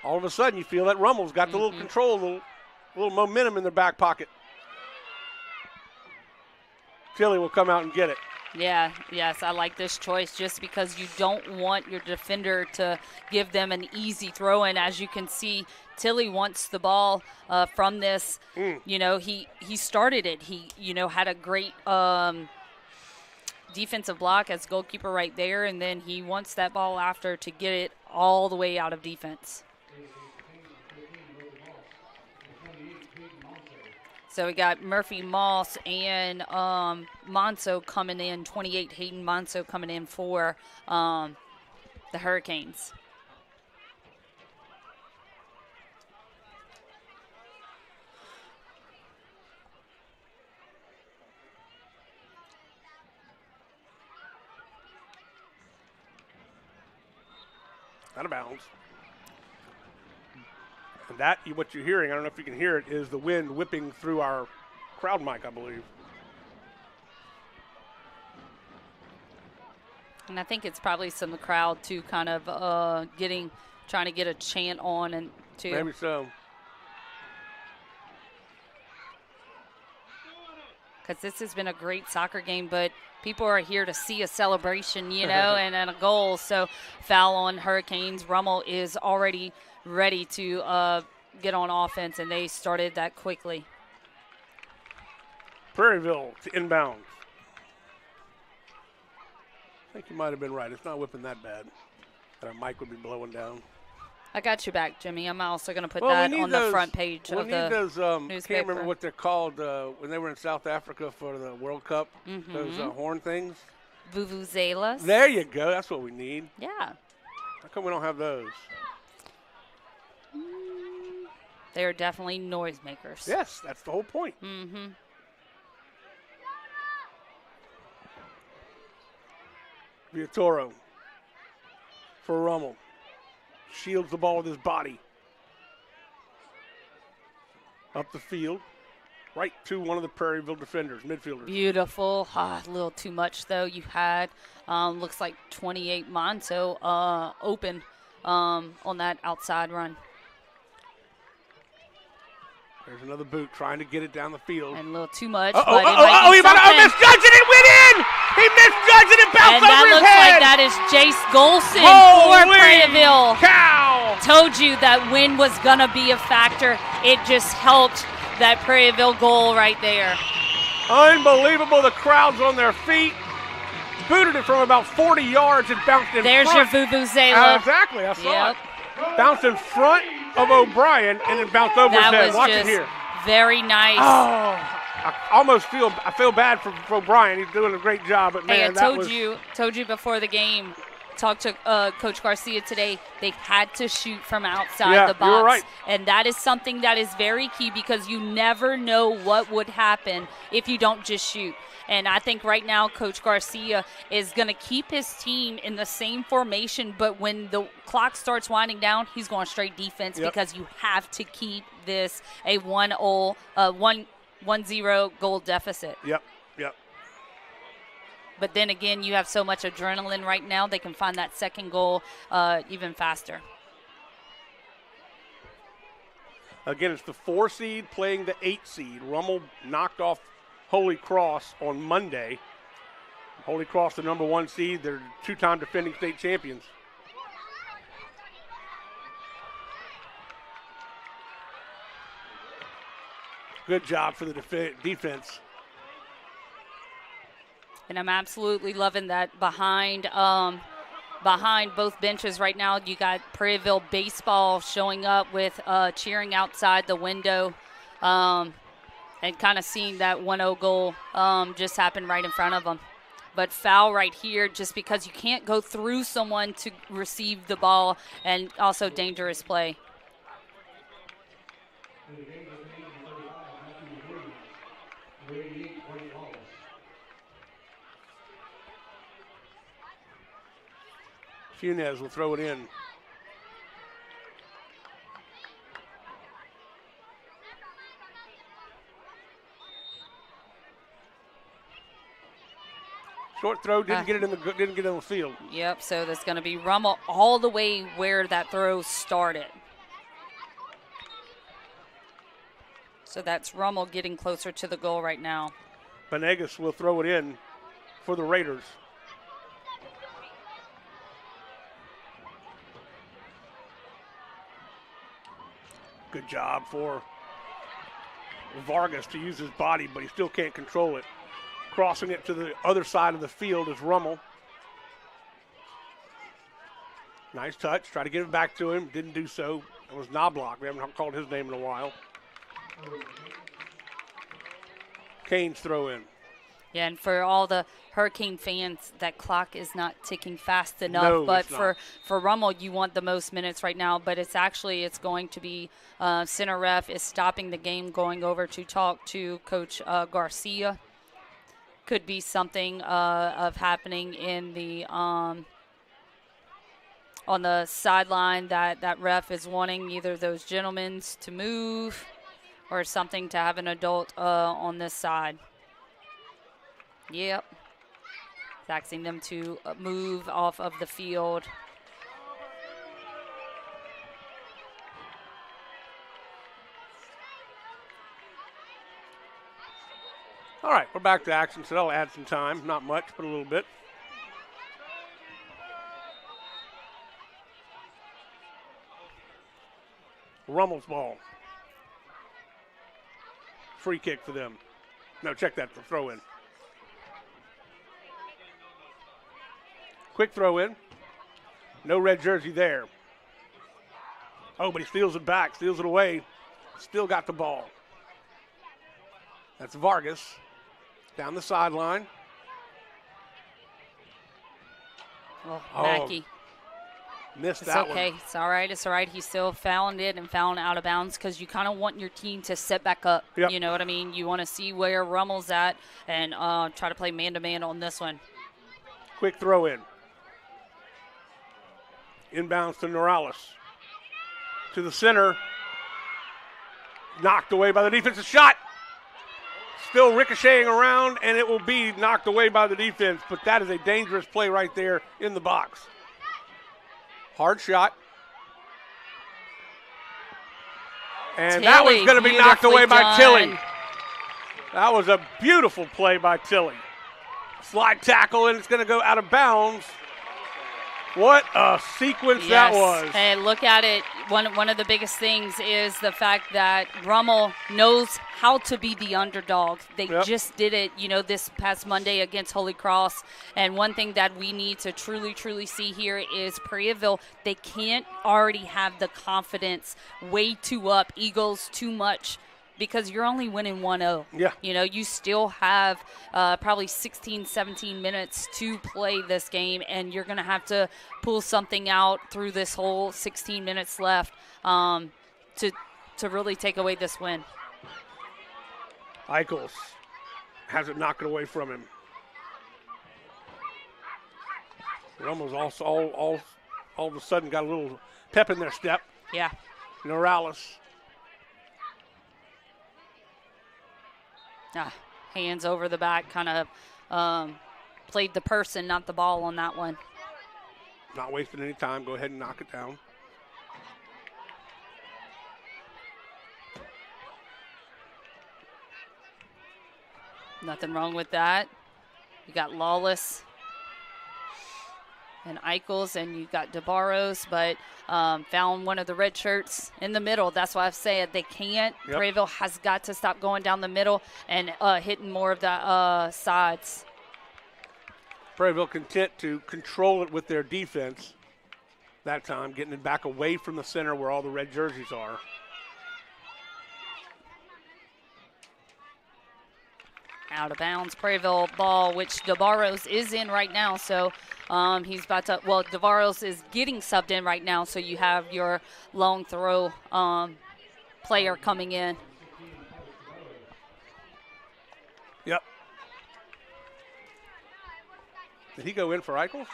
All of a sudden, you feel that Rummel's got the little control, a little momentum in their back pocket. Tilly will come out and get it. Yeah, yes, I like this choice just because you don't want your defender to give them an easy throw-in. As you can see, Tilly wants the ball from this. He started it. He, had a great defensive block as goalkeeper right there, and then he wants that ball after to get it all the way out of defense. So we got Murphy Moss and Monso coming in, 28 Hayden Monso coming in for the Hurricanes. Out of bounds. And that, what you're hearing, I don't know if you can hear it, is the wind whipping through our crowd mic, I believe. And I think it's probably some of the crowd, too, kind of trying to get a chant on and too. Maybe so. Because this has been a great soccer game, but people are here to see a celebration, and a goal. So foul on Hurricanes. Rummel is already ready to get on offense, and they started that quickly. Prairieville to inbound. I think you might have been right. It's not whipping that bad. That our mic would be blowing down. I got you back, Jimmy. I'm also going to put that on the front page of the newspaper. I can't remember what they're called when they were in South Africa for the World Cup. Those horn things. Vuvuzelas. There you go. That's what we need. Yeah. How come we don't have those? They are definitely noisemakers. Yes, that's the whole point. Viatoro for Rummel. Shields the ball with his body. Up the field. Right to one of the Prairieville defenders, midfielders. Beautiful. A little too much, though. You had, looks like 28 Monso open on that outside run. There's another boot trying to get it down the field. And a little too much. He misjudged it. It went in. He misjudged it. It bounced over his head. And that looks like that is Jace Golson for Prairieville. Cow. Told you that wind was going to be a factor. It just helped that Prairieville goal right there. Unbelievable. The crowd's on their feet. Booted it from about 40 yards. It bounced in There's front. your Vuvuzela. Exactly. I saw it. Bounced in front of O'Brien and then bounced over his head. Watch it here. Very nice. Oh, I feel bad for O'Brien. He's doing a great job, but man, I told you before the game, talked to Coach Garcia today. They had to shoot from outside the box. You're right. And that is something that is very key because you never know what would happen if you don't just shoot. And I think right now Coach Garcia is going to keep his team in the same formation, but when the clock starts winding down, he's going straight defense because you have to keep this a 1-0 goal deficit. Yep. But then again, you have so much adrenaline right now, they can find that second goal even faster. Again, it's the 4 seed playing the 8 seed. Rummel knocked off Holy Cross on Monday. Holy Cross, the number 1 seed. They're 2-time defending state champions. Good job for the defense. And I'm absolutely loving that behind both benches right now. You got Prairieville baseball showing up with cheering outside the window and kind of seeing that 1-0 goal just happen right in front of them. But foul right here just because you can't go through someone to receive the ball, and also dangerous play. Funes will throw it in. Short throw, didn't get it in the field. Yep, so that's going to be Rummel all the way where that throw started. So that's Rummel getting closer to the goal right now. Venegas will throw it in for the Raiders. Good job for Vargas to use his body, but he still can't control it. Crossing it to the other side of the field is Rummel. Nice touch. Try to get it back to him. Didn't do so. It was Knobloch. We haven't called his name in a while. Canes throw in. Yeah, and for all the Hurricane fans, that clock is not ticking fast enough. No, but it's not. for Rummel, you want the most minutes right now. But it's going to be center ref is stopping the game, going over to talk to Coach Garcia. Could be something of happening in the on the sideline that ref is wanting either those gentlemen to move or something to have an adult on this side. Yep. He's asking them to move off of the field. All right, we're back to action, so that'll add some time. Not much, but a little bit. Rummel's ball. Free kick for them. No, check that for throw in. Quick throw in. No red jersey there. Oh, but he steals it back, steals it away. Still got the ball. That's Vargas down the sideline. Oh, Mackey. Missed that one. It's okay. It's all right. It's all right. He's still fouling it and fouling out of bounds because you kind of want your team to set back up. Yep. You know what I mean? You want to see where Rummel's at and try to play man-to-man on this one. Quick throw in. Inbounds to Norales. To the center. Knocked away by the defensive shot. Still ricocheting around, and it will be knocked away by the defense, but that is a dangerous play right there in the box. Hard shot. And Tilly, that was going to be knocked away by done. Tilly. That was a beautiful play by Tilly. Slide tackle, and it's going to go out of bounds. What a sequence that was. And look at it. One of the biggest things is the fact that Rummel knows how to be the underdog. They just did it, this past Monday against Holy Cross. And one thing that we need to truly, truly see here is Prairieville, they can't already have the confidence way too up, egos too much, because you're only winning 1-0. Yeah. You know, you still have probably 16, 17 minutes to play this game, and you're going to have to pull something out through this whole 16 minutes left to really take away this win. Eichels has it knocked away from him. Rummel's also all of a sudden got a little pep in their step. Yeah. Norales. Hands over the back, kind of played the person, not the ball on that one. Not wasting any time. Go ahead and knock it down. Nothing wrong with that. You got Lawless and Eichels, and you got DeBarros, but found one of the red shirts in the middle. That's why I've said they can't. Yep. Prairieville has got to stop going down the middle and hitting more of the sides. Prairieville content to control it with their defense that time, getting it back away from the center where all the red jerseys are. Out of bounds, Prairieville ball, which DeBarros is in right now. So he's about to, well, DeBarros is getting subbed in right now. So you have your long throw player coming in. Yep. Did he go in for Eichels?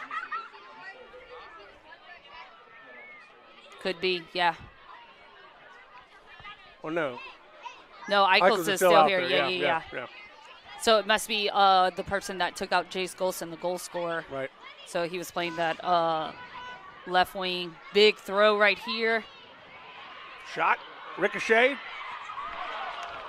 Could be, yeah. Or no? No, Eichels is still here. There. Yeah. So it must be the person that took out Jace Golson, the goal scorer. Right. So he was playing that left wing. Big throw right here. Shot, ricochet.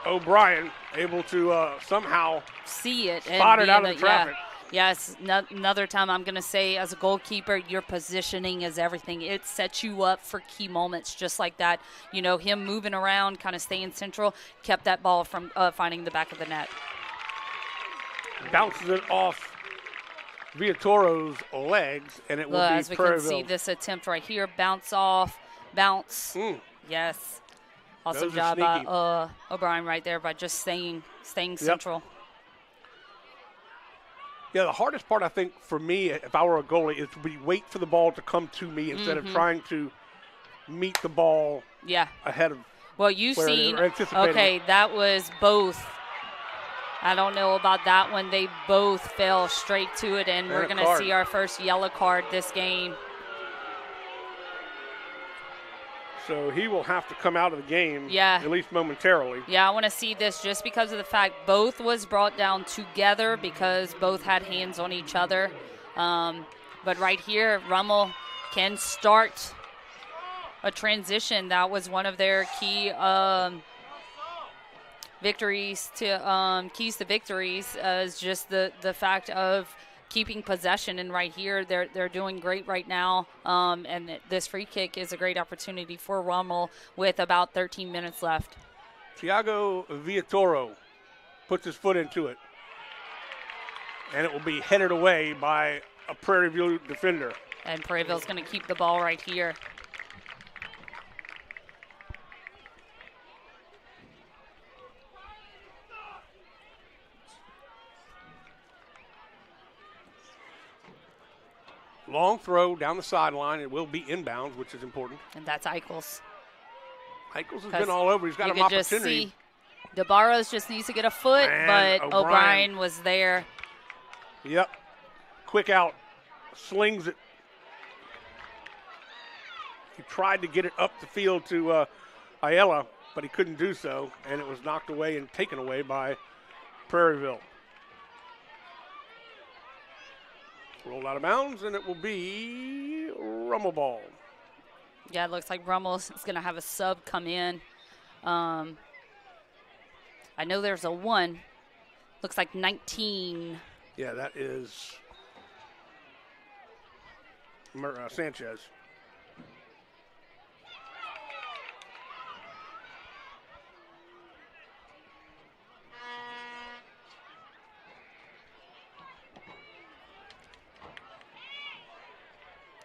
O'Brien able to somehow see it. Spot it out of the traffic. Yes, another time I'm going to say, as a goalkeeper, your positioning is everything. It sets you up for key moments just like that. You know, him moving around, kind of staying central, kept that ball from finding the back of the net. Bounces it off Villatoro's legs, and it will be as we can see Prairieville. this attempt right here, bounce off, bounce. Yes. Awesome Those are job sneaky. by O'Brien right there by just staying central. Yeah, the hardest part, I think, for me, if I were a goalie, is to wait for the ball to come to me instead of trying to meet the ball ahead of Well, you've where seen, they're anticipating okay, it. that was both. I don't know about that one. They both fell straight to it, and we're a going to card. see our first yellow card this game. So he will have to come out of the game, Yeah. at least momentarily. Yeah, I want to see this just because of the fact both was brought down together because both had hands on each other. But right here, Rummel can start a transition. That was one of their key victories to keys to victories is just the fact of keeping possession, and right here they're doing great right now, and this free kick is a great opportunity for Rummel with about 13 minutes left. Thiago Villatoro puts his foot into it, and it will be headed away by a Prairieville defender. And Prairieville's going to keep the ball right here. Long throw down the sideline. It will be inbounds, which is important. And that's Eichels. Eichels has been all over. He's got an opportunity. Just see DeBarros just needs to get a foot, And but O'Brien was there. Yep. Quick out. Slings it. He tried to get it up the field to Ayala, but he couldn't do so, and it was knocked away and taken away by Prairieville. Rolled out of bounds, and it will be Rummel ball. Yeah, it looks like Rummel is going to have a sub come in. I know there's a 1. Looks like 19. Yeah, that is Sanchez.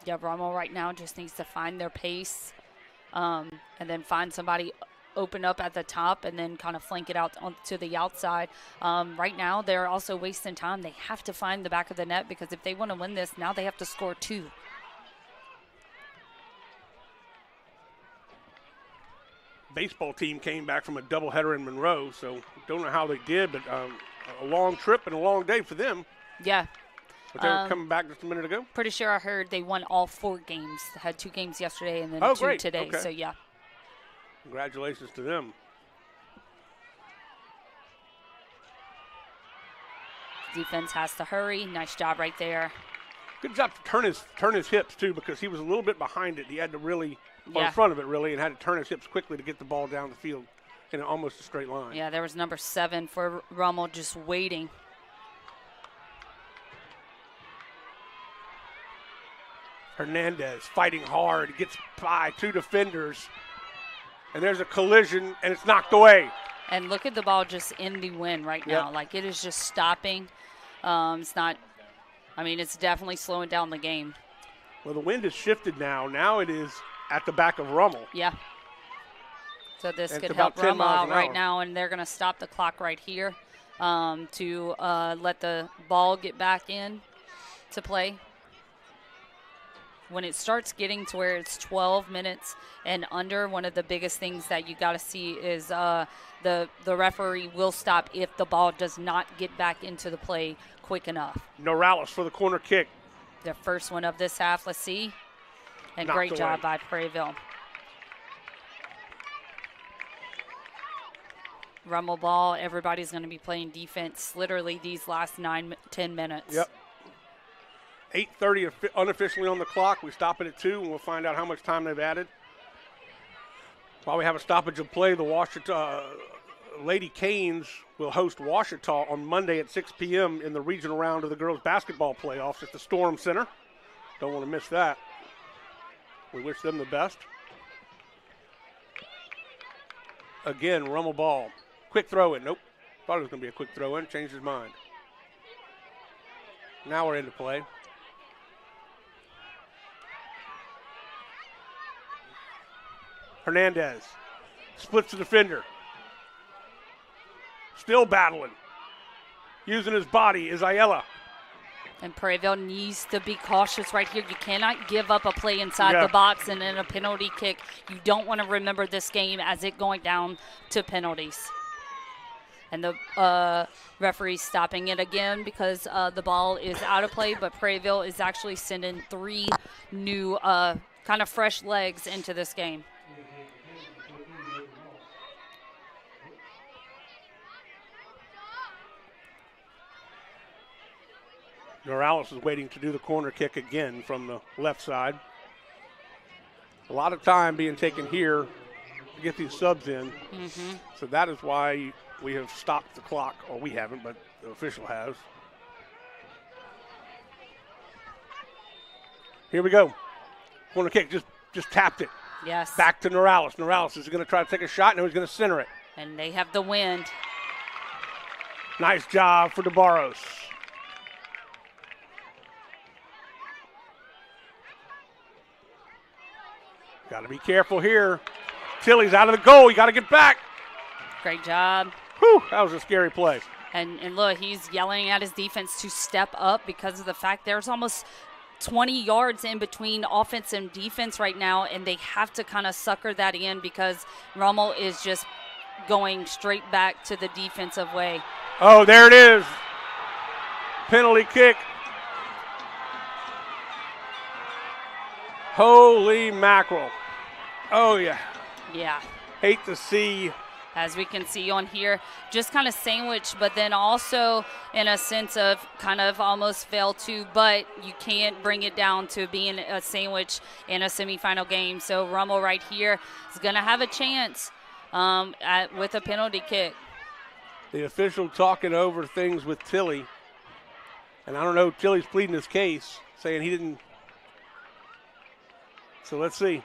Yeah, Rummel right now just needs to find their pace and then find somebody open up at the top and then kind of flank it out to the outside. Right now, they're also wasting time. They have to find the back of the net because if they want to win this, now they have to score 2. Baseball team came back from a doubleheader in Monroe, so don't know how they did, but a long trip and a long day for them. Yeah. But they were coming back just a minute ago? Pretty sure I heard they won all 4 games. They had 2 games yesterday and then 2 great. today. Okay. So, yeah. Congratulations to them. Defense has to hurry. Nice job right there. Good job to turn his hips, too, because he was a little bit behind it. He had to really, in front of it, really, and had to turn his hips quickly to get the ball down the field in almost a straight line. Yeah, there was number 7 for Rummel just waiting. Hernandez fighting hard, gets by 2 defenders, and there's a collision, and it's knocked away. And look at the ball just in the wind right now. Like, it is just stopping. It's not, I mean, it's definitely slowing down the game. Well, the wind has shifted now. Now it is at the back of Rummel. Yeah. So this and could it's help about 10 Rummel miles out an right hour. now, and they're going to stop the clock right here to let the ball get back in to play. When it starts getting to where it's 12 minutes and under, one of the biggest things that you got to see is the referee will stop if the ball does not get back into the play quick enough. Norales for the corner kick. Their first one of this half, let's see. And Knocked great away. job by Prairieville. Rummel ball, everybody's going to be playing defense literally these last 9-10 minutes. Yep. 8:30 unofficially on the clock. We stop it at 2, and we'll find out how much time they've added. While we have a stoppage of play, the Washita Lady Canes will host Washita on Monday at 6 p.m. in the regional round of the girls' basketball playoffs at the Storm Center. Don't want to miss that. We wish them the best. Again, Rummel ball. Quick throw in. Nope. Thought it was going to be a quick throw in. Changed his mind. Now we're into play. Hernandez splits the defender. Still battling. Using his body is Ayala. And Prairieville needs to be cautious right here. You cannot give up a play inside the box and then a penalty kick. You don't want to remember this game as it going down to penalties. And the referee stopping it again because the ball is out of play, but Prairieville is actually sending 3 new kind of fresh legs into this game. Norales is waiting to do the corner kick again from the left side. A lot of time being taken here to get these subs in. So that is why we have stopped the clock. Or we haven't, but the official has. Here we go. Corner kick, just tapped it. Yes. Back to Norales. Norales is going to try to take a shot. Now he's going to center it. And they have the wind. Nice job for DeBarros. Got to be careful here. Tilley's out of the goal. You got to get back. Great job. Whew, that was a scary play. And look, he's yelling at his defense to step up because of the fact there's almost 20 yards in between offense and defense right now, and they have to kind of sucker that in because Rummel is just going straight back to the defensive way. Oh, there it is. Penalty kick. Holy mackerel. Oh, yeah. Yeah. Hate to see. As we can see on here, just kind of sandwiched, but then also in a sense of kind of almost fail to, but you can't bring it down to being a sandwich in a semifinal game. So Rummel right here is going to have a chance with a penalty kick. The official talking over things with Tilley. And I don't know, Tilley's pleading his case, saying he didn't. So let's see.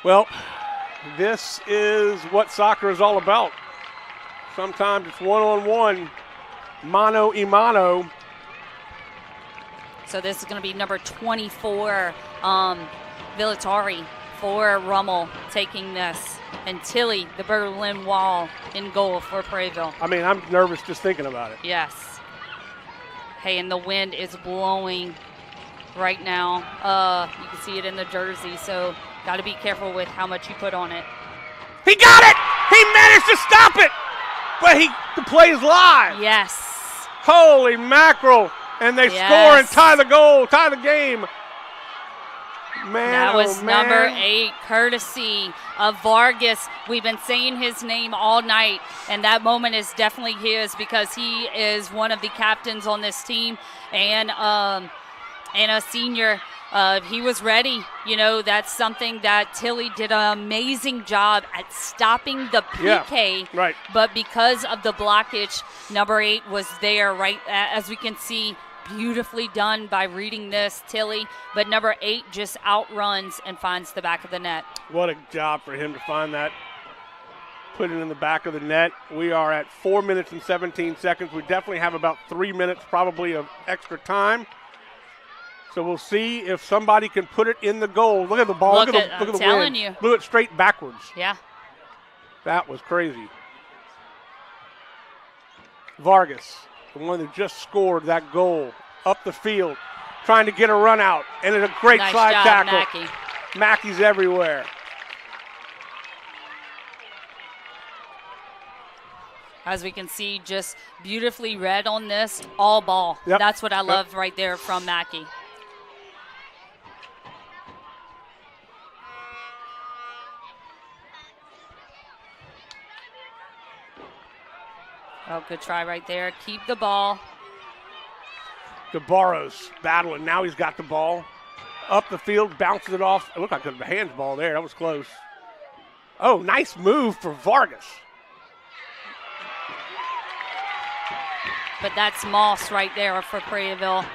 Well, this is what soccer is all about. Sometimes it's one-on-one, mano a mano. So this is going to be number 24, Villatari for Rummel taking this. And Tilly, the Berlin Wall, in goal for Prairieville. I mean, I'm nervous just thinking about it. Yes. Hey, and the wind is blowing right now. You can see it in the jersey, so got to be careful with how much you put on it. He got it! He managed to stop it! But the play's live. Yes. Holy mackerel. And they score and tie the game. Man, that was oh, man. number 8, courtesy of Vargas. We've been saying his name all night, and that moment is definitely his because he is one of the captains on this team and a senior. He was ready. You know, that's something that Tilly did an amazing job at stopping the PK. Yeah, right. But because of the blockage, number 8 was there, right, as we can see. Beautifully done by reading this, Tilly. But number 8 just outruns and finds the back of the net. What a job for him to find that. Put it in the back of the net. We are at 4 minutes and 17 seconds. We definitely have about 3 minutes probably of extra time. So we'll see if somebody can put it in the goal. Look at the ball. Look at the telling wind. You. Blew it straight backwards. Yeah. That was crazy. Vargas, the one that just scored that goal, up the field, trying to get a run out. And it's a great nice slide job, tackle. Mackey. Mackey's everywhere. As we can see, just beautifully read on this, all ball. Yep. That's what I love right there from Mackey. Oh, good try right there. Keep the ball. DeBarros battling. Now he's got the ball. Up the field, bounces it off. It looked like a handball there. That was close. Oh, nice move for Vargas. But that's Moss right there for Prairieville.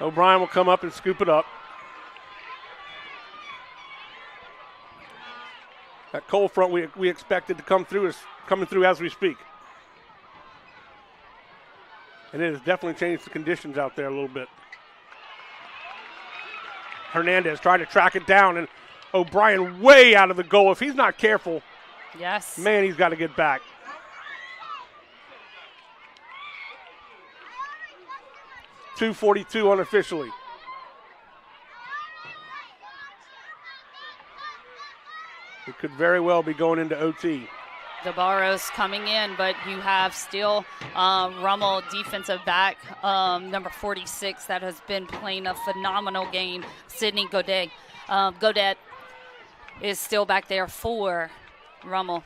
O'Brien will come up and scoop it up. That cold front we expected to come through is coming through as we speak. And it has definitely changed the conditions out there a little bit. Hernandez trying to track it down, and O'Brien way out of the goal. If he's not careful, yes, man, he's got to get back. .242 unofficially. It could very well be going into OT. DeBarros coming in, but you have still Rummel, defensive back, number 46, that has been playing a phenomenal game. Sidney Godet. Godet is still back there for Rummel.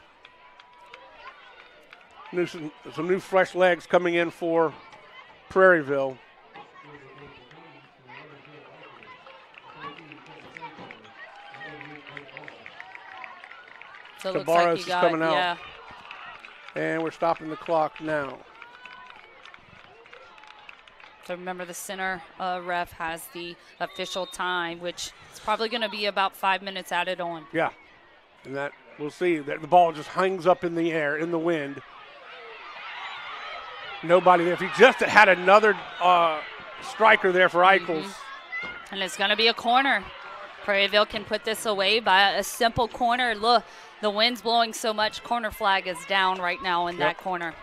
Some new fresh legs coming in for Prairieville. So it looks DeBarros like is coming out. Yeah. And we're stopping the clock now. So remember, the center ref has the official time, which is probably going to be about 5 minutes added on. Yeah, and that we'll see. That the ball just hangs up in the air, in the wind. Nobody there. If he just had another striker there for Eichels. Mm-hmm. And it's going to be a corner. Prairieville can put this away by a simple corner. Look, the wind's blowing so much, corner flag is down right now in that corner.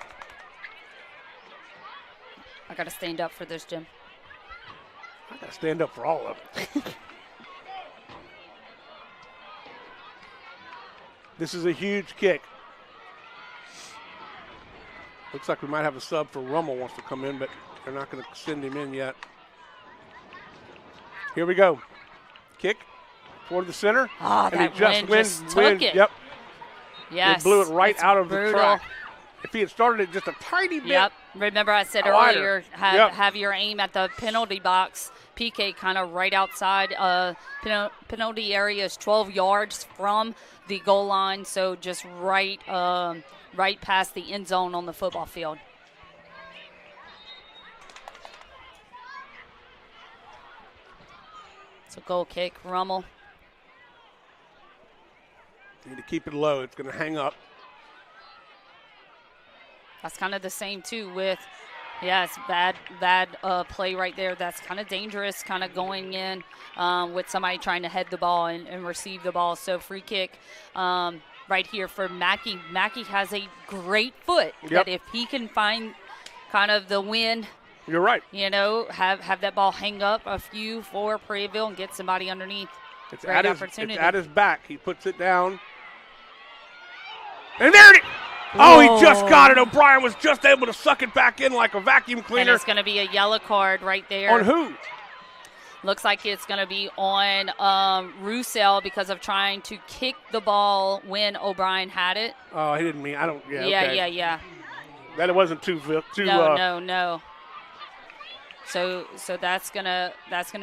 I got to stand up for this, Jim. I got to stand up for all of it. This is a huge kick. Looks like we might have a sub for Rummel wants to come in, but they're not going to send him in yet. Here we go. Kick toward the center. Oh, and that he just took it. Yep. Yes. He blew it right out of brutal. the track. If he had started it just a tiny bit. Yep. Remember I said earlier, have your aim at the penalty box. PK kind of right outside. Penalty area is 12 yards from the goal line, so just right past the end zone on the football field. So goal kick, Rummel. Need to keep it low. It's going to hang up. That's kind of the same, too, with Yeah, it's bad play right there. That's kind of dangerous, kind of going in with somebody trying to head the ball and receive the ball. So free kick right here for Mackey. Mackey has a great foot that if he can find kind of the wind, you're right. You know, have that ball hang up a few for Prairieville and get somebody underneath. It's Great opportunity. It's at his back. He puts it down. And there it is. Oh, he just got it. O'Brien was just able to suck it back in like a vacuum cleaner. And it's going to be a yellow card right there. On who? Looks like it's going to be on Roussel because of trying to kick the ball when O'Brien had it. Oh, he didn't mean. I don't. Yeah. Yeah, okay. That it wasn't too. No. So that's gonna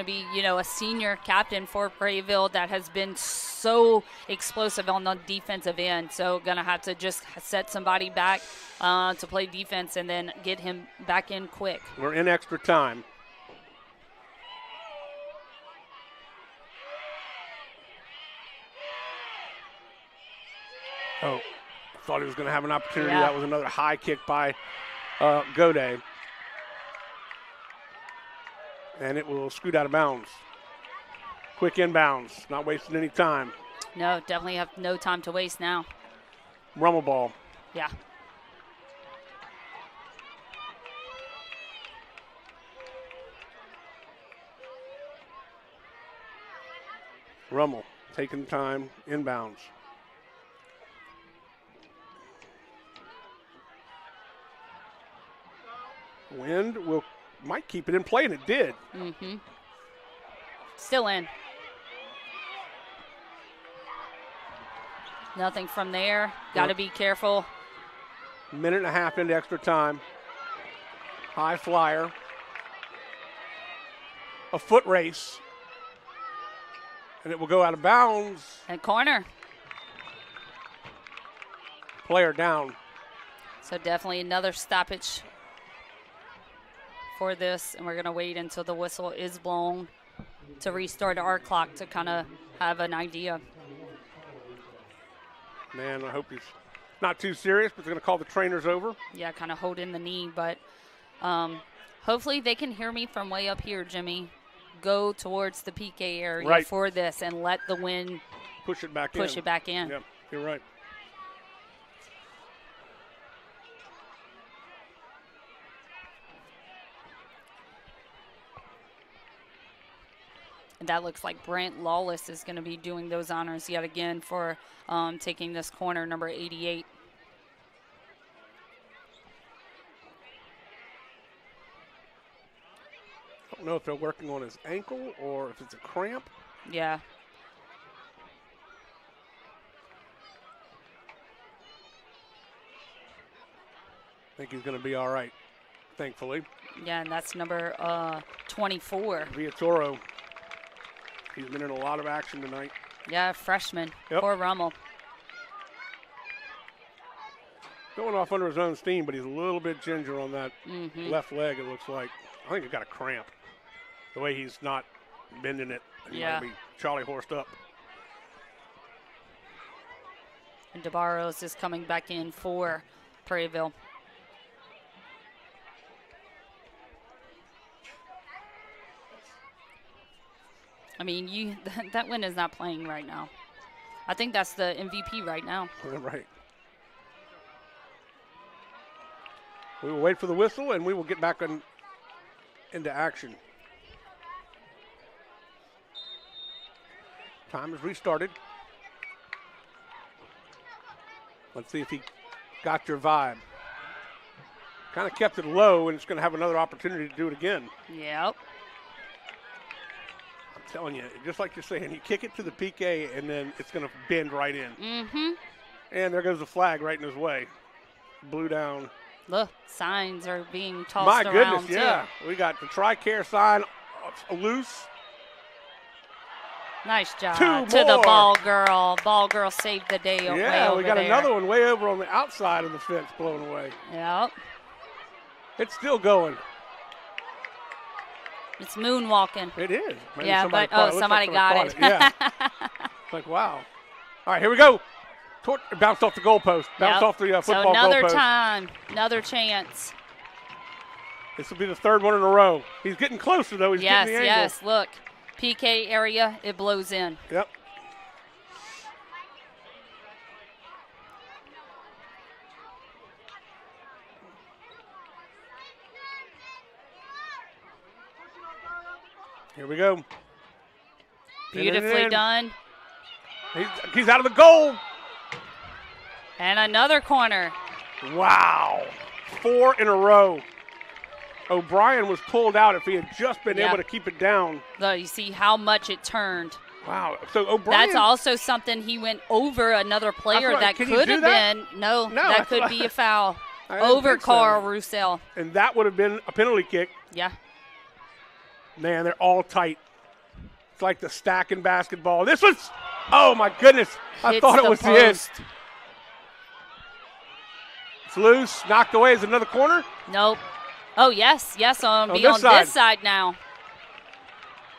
be, you know, a senior captain for Prairieville that has been so explosive on the defensive end. So gonna have to just set somebody back to play defense and then get him back in quick. We're in extra time. Oh, thought he was going to have an opportunity. Yeah. That was another high kick by Gode. And it will scoot out of bounds. Quick inbounds, not wasting any time. No, definitely have no time to waste now. Rummel ball. Yeah. Rummel taking time, inbounds. Wind might keep it in play, and it did. Mm-hmm. Still in. Nothing from there. Got to be careful. Minute and a half into extra time. High flyer. A foot race. And it will go out of bounds. And corner. Player down. So definitely another stoppage for this, and we're going to wait until the whistle is blown to restart our clock to kind of have an idea. Man, I hope he's not too serious, but they're going to call the trainers over. Yeah, kind of holding the knee, but hopefully they can hear me from way up here, Jimmy. Go towards the PK area for this and let the wind push it back in. Yep, you're right. And that looks like Brant Lawless is going to be doing those honors yet again for taking this corner, number 88. I don't know if they're working on his ankle or if it's a cramp. Yeah. I think he's going to be all right, thankfully. Yeah, and that's number 24. Villatoro. He's been in a lot of action tonight. Yeah, freshman for Rummel. Going off under his own steam, but he's a little bit ginger on that left leg, it looks like. I think he's got a cramp. The way he's not bending it. He might be Charlie horsed up. And DeBarros is coming back in for Prairieville. I mean, that win is not playing right now. I think that's the MVP right now. Right. We will wait for the whistle, and we will get back into action. Time is restarted. Let's see if he got your vibe. Kind of kept it low, and it's going to have another opportunity to do it again. Yep. Telling you, just like you're saying, you kick it to the PK and then it's going to bend right in. Mm-hmm. And there goes the flag right in his way. Blew down. Look, signs are being tossed My around. goodness, yeah. We got the TRICARE sign loose. Nice job Two to the more. ball girl. Ball girl saved the day. Yeah, we got there. another one way over on the outside of the fence blown away. Yep. It's still going. It's moonwalking. It is. Maybe yeah, somebody but somebody got it. Yeah. It's like, wow. All right, here we go. Bounced off the goalpost. Bounced off the football goalpost. So another goalpost. time, another chance. This will be the third one in a row. He's getting closer, though. He's yes, getting the angle. yes. Look, PK area, it blows in. Yep. Here we go. Beautifully done. He's out of the goal. And another corner. Wow. 4 in a row. O'Brien was pulled out if he had just been able to keep it down. Look, you see how much it turned. Wow. So O'Brien. That's also something he went over another player that could have been. No, that could be a foul. Over Carl Roussel. And that would have been a penalty kick. Yeah. Man, they're all tight. It's like the stack in basketball. This was, oh my goodness. I thought it was the end. It's loose, knocked away. Is another corner? Nope. Oh, yes, on this side now.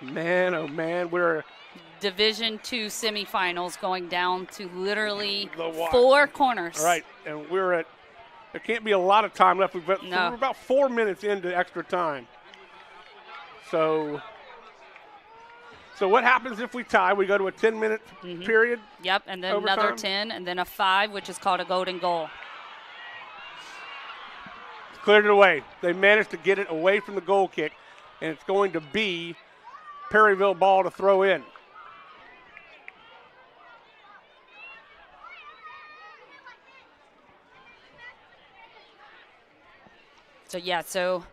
Man, oh man, we're Division II semifinals going down to literally 4 corners. All right, and there can't be a lot of time left. We're about 4 minutes into extra time. So what happens if we tie? We go to a 10-minute period? Yep, and then overtime? Another 10, and then a 5, which is called a golden goal. Cleared it away. They managed to get it away from the goal kick, and it's going to be Prairieville ball to throw in. So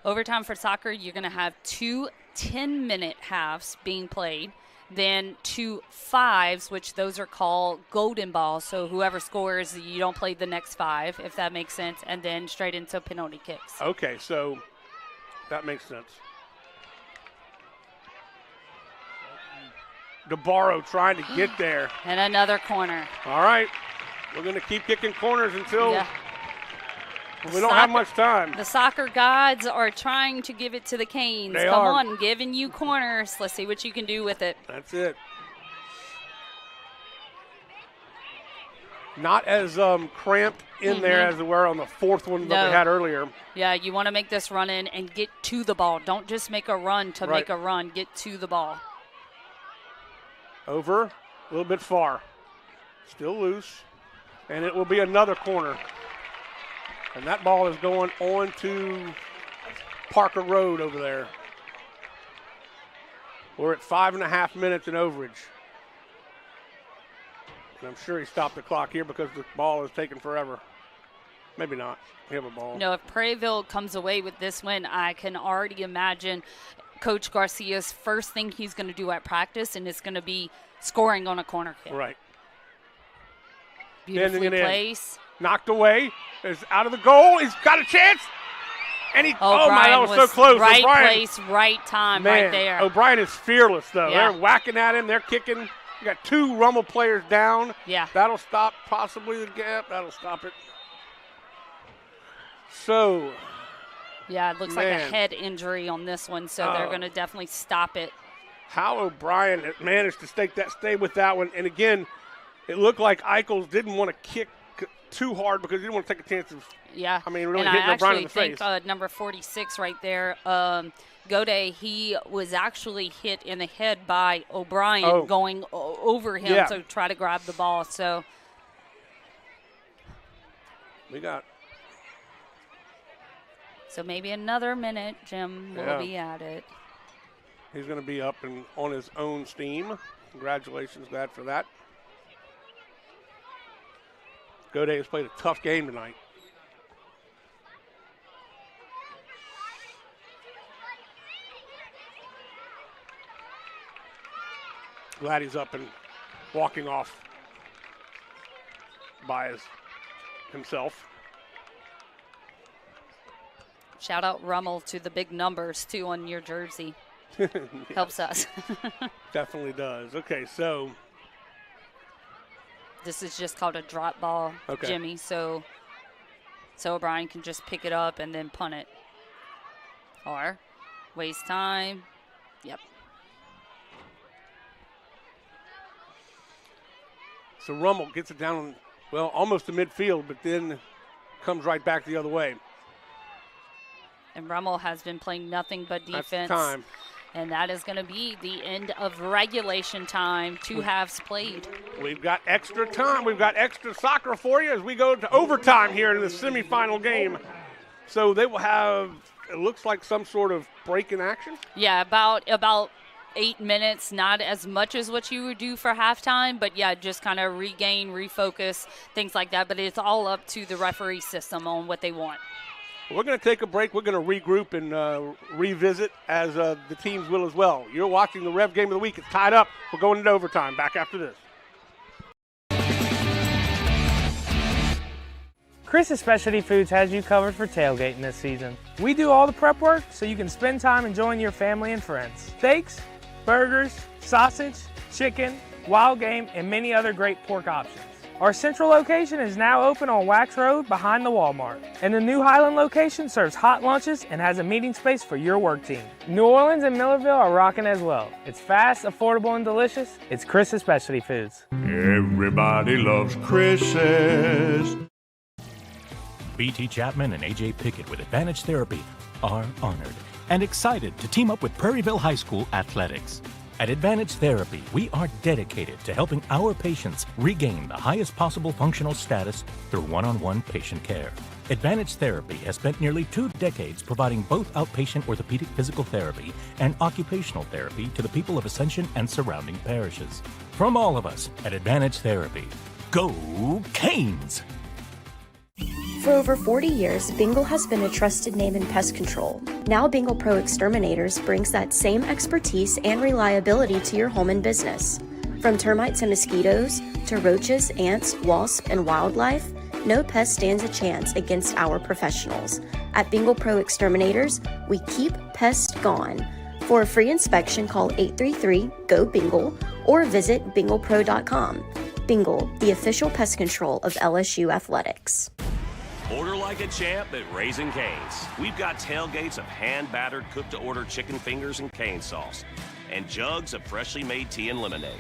overtime for soccer, you're going to have 2 10-minute halves being played, then 2 5s, which those are called golden balls. So whoever scores, you don't play the next 5, if that makes sense, and then straight into penalty kicks. Okay, so that makes sense. DeBarro trying to get there. And another corner. All right. We're going to keep kicking corners until we don't have much time. The soccer gods are trying to give it to the Canes. Come on, giving you corners. Let's see what you can do with it. That's it. Not as cramped in there as they were on the 4th one that we had earlier. Yeah, you want to make this run in and get to the ball. Don't just make a run to make a run. Get to the ball. Over, a little bit far. Still loose. And it will be another corner. And that ball is going on to Parker Road over there. We're at 5.5 minutes in overage. And I'm sure he stopped the clock here because the ball is taking forever. Maybe not. We have a ball. No, if Prairieville comes away with this win, I can already imagine Coach Garcia's first thing he's going to do at practice, and it's going to be scoring on a corner kick. Right. Beautifully placed. Knocked away. Is out of the goal. He's got a chance. And he, oh my, that was so close. Right O'Brien, place, right time, right there. O'Brien is fearless, though. Yeah. They're whacking at him. They're kicking. You got 2 Rummel players down. Yeah. That'll stop possibly the gap. That'll stop it. So. Yeah, it looks like a head injury on this one, so they're going to definitely stop it. How O'Brien managed to stay with that one. And again, it looked like Eichels didn't want to kick too hard because he didn't want to take a chance of, really hitting O'Brien in the face. I think number 46 right there, Gode, he was actually hit in the head by O'Brien going over him to try to grab the ball. So we got. So maybe another minute, Jim will be at it. He's going to be up and on his own steam. Congratulations, Dad, for that. Gode has played a tough game tonight. Glad he's up and walking off by himself. Shout out Rummel to the big numbers, too, on your jersey. Helps us. Definitely does. Okay, so. This is just called a drop ball, Jimmy, so O'Brien can just pick it up and then punt it. Or waste time. Yep. So Rummel gets it down, almost to midfield, but then comes right back the other way. And Rummel has been playing nothing but defense. That's time. And that is going to be the end of regulation time. 2 halves played. We've got extra time. We've got extra soccer for you as we go to overtime here in the semifinal game. So they will have, it looks like some sort of break in action. Yeah, about 8 minutes, not as much as what you would do for halftime, but yeah, just kind of regain, refocus, things like that. But it's all up to the referee system on what they want. We're going to take a break. We're going to regroup and revisit as the teams will as well. You're watching the Rev Game of the Week. It's tied up. We're going into overtime. Back after this. Chris's Specialty Foods has you covered for tailgating this season. We do all the prep work so you can spend time enjoying your family and friends. Steaks, burgers, sausage, chicken, wild game, and many other great pork options. Our central location is now open on Wax Road behind the Walmart. And the new Highland location serves hot lunches and has a meeting space for your work team. New Orleans and Millerville are rocking as well. It's fast, affordable, and delicious. It's Chris's Specialty Foods. Everybody loves Chris's. BT Chapman and AJ Pickett with Advantage Therapy are honored and excited to team up with Prairieville High School Athletics. At Advantage Therapy, we are dedicated to helping our patients regain the highest possible functional status through one-on-one patient care. Advantage Therapy has spent nearly 2 decades providing both outpatient orthopedic physical therapy and occupational therapy to the people of Ascension and surrounding parishes. From all of us at Advantage Therapy, go Canes! For over 40 years, Bingle has been a trusted name in pest control. Now Bingle Pro Exterminators brings that same expertise and reliability to your home and business. From termites and mosquitoes to roaches, ants, wasps, and wildlife, no pest stands a chance against our professionals. At Bingle Pro Exterminators, we keep pests gone. For a free inspection, call 833-GO-BINGLE or visit binglepro.com. Bingle, the official pest control of LSU Athletics. Order like a champ at Raising Cane's. We've got tailgates of hand-battered, cooked-to-order chicken fingers and cane sauce, and jugs of freshly made tea and lemonade.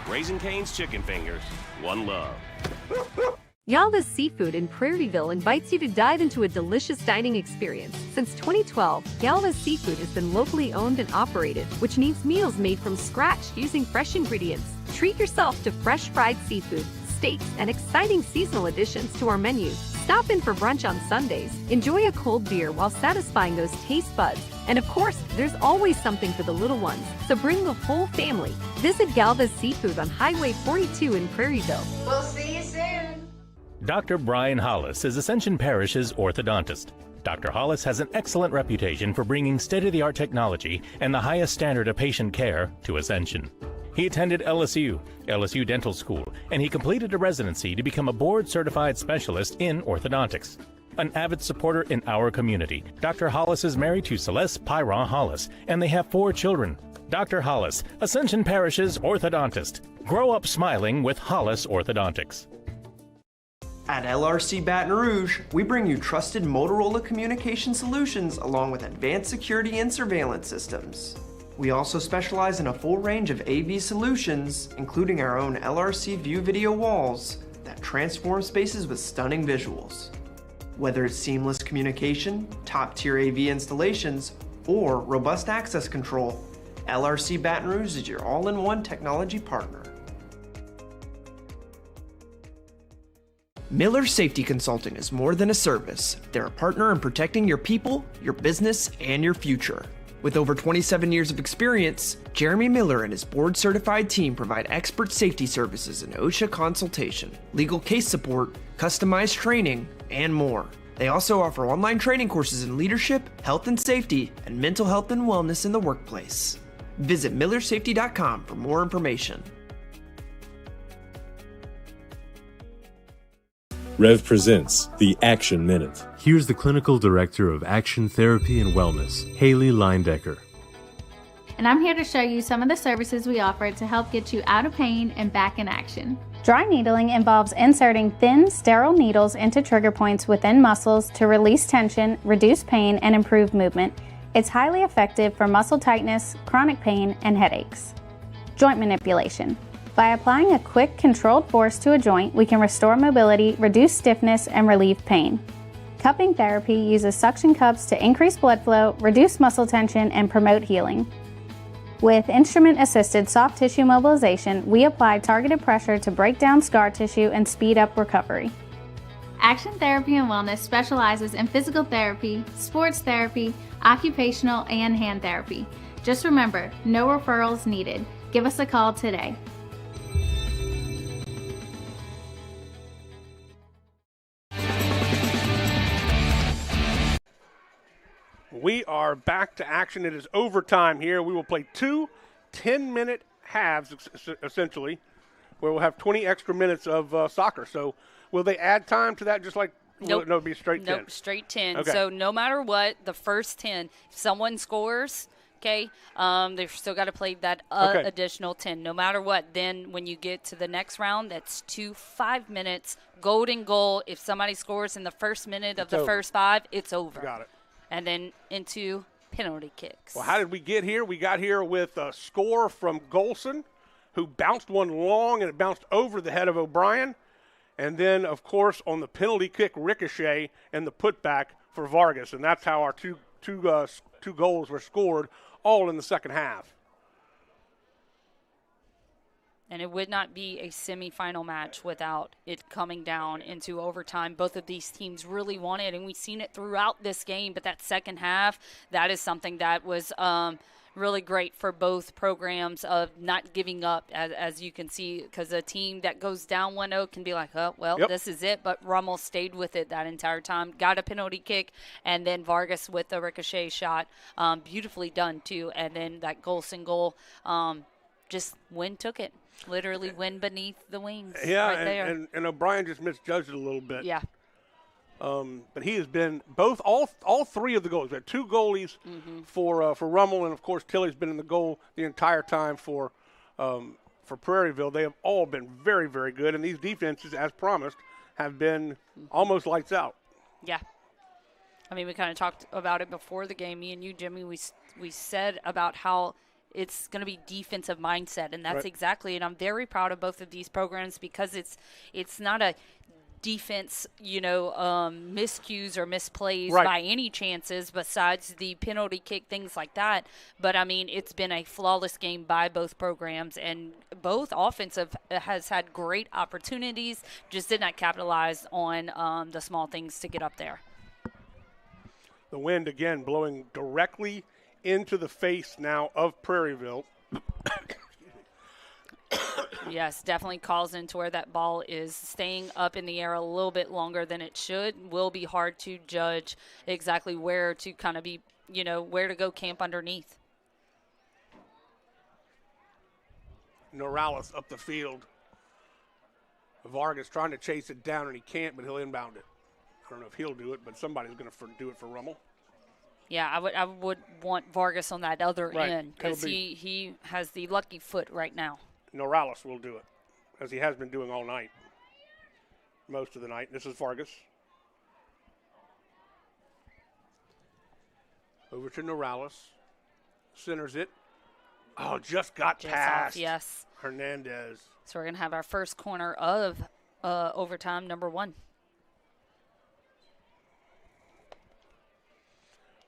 Raising Cane's Chicken Fingers, one love. Yalva's Seafood in Prairieville invites you to dive into a delicious dining experience. Since 2012, Yalva's Seafood has been locally owned and operated, which means meals made from scratch using fresh ingredients. Treat yourself to fresh fried seafood, steaks, and exciting seasonal additions to our menu. Stop in for brunch on Sundays. Enjoy a cold beer while satisfying those taste buds. And of course, there's always something for the little ones, so bring the whole family. Visit Galva's Seafood on Highway 42 in Prairieville. We'll see you soon. Dr. Brian Hollis is Ascension Parish's orthodontist. Dr. Hollis has an excellent reputation for bringing state-of-the-art technology and the highest standard of patient care to Ascension. He attended LSU Dental School, and he completed a residency to become a board-certified specialist in orthodontics. An avid supporter in our community, Dr. Hollis is married to Celeste Pyron Hollis, and they have 4 children. Dr. Hollis, Ascension Parish's orthodontist. Grow up smiling with Hollis Orthodontics. At LRC Baton Rouge, we bring you trusted Motorola communication solutions along with advanced security and surveillance systems. We also specialize in a full range of AV solutions, including our own LRC View video walls that transform spaces with stunning visuals. Whether it's seamless communication, top-tier AV installations, or robust access control, LRC Baton Rouge is your all-in-one technology partner. Miller Safety Consulting is more than a service. They're a partner in protecting your people, your business, and your future. With over 27 years of experience, Jeremy Miller and his board-certified team provide expert safety services in OSHA consultation, legal case support, customized training, and more. They also offer online training courses in leadership, health and safety, and mental health and wellness in the workplace. Visit millersafety.com for more information. REV presents the Action Minute. Here's the Clinical Director of Action Therapy and Wellness, Haley Leindecker. And I'm here to show you some of the services we offer to help get you out of pain and back in action. Dry needling involves inserting thin, sterile needles into trigger points within muscles to release tension, reduce pain, and improve movement. It's highly effective for muscle tightness, chronic pain, and headaches. Joint manipulation. By applying a quick, controlled force to a joint, we can restore mobility, reduce stiffness, and relieve pain. Cupping therapy uses suction cups to increase blood flow, reduce muscle tension, and promote healing. With instrument-assisted soft tissue mobilization, we apply targeted pressure to break down scar tissue and speed up recovery. Action Therapy and Wellness specializes in physical therapy, sports therapy, occupational, and hand therapy. Just remember, no referrals needed. Give us a call today. We are back to action. It is overtime here. We will play 2 10-minute halves, essentially, where we'll have 20 extra minutes of soccer. So will they add time to that just like Nope. No, it'll be straight 10? Nope, straight 10. Okay. So no matter what, the first 10, if someone scores, okay, they've still got to play that additional 10. No matter what, then when you get to the next round, that's 2 5 minutes, golden goal. If somebody scores in the first minute of the first 5, it's over. Got it. And then into penalty kicks. Well, how did we get here? We got here with a score from Golson, who bounced one long, and it bounced over the head of O'Brien. And then, of course, on the penalty kick, ricochet and the putback for Vargas. And that's how our two goals were scored, all in the second half. And it would not be a semifinal match without it coming down into overtime. Both of these teams really wanted, and we've seen it throughout this game. But that second half, that is something that was really great for both programs of not giving up, as you can see, because a team that goes down 1-0 can be like, oh, well, this is it. But Rummel stayed with it that entire time, got a penalty kick, and then Vargas with the ricochet shot. Beautifully done, too. And then that Golson goal, just wind took it. Literally wind beneath the wings. Yeah, right there. And O'Brien just misjudged it a little bit. Yeah. But he has been all three of the goals. We had 2 goalies for Rummel, and of course Tilley's been in the goal the entire time for Prairieville. They have all been very, very good, and these defenses, as promised, have been almost lights out. Yeah. I mean, we kind of talked about it before the game. Me and you, Jimmy, we said about how it's going to be defensive mindset, and that's exactly it. I'm very proud of both of these programs because it's not a defense, miscues or misplays by any chances besides the penalty kick, things like that. But, I mean, it's been a flawless game by both programs, and both offensive has had great opportunities, just did not capitalize on the small things to get up there. The wind, again, blowing directly into the face now of Prairieville. Yes, definitely calls into where that ball is staying up in the air a little bit longer than it should. Will be hard to judge exactly where to kind of be, where to go camp underneath. Norales up the field. Vargas trying to chase it down, and he can't, but he'll inbound it. I don't know if he'll do it, but somebody's going to do it for Rummel. Yeah, I would want Vargas on that other end because he has the lucky foot right now. Norales will do it, as he has been doing all night, most of the night. This is Vargas. Over to Norales. Centers it. Oh, just got past. Yes. Hernandez. So we're going to have our first corner of overtime, number 1.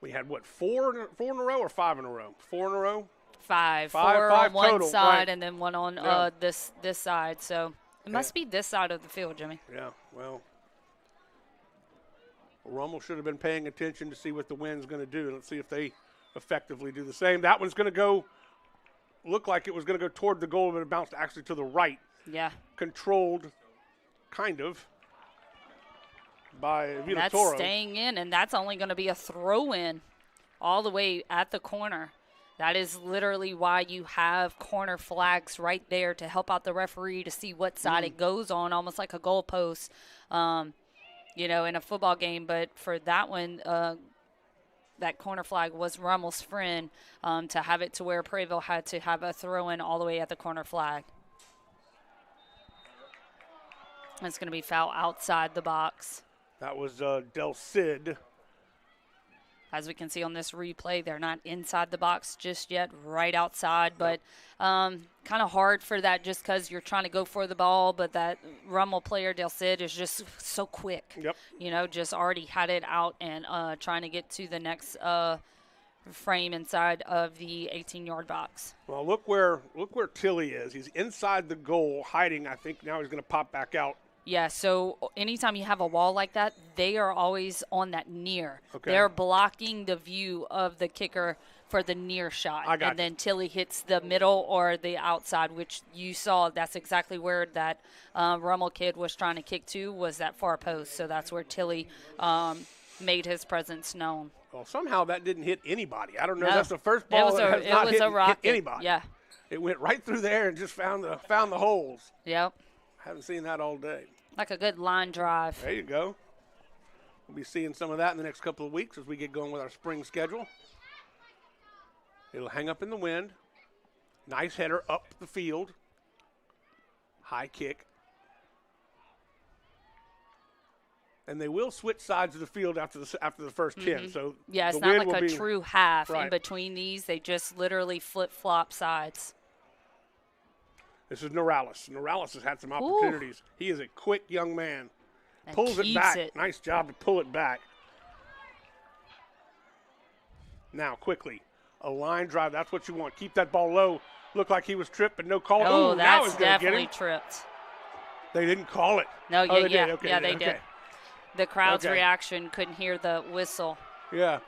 We had, 4 in a row or 5 in a row? 4 in a row? 5. 4 on one total, side and then 1 on this side. So it must be this side of the field, Jimmy. Yeah, well, Rummel should have been paying attention to see what the wind's going to do. Let's see if they effectively do the same. That one's going to look like it was going to go toward the goal, but it bounced actually to the right. Yeah. Controlled, kind of, by Villatoro. That's staying in, and that's only going to be a throw-in all the way at the corner. That is literally why you have corner flags right there to help out the referee to see what side it goes on, almost like a goalpost, in a football game. But for that one, that corner flag was Rummel's friend to have it to where Prairieville had to have a throw-in all the way at the corner flag. It's going to be foul outside the box. That was Del Cid. As we can see on this replay, they're not inside the box just yet, right outside. But kind of hard for that just because you're trying to go for the ball. But that Rummel player, Del Cid, is just so quick. Yep. You know, just already had it out and trying to get to the next frame inside of the 18-yard box. Well, look where Tilly is. He's inside the goal, hiding. I think now he's going to pop back out. Yeah, so anytime you have a wall like that, they are always on that near. Okay. They're blocking the view of the kicker for the near shot. I got and then Tilly hits the middle or the outside, which you saw. That's exactly where that Rummel kid was trying to kick to, was that far post. So that's where Tilly made his presence known. Well, somehow that didn't hit anybody. I don't know. No. That's the first ball that has not hit anybody. Yeah. It went right through there and just found the holes. Yep. Haven't seen that all day. Like a good line drive. There you go. We'll be seeing some of that in the next couple of weeks as we get going with our spring schedule. It'll hang up in the wind. Nice header up the field. High kick. And they will switch sides of the field after the first 10. So yeah, it's not like a true half in between these. They just literally flip-flop sides. This is Norales. Norales has had some opportunities. Ooh. He is a quick young man. And Pulls it back. it. Nice job to pull it back. Now, quickly, a line drive. That's what you want. Keep that ball low. Looked like he was tripped, but no call. Oh, Ooh, that's definitely tripped. They didn't call it. No, they yeah, did. Okay, yeah, they did. The crowd's Okay. reaction, couldn't hear the whistle. Yeah.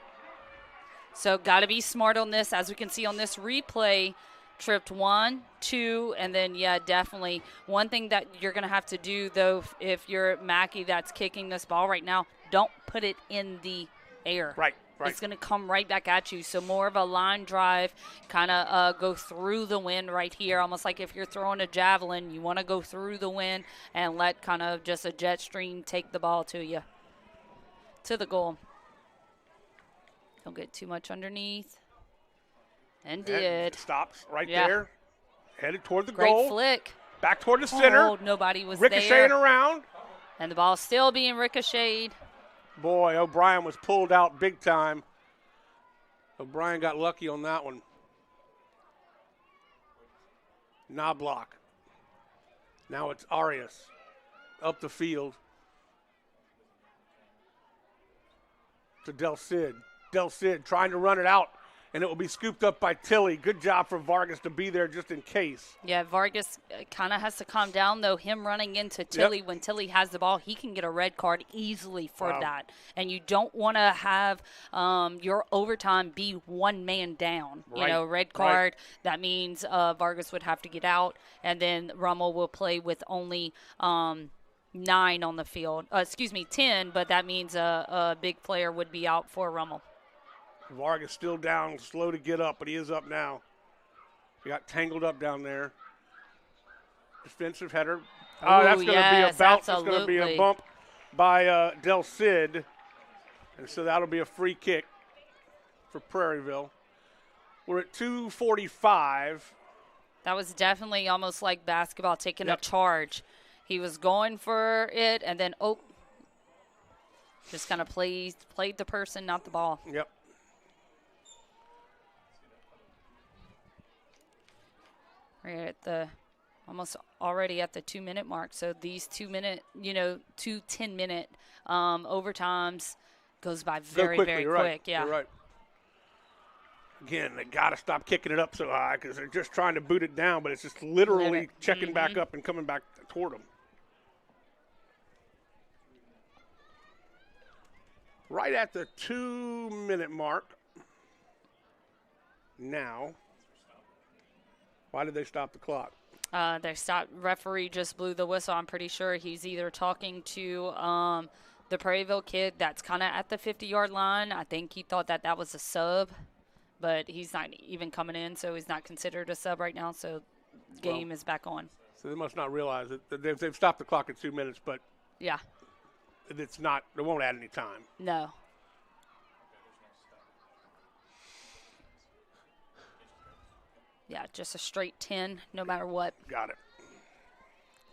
So got to be smart on this. As we can see on this replay, tripped 1, 2, and then, yeah, definitely. One thing that you're going to have to do, though, if you're Mackey that's kicking this ball right now, don't put it in the air. Right. It's going to come right back at you. So more of a line drive, kind of go through the wind right here, almost like if you're throwing a javelin, you want to go through the wind and let kind of just a jet stream take the ball to you, to the goal. Don't get too much underneath. And did. Stops right there. Headed toward the Great goal. flick. Back toward the center. Oh, nobody was Ricocheting there. around. And the ball still being ricocheted. Boy, O'Brien was pulled out big time. O'Brien got lucky on that one. Knobloch. Now it's Arias up the field to Del Cid. Del Cid trying to run it out, and it will be scooped up by Tilly. Good job for Vargas to be there just in case. Yeah, Vargas kind of has to calm down, though. Him running into Tilly, when Tilly has the ball, he can get a red card easily for that. And you don't want to have your overtime be one man down. Right. You know, red card, that means Vargas would have to get out, and then Rummel will play with only 9 on the field. 10, but that means a big player would be out for Rummel. Vargas still down, slow to get up, but he is up now. He got tangled up down there. Defensive header. That's going to be a bounce. That's going to be a bump by Del Cid. And so that'll be a free kick for Prairieville. We're at 2:45. That was definitely almost like basketball, taking a charge. He was going for it, and then, just kind of played the person, not the ball. Yep. We're at almost already at the 2-minute mark. So these 2 10-minute overtimes goes by very, very quick. Right. Yeah. You're right. Again, they got to stop kicking it up so high because they're just trying to boot it down, but it's just literally checking back up and coming back toward them. Right at the 2-minute mark. Now, why did they stop the clock? They stopped. Referee just blew the whistle. I'm pretty sure he's either talking to the Prairieville kid that's kind of at the 50-yard line. I think he thought that was a sub, but he's not even coming in, so he's not considered a sub right now. So game is back on. So they must not realize that they've stopped the clock at 2 minutes, but yeah, it's not. They won't add any time. No. Yeah, just a straight 10, no matter what. Got it.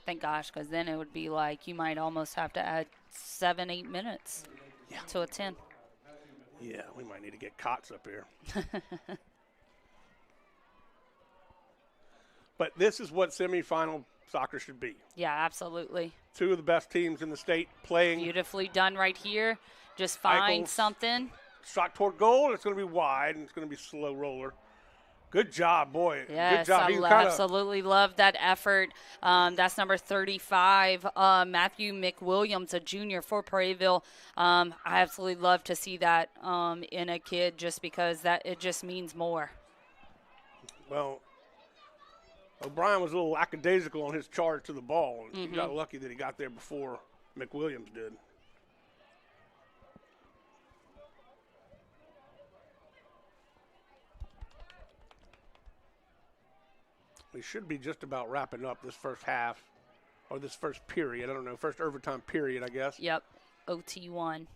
Thank gosh, because then it would be like you might almost have to add 7-8 minutes to a 10. Yeah, we might need to get cots up here. But this is what semifinal soccer should be. Yeah, absolutely. Two of the best teams in the state playing. Beautifully done right here. Just find something. Shot toward goal. It's going to be wide, and it's going to be slow roller. Good job, boy. Yes, good job. I absolutely love that effort. That's number 35, Matthew McWilliams, a junior for Prairieville. I absolutely love to see that in a kid just because that it just means more. Well, O'Brien was a little lackadaisical on his charge to the ball. He got lucky that he got there before McWilliams did. We should be just about wrapping up this first half, or this first period. I don't know, first overtime period, I guess. Yep, OT1.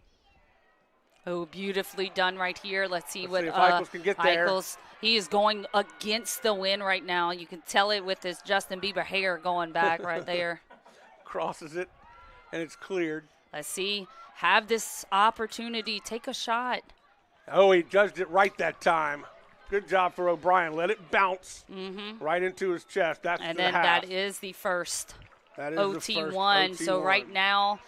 Oh, beautifully done right here. Let's see what if Eichels can get there. Eichels, he is going against the wind right now. You can tell it with his Justin Bieber hair going back right there. Crosses it, and it's cleared. Let's see. Have this opportunity. Take a shot. Oh, he judged it right that time. Good job for O'Brien. Let it bounce right into his chest. That's and the then half. that is the first. That is OT1. the first OT1. So right now,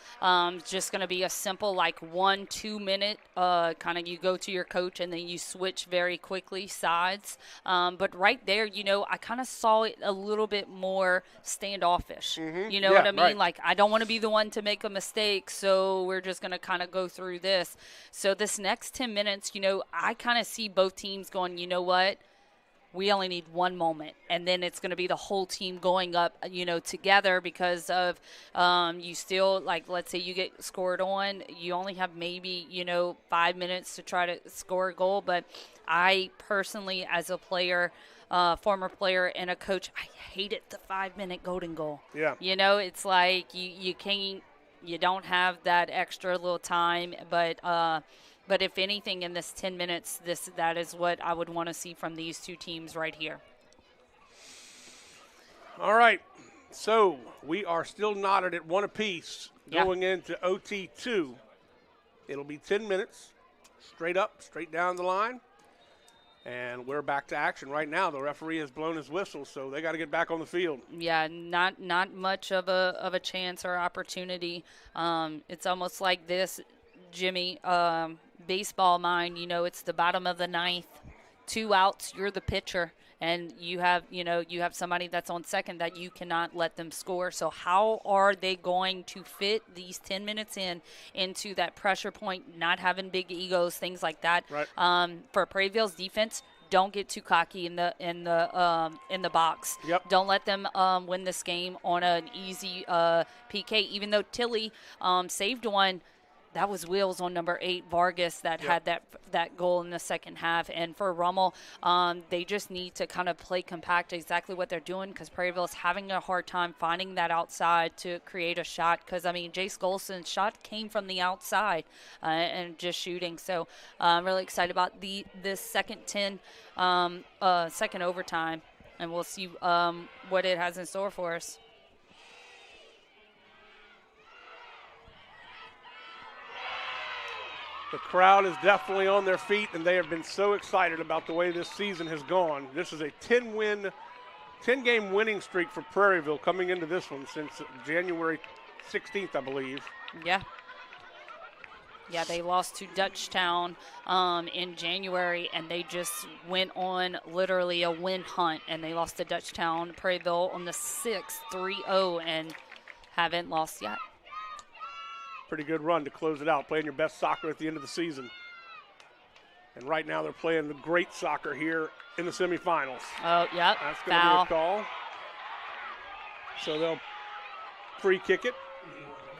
just going to be a simple 1-2 minute. Kind of you go to your coach and then you switch very quickly sides. But right there, I kind of saw it a little bit more standoffish. You know what I mean? Right. Like I don't want to be the one to make a mistake, so we're just going to kind of go through this. So this next 10 minutes, I kind of see both teams going, you know what? We only need one moment, and then it's going to be the whole team going up, together because of you still, let's say you get scored on, you only have maybe, 5 minutes to try to score a goal. But I personally, as a player, former player and a coach, I hated the 5-minute golden goal. Yeah. It's like you can't, you don't have that extra little time, but if anything, in this 10 minutes, that is what I would want to see from these two teams right here. All right. So we are still knotted at 1 apiece going into OT2. It'll be 10 minutes, straight up, straight down the line. And we're back to action right now. The referee has blown his whistle, so they got to get back on the field. Yeah, not much of a chance or opportunity. It's almost like this, Jimmy, baseball mind, it's the bottom of the ninth, 2 outs, you're the pitcher, and you have somebody that's on second that you cannot let them score. So how are they going to fit these 10 minutes into that pressure point, not having big egos, things like that? Right. For Prairieville's defense, don't get too cocky in the box. Yep. Don't let them win this game on an easy PK, even though Tilly saved one. That was Wheels on number 8, Vargas, that had that goal in the second half. And for Rummel, they just need to kind of play compact, exactly what they're doing, because Prairieville is having a hard time finding that outside to create a shot. Because, Jace Golson's shot came from the outside and just shooting. So I'm really excited about this second second overtime, and we'll see what it has in store for us. The crowd is definitely on their feet, and they have been so excited about the way this season has gone. This is a 10-game winning streak for Prairieville coming into this one since January 16th, I believe. Yeah. Yeah, they lost to Dutchtown in January, and they just went on literally a win hunt, and they lost to Dutchtown, Prairieville on the 6th, 3-0, and haven't lost yet. Pretty good run to close it out, playing your best soccer at the end of the season. And right now they're playing the great soccer here in the semifinals. Oh, yep. That's going to be a call. So they'll free kick it.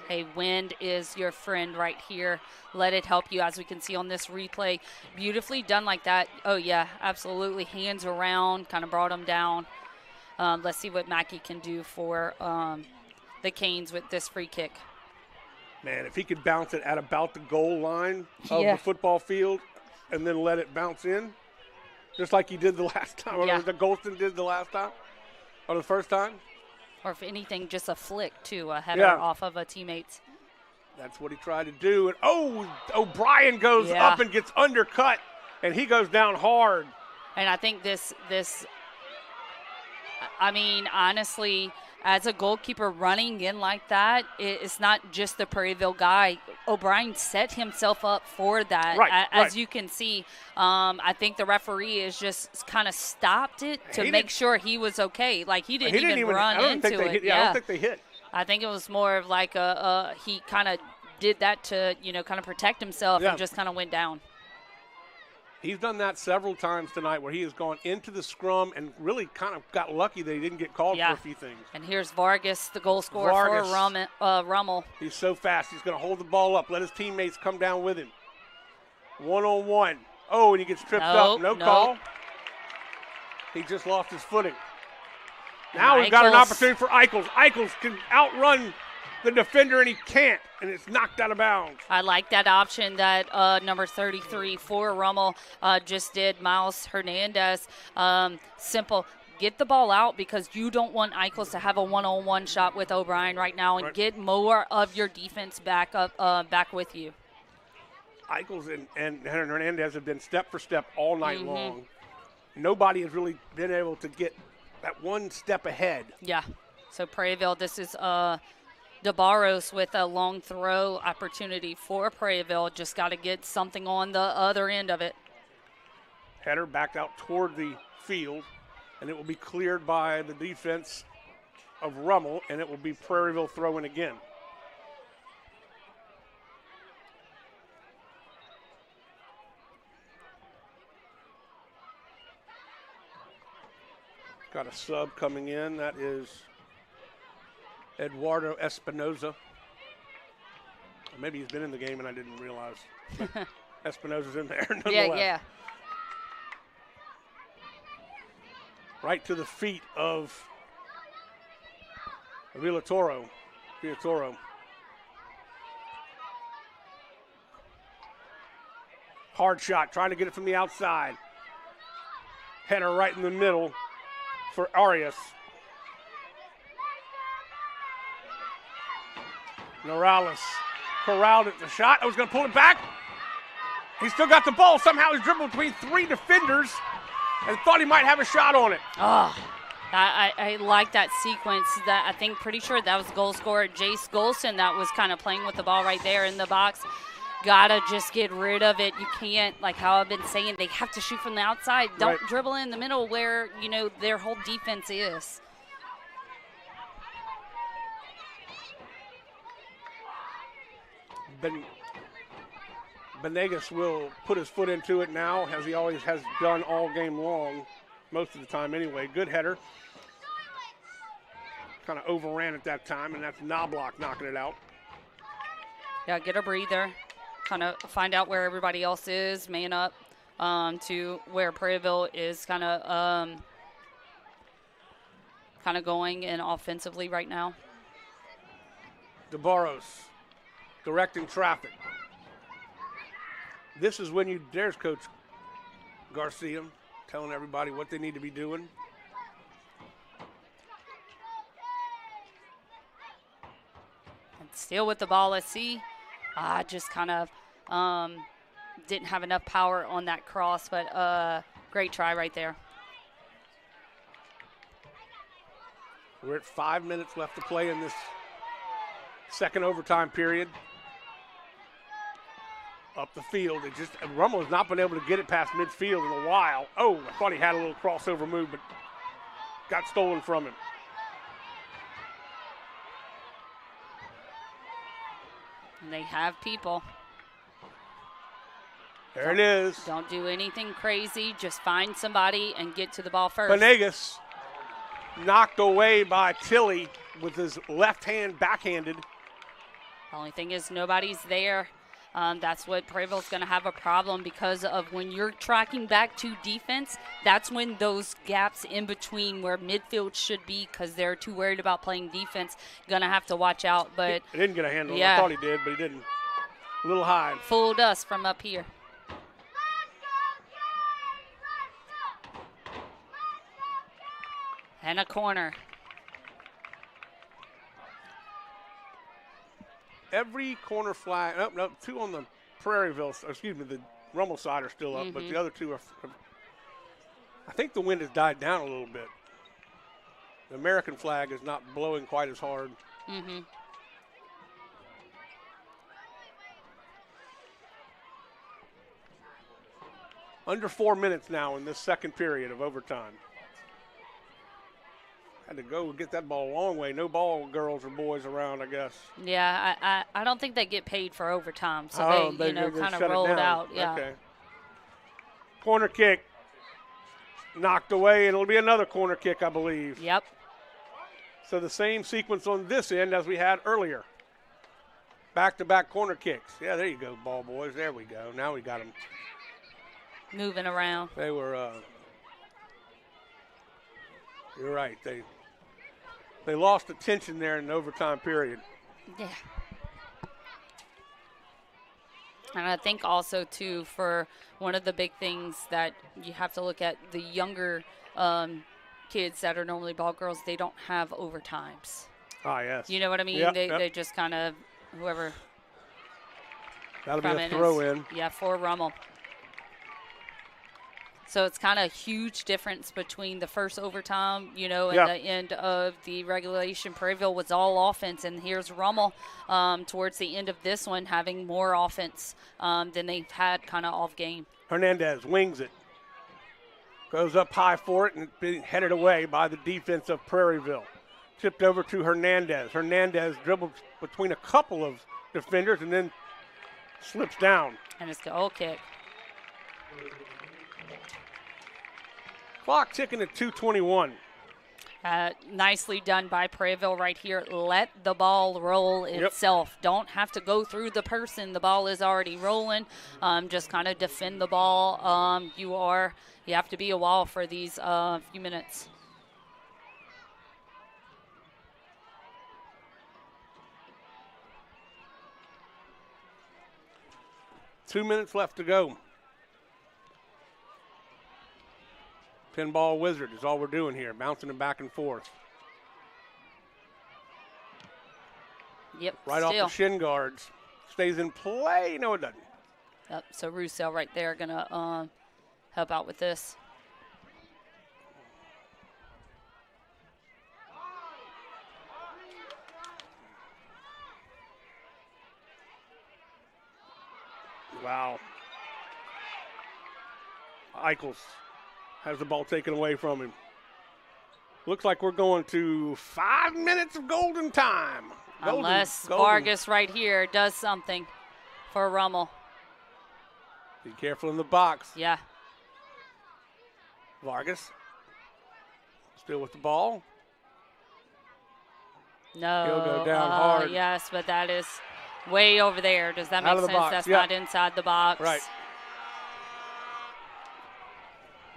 Hey, wind is your friend right here. Let it help you, as we can see on this replay. Beautifully done like that. Oh, yeah, absolutely. Hands around, kind of brought them down. Let's see what Mackey can do for the Canes with this free kick. Man, if he could bounce it at about the goal line of the football field and then let it bounce in, just like he did the last time, or the Golston did the last time, or the first time. Or if anything, just a flick, too, a header off of a teammate's. That's what he tried to do. And, O'Brien goes up and gets undercut, and he goes down hard. And I think this I mean, honestly, as a goalkeeper running in like that, it's not just the Prairieville guy. O'Brien set himself up for that. As you can see, I think the referee is just kind of stopped it to make sure he was okay. Like, he didn't even run into it. I don't think they hit. I think it was more of like he kind of did that to, kind of protect himself and just kind of went down. He's done that several times tonight where he has gone into the scrum and really kind of got lucky that he didn't get called for a few things. And here's Vargas, the goal scorer for Rummel. He's so fast. He's going to hold the ball up, let his teammates come down with him. One-on-one. Oh, and he gets tripped up. No call. He just lost his footing. Now we've got an opportunity for Eichels. Eichels can outrun the defender, and he can't, and it's knocked out of bounds. I like that option that number 33 for Rummel just did, Miles Hernandez. Simple. Get the ball out because you don't want Eichels to have a one-on-one shot with O'Brien right now and get more of your defense back with you. Eichels and Hernandez have been step for step all night long. Nobody has really been able to get that one step ahead. Yeah. So Prairieville, this is DeBarros with a long throw opportunity for Prairieville. Just got to get something on the other end of it. Header backed out toward the field, and it will be cleared by the defense of Rummel, and it will be Prairieville throwing again. Got a sub coming in. That is Eduardo Espinoza. Maybe he's been in the game and I didn't realize. Espinoza's in there nonetheless. Yeah. Right to the feet of Villatoro. Hard shot, trying to get it from the outside. Header right in the middle for Arias. Morales corralled at the shot. I was going to pull it back. He still got the ball. Somehow he's dribbled between three defenders and thought he might have a shot on it. I like that sequence. That pretty sure that was goal scorer Jace Golson that was kind of playing with the ball right there in the box. Gotta just get rid of it. You can't, like how I've been saying, they have to shoot from the outside. Don't dribble in the middle where, their whole defense is. Benegas will put his foot into it now, as he always has done all game long, most of the time anyway. Good header. Kind of overran at that time, and that's Knobloch knocking it out. Yeah, get a breather. Kind of find out where everybody else is, man up to where Prairieville is kind of going in offensively right now. DeBarros directing traffic. This is when there's Coach Garcia telling everybody what they need to be doing. And still with the ball, let's see. Just kind of didn't have enough power on that cross, but great try right there. We're at 5 minutes left to play in this second overtime period. Up the field. Rummel has not been able to get it past midfield in a while. Oh, I thought he had a little crossover move, but got stolen from him. And they have people. There it is. Don't do anything crazy. Just find somebody and get to the ball first. Benegas knocked away by Tilley with his left hand backhanded. The only thing is nobody's there. That's what Prairieville's going to have a problem because of when you're tracking back to defense, that's when those gaps in between where midfield should be because they're too worried about playing defense, going to have to watch out. But he didn't get a handle. I thought he did, but he didn't. A little high. Fooled us from up here. And a corner. every corner flag. No, 2 on the Prairieville, excuse me, the Rummel side are still up, but the other 2 are. I think the wind has died down a little bit. The American flag is not blowing quite as hard. Under 4 minutes now in this second period of overtime. Had to go get that ball a long way. No ball girls or boys around, I guess. Yeah, I don't think they get paid for overtime, so they kind of rolled out. Yeah. Okay. Corner kick knocked away, and it'll be another corner kick, I believe. Yep. So the same sequence on this end as we had earlier. Back-to-back corner kicks. Yeah, there you go, ball boys. There we go. Now we got them moving around. They were. You're right. They lost attention there in the overtime period. Yeah. And I think also, too, for one of the big things that you have to look at, the younger kids that are normally ball girls, they don't have overtimes. Ah, yes. You know what I mean? Yep, they just kind of, whoever. That'll be a throw in. Yeah, for Rummel. So it's kind of a huge difference between the first overtime, and the end of the regulation. Prairieville was all offense, and here's Rummel towards the end of this one having more offense than they've had kind of off game. Hernandez wings it. Goes up high for it and being headed away by the defense of Prairieville. Tipped over to Hernandez. Hernandez dribbles between a couple of defenders and then slips down. And it's a goal kick. Clock ticking at 2:21. Nicely done by Prairieville right here. Let the ball roll itself. Don't have to go through the person. The ball is already rolling. Just kind of defend the ball. You have to be a wall for these few minutes. Two minutes left to go. Pinball wizard is all we're doing here, bouncing it back and forth. Yep, right off the shin guards. Stays in play. No, it doesn't. Yep, so Roussel right there going to help out with this. Wow. Eichels has the ball taken away from him. Looks like we're going to 5 minutes of golden time. Unless Vargas right here does something for Rummel. Be careful in the box. Yeah. Vargas still with the ball. No. He'll go down hard. Yes, but that is way over there. Does that make sense? Box. That's not inside the box. Right.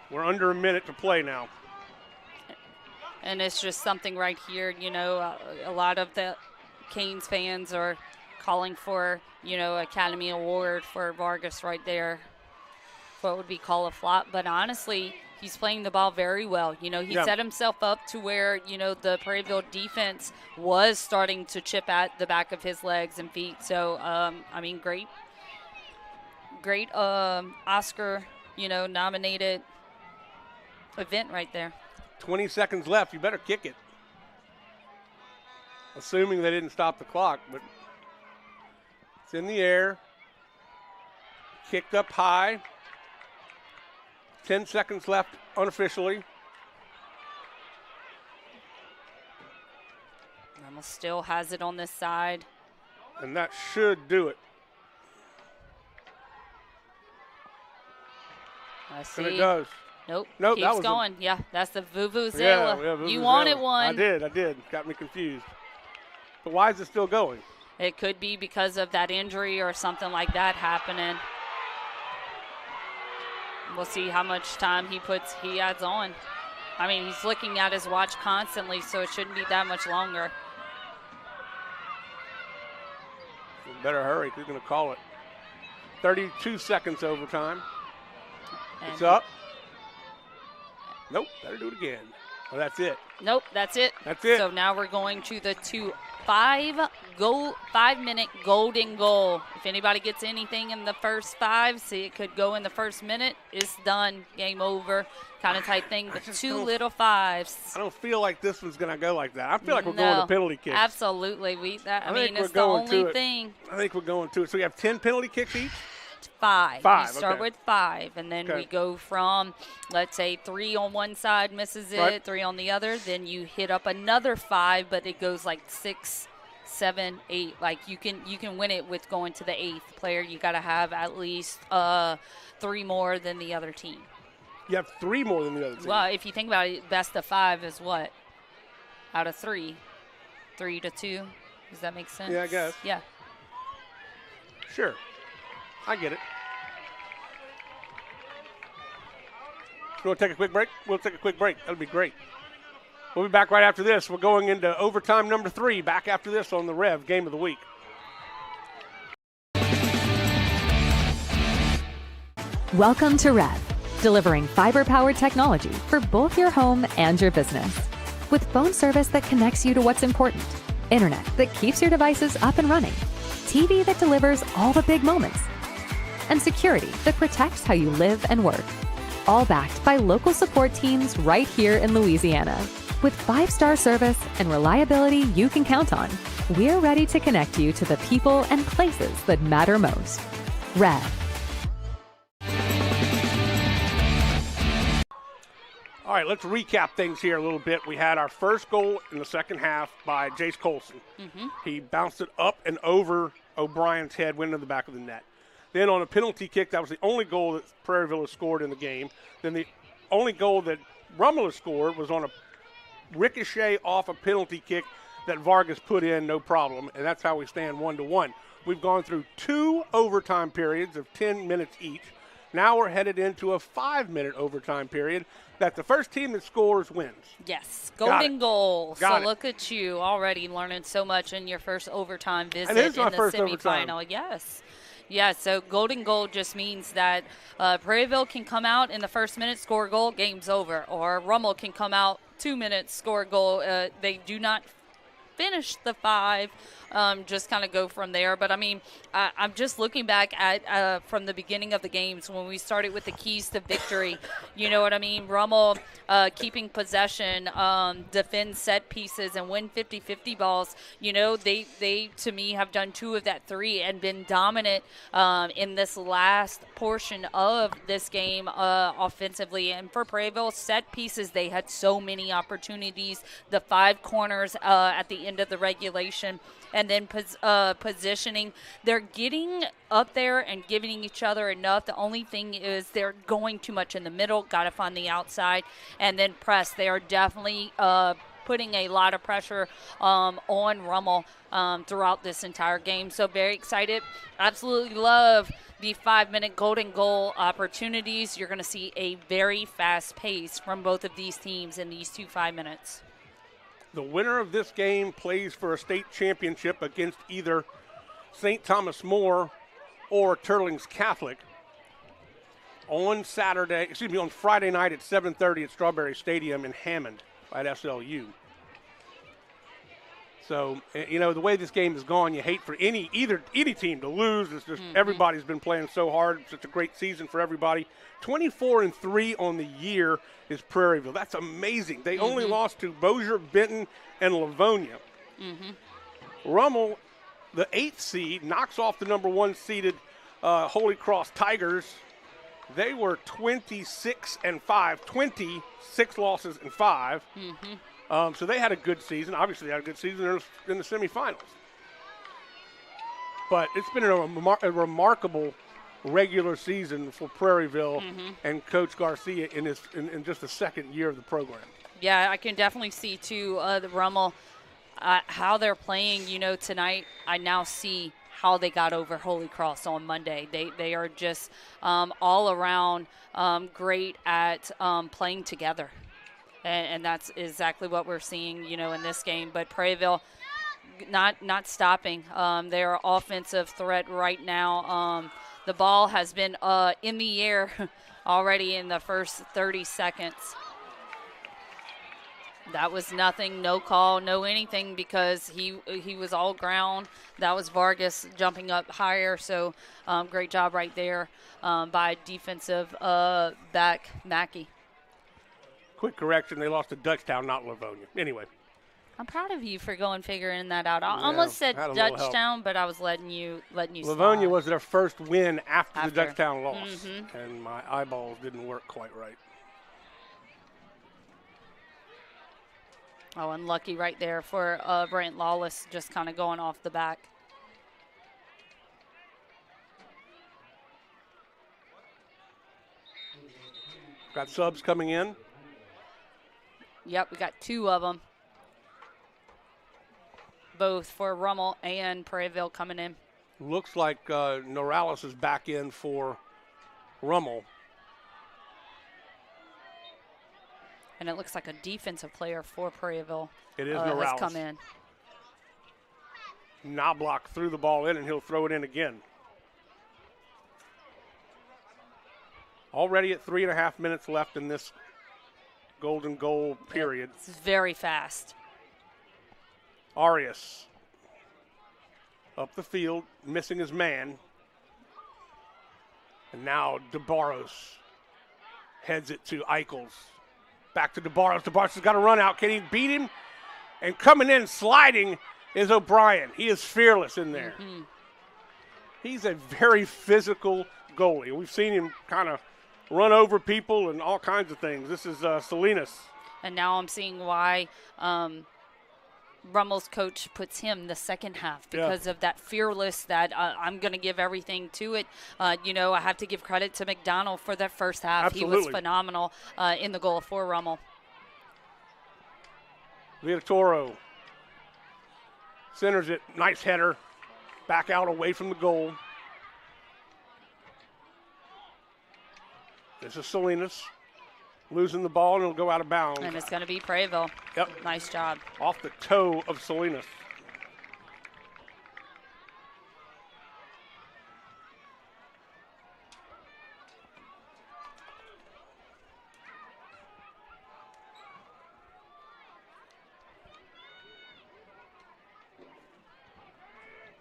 We're under a minute to play now. And it's just something right here, a lot of the Canes fans are calling for, Academy Award for Vargas right there. What would be called a flop. But honestly, he's playing the ball very well. He set himself up to where, the Prairieville defense was starting to chip at the back of his legs and feet. So, great Oscar, nominated event right there. 20 seconds left. You better kick it. Assuming they didn't stop the clock, but it's in the air. Kicked up high. 10 seconds left unofficially. Rummel still has it on this side. And that should do it. I see. And it does. Nope. That Keeps was going. Yeah, that's the Vuvuzela. Yeah, Vuvuzela. You wanted one. I did. Got me confused. But why is it still going? It could be because of that injury or something like that happening. We'll see how much time he adds on. He's looking at his watch constantly, so it shouldn't be that much longer. You better hurry. He's going to call it. 32 seconds overtime. It's up. Nope, better do it again. Well, that's it. Nope, that's it. That's it. So now we're going to the 5-minute golden goal. If anybody gets anything in the first 5, see, it could go in the first minute. It's done. Game over. Kind of type thing, but 2 little 5s. I don't feel like this one's going to go like that. I feel like we're going to penalty kicks. Absolutely. I mean, it's the going only thing. I think we're going to it. So we have 10 penalty kicks each? 5. We start with 5, and then we go from, let's say, 3 on one side misses it, 3 on the other. Then you hit up another 5, but it goes like 6, 7, 8. Like you can win it with going to the 8th player. You got to have at least 3 more than the other team. You have 3 more than the other team. Well, if you think about it, best of 5 is what? Out of 3. 3 to 2. Does that make sense? Yeah, I guess. Yeah. Sure. I get it. You want to take a quick break? We'll take a quick break. That'll be great. We'll be back right after this. We're going into overtime number 3. Back after this on the Rev Game of the Week. Welcome to REV, delivering fiber-powered technology for both your home and your business. With phone service that connects you to what's important, internet that keeps your devices up and running, TV that delivers all the big moments, and security that protects how you live and work. All backed by local support teams right here in Louisiana. With 5-star service and reliability you can count on, we're ready to connect you to the people and places that matter most. REV. All right, let's recap things here a little bit. We had our first goal in the second half by Jace Colson. He bounced it up and over O'Brien's head, went into the back of the net. Then on a penalty kick, that was the only goal that Prairieville has scored in the game. Then the only goal that Rummel has scored was on a ricochet off a penalty kick that Vargas put in, no problem, and that's how we stand 1-1. We've gone through 2 overtime periods of 10 minutes each. Now we're headed into a 5-minute overtime period that the first team that scores wins. Yes, golden goal. Got so look at you already learning so much in your first overtime visit And it is in my the first semifinal. overtime. Yes. Yeah, so golden goal just means that Prairieville can come out in the first minute, score a goal, game's over. Or Rummel can come out 2 minutes, score a goal. They do not finish the 5, just kind of go from there. But, I mean, I'm just looking back at from the beginning of the games when we started with the keys to victory. You know what I mean? Rummel keeping possession, defend set pieces, and win 50-50 balls. You know, they, to me, have done 2 of that 3 and been dominant in this last portion of this game offensively. And for Prairieville, set pieces, they had so many opportunities. The 5 corners at the end of the regulation. And then positioning. They're getting up there and giving each other enough. The only thing is they're going too much in the middle. Got to find the outside. And then press. They are definitely putting a lot of pressure on Rummel throughout this entire game. So very excited. Absolutely love the 5-minute golden goal opportunities. You're going to see a very fast pace from both of these teams in these 2 5 minutes. The winner of this game plays for a state championship against either St. Thomas More or Turlings Catholic on Friday night at 7:30 at Strawberry Stadium in Hammond at SLU. So, you know, the way this game has gone, you hate for any team to lose. It's just everybody's been playing so hard. Such a great season for everybody. 24-3 on the year is Prairieville. That's amazing. They only lost to Bossier, Benton, and Livonia. Rummel, the 8th seed, knocks off the number 1 seeded Holy Cross Tigers. They were 26-5, 26 losses and 5. So they had a good season. Obviously, they had a good season. They're in the semifinals. But it's been a remarkable regular season for Prairieville and Coach Garcia in just the second year of the program. Yeah, I can definitely see, too, the Rummel, how they're playing. You know, tonight I now see how they got over Holy Cross on Monday. They are just all around great at playing together. And that's exactly what we're seeing, you know, in this game. But Prairieville not stopping. Their offensive threat right now. The ball has been in the air already in the first 30 seconds. That was nothing, no call, no anything, because he was all ground. That was Vargas jumping up higher, so great job right there by defensive back Mackey. Quick correction, they lost to Dutchtown, not Livonia. Anyway. I'm proud of you for figuring that out. I almost said Dutchtown, but I was letting you Livonia was their first win after the Dutchtown loss, Mm-hmm. and my eyeballs didn't work quite right. Oh, unlucky right there for Brent Lawless, just kind of going off the back. Got subs coming in. Yep, we got 2 of them. Both for Rummel and Prairieville coming in. Looks like Norales is back in for Rummel. And it looks like a defensive player for Prairieville It is has Norales. come in. Knobloch threw the ball in, and he'll throw it in again. Already at 3.5 minutes left in this golden goal period. It's very fast. Arias up the field, missing his man. And now DeBarros heads it to Eichels. Back to DeBarros. DeBarros has got a run out. Can he beat him? And coming in, sliding, is O'Brien. He is fearless in there. Mm-hmm. He's a very physical goalie. We've seen him kind of run over people and all kinds of things. This is Salinas. And now I'm seeing why Rummel's coach puts him the second half, because of that fearless that I'm going to give everything to it. I have to give credit to McDonald for that first half. Absolutely. He was phenomenal in the goal for Rummel. Villatoro centers it. Nice header. Back out away from the goal. This is Salinas losing the ball, and it'll go out of bounds. And it's going to be Prairieville. Yep. Nice job. Off the toe of Salinas.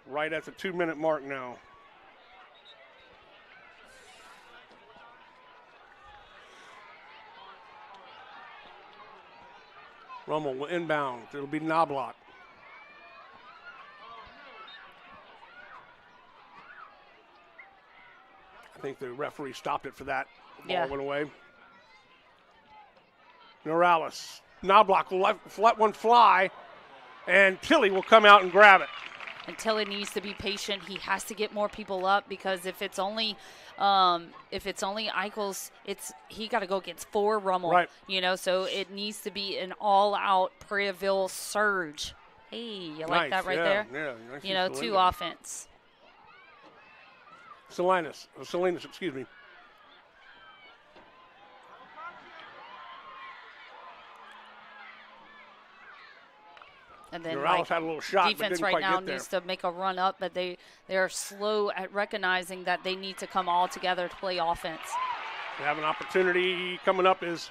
Right at the 2-minute mark now. Rummel will inbound. It'll be Knobloch. I think the referee stopped it for that. The ball went away. Norales. Knobloch will let one fly, and Tilley will come out and grab it. And Tilley needs to be patient. He has to get more people up, because if it's only Eichels, he got to go against 4 Rummel. Right. So it needs to be an all-out Prairieville surge. Hey, you like that right there? Yeah, nice. 2 offense. Salinas, excuse me. And then Morales had a little shot, but defense didn't right quite now get there. needs to make a run up, but they are slow at recognizing that they need to come all together to play offense. We have an opportunity coming up is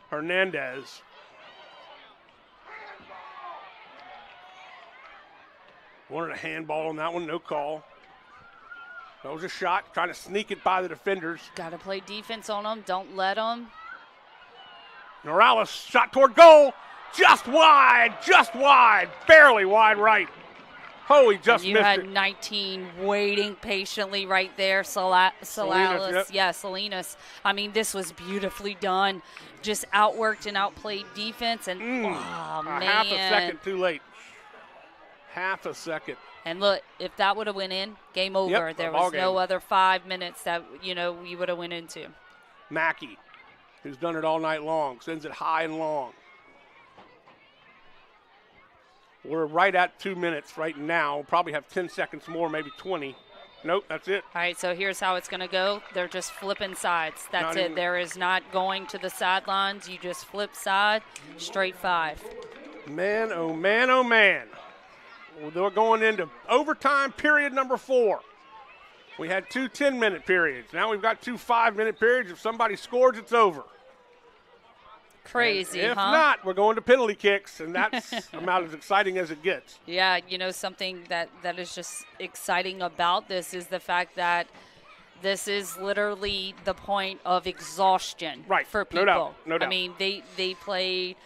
Hernandez. Wanted a handball on that one, no call. That was a shot, trying to sneak it by the defenders. Got to play defense on them. Don't let them. Norales shot toward goal. Just wide, barely wide right. Oh, he just you missed had it. 19 waiting patiently right there. Salinas, yep. Yeah, Salinas. I mean, this was beautifully done. Just outworked and outplayed defense. And, oh, man. Half a second too late. Half a second. And look, if that would have went in, game over. Yep, there ball was game. no other 5 minutes that, we would have went into. Mackey, who's done it all night long, sends it high and long. We're right at 2 minutes right now. We'll probably have 10 seconds more, maybe 20. Nope, that's it. All right, so here's how it's going to go. They're just flipping sides. That's it. There is not going to the sidelines. You just flip side, straight 5. Man, oh man, oh man. Well, they're going into overtime period number 4. We had 2 10-minute periods. Now we've got 2 5-minute periods. If somebody scores, it's over. Crazy, and if huh? not, we're going to penalty kicks, and that's about as exciting as it gets. Yeah, something that is just exciting about this is the fact that this is literally the point of exhaustion for people. No doubt. No doubt. I mean, they played,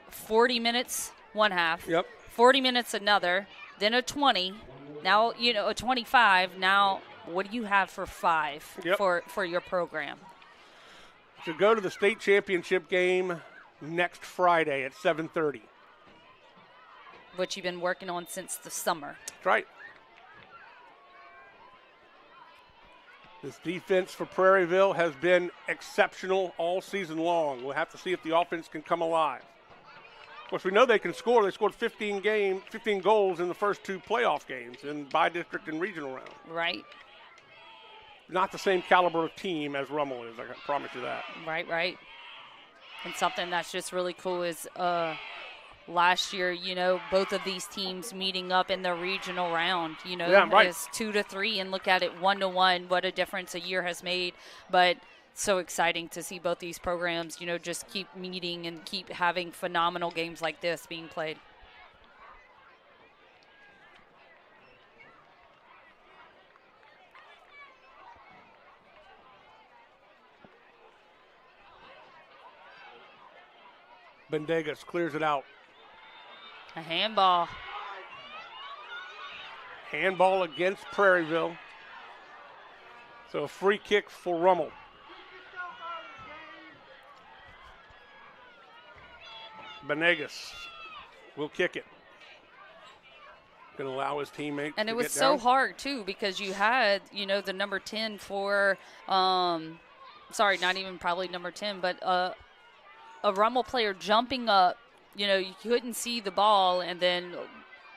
40 minutes one half, 40 minutes another, then a 20, now, a 25. Now, what do you have for 5 for your program? To go to the state championship game next Friday at 7:30. Which you've been working on since the summer. That's right. This defense for Prairieville has been exceptional all season long. We'll have to see if the offense can come alive. Of course, we know they can score. They scored 15 goals in the first 2 playoff games in bi-district and regional round. Right. Not the same caliber of team as Rummel is, I can promise you that. Right. And something that's just really cool is last year, both of these teams meeting up in the regional round, it's 2-3, and look at it 1-1, what a difference a year has made. But so exciting to see both these programs, just keep meeting and keep having phenomenal games like this being played. Bendegas clears it out. A handball. Handball against Prairieville. So a free kick for Rummel. Benegas will kick it. Going to allow his teammates and to it was get so down. hard, too, because you had, the number 10 for, sorry, not even probably number 10, but a Rummel player jumping up. You couldn't see the ball, and then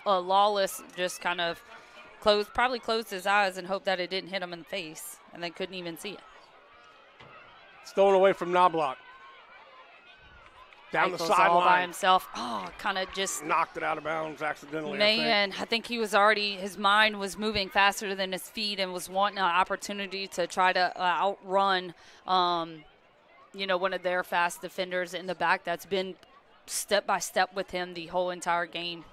Lawless just kind of probably closed his eyes and hoped that it didn't hit him in the face, and then couldn't even see it. Stolen away from Knobloch. Down the sideline. All by himself. Oh, kind of just knocked it out of bounds accidentally. Man, I think he was already, his mind was moving faster than his feet and was wanting an opportunity to try to outrun, one of their fast defenders in the back that's been step by step with him the whole entire game.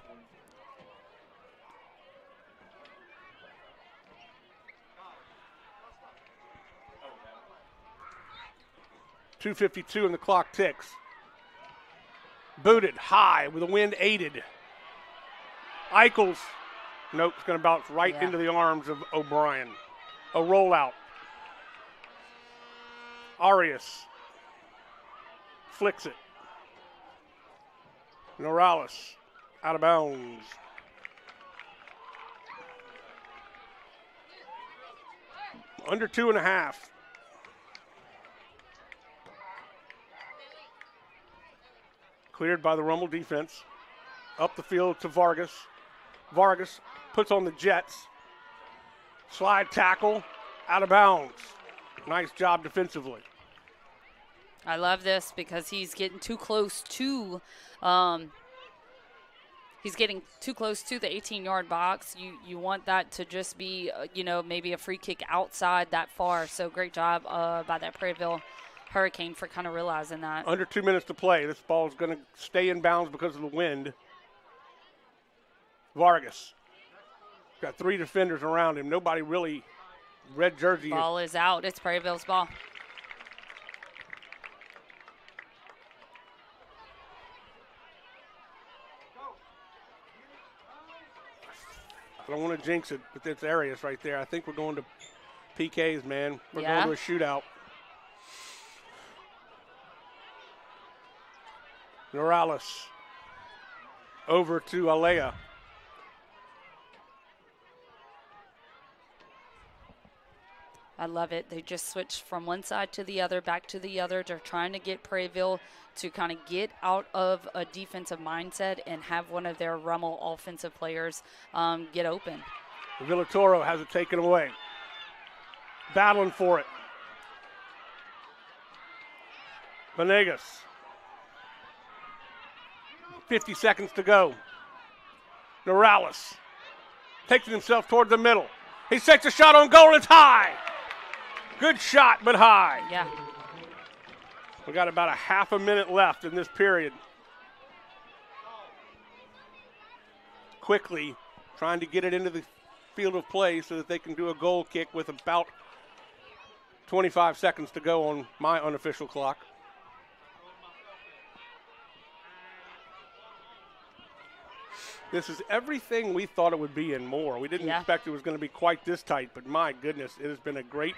.252 and the clock ticks. Booted high with the wind aided. Eichels, nope, it's going to bounce right into the arms of O'Brien. A rollout. Arias flicks it. Norales out of bounds. Under 2.5. Cleared by the Rummel defense. Up the field to Vargas. Vargas puts on the Jets. Slide tackle out of bounds. Nice job defensively. I love this because he's getting too close to the 18-yard box. You want that to just be, maybe a free kick outside that far. So great job by that Prairieville Hurricane for kind of realizing that. Under 2 minutes to play. This ball is going to stay in bounds because of the wind. Vargas. Got 3 defenders around him. Nobody really red jersey. Ball is out. It's Prairieville's ball. I don't want to jinx it, but it's Arias right there. I think we're going to PKs, man. We're going to a shootout. Norales over to Alea. I love it. They just switched from one side to the other, back to the other. They're trying to get Prairieville to kind of get out of a defensive mindset and have one of their Rummel offensive players get open. Villatoro has it taken away. Battling for it. Venegas. 50 seconds to go. Norales takes it himself toward the middle. He takes a shot on goal. It's high. Good shot, but high. Yeah. We got about a half a minute left in this period. Quickly trying to get it into the field of play so that they can do a goal kick with about 25 seconds to go on my unofficial clock. This is everything we thought it would be and more. We didn't expect it was going to be quite this tight, but my goodness, it has been a great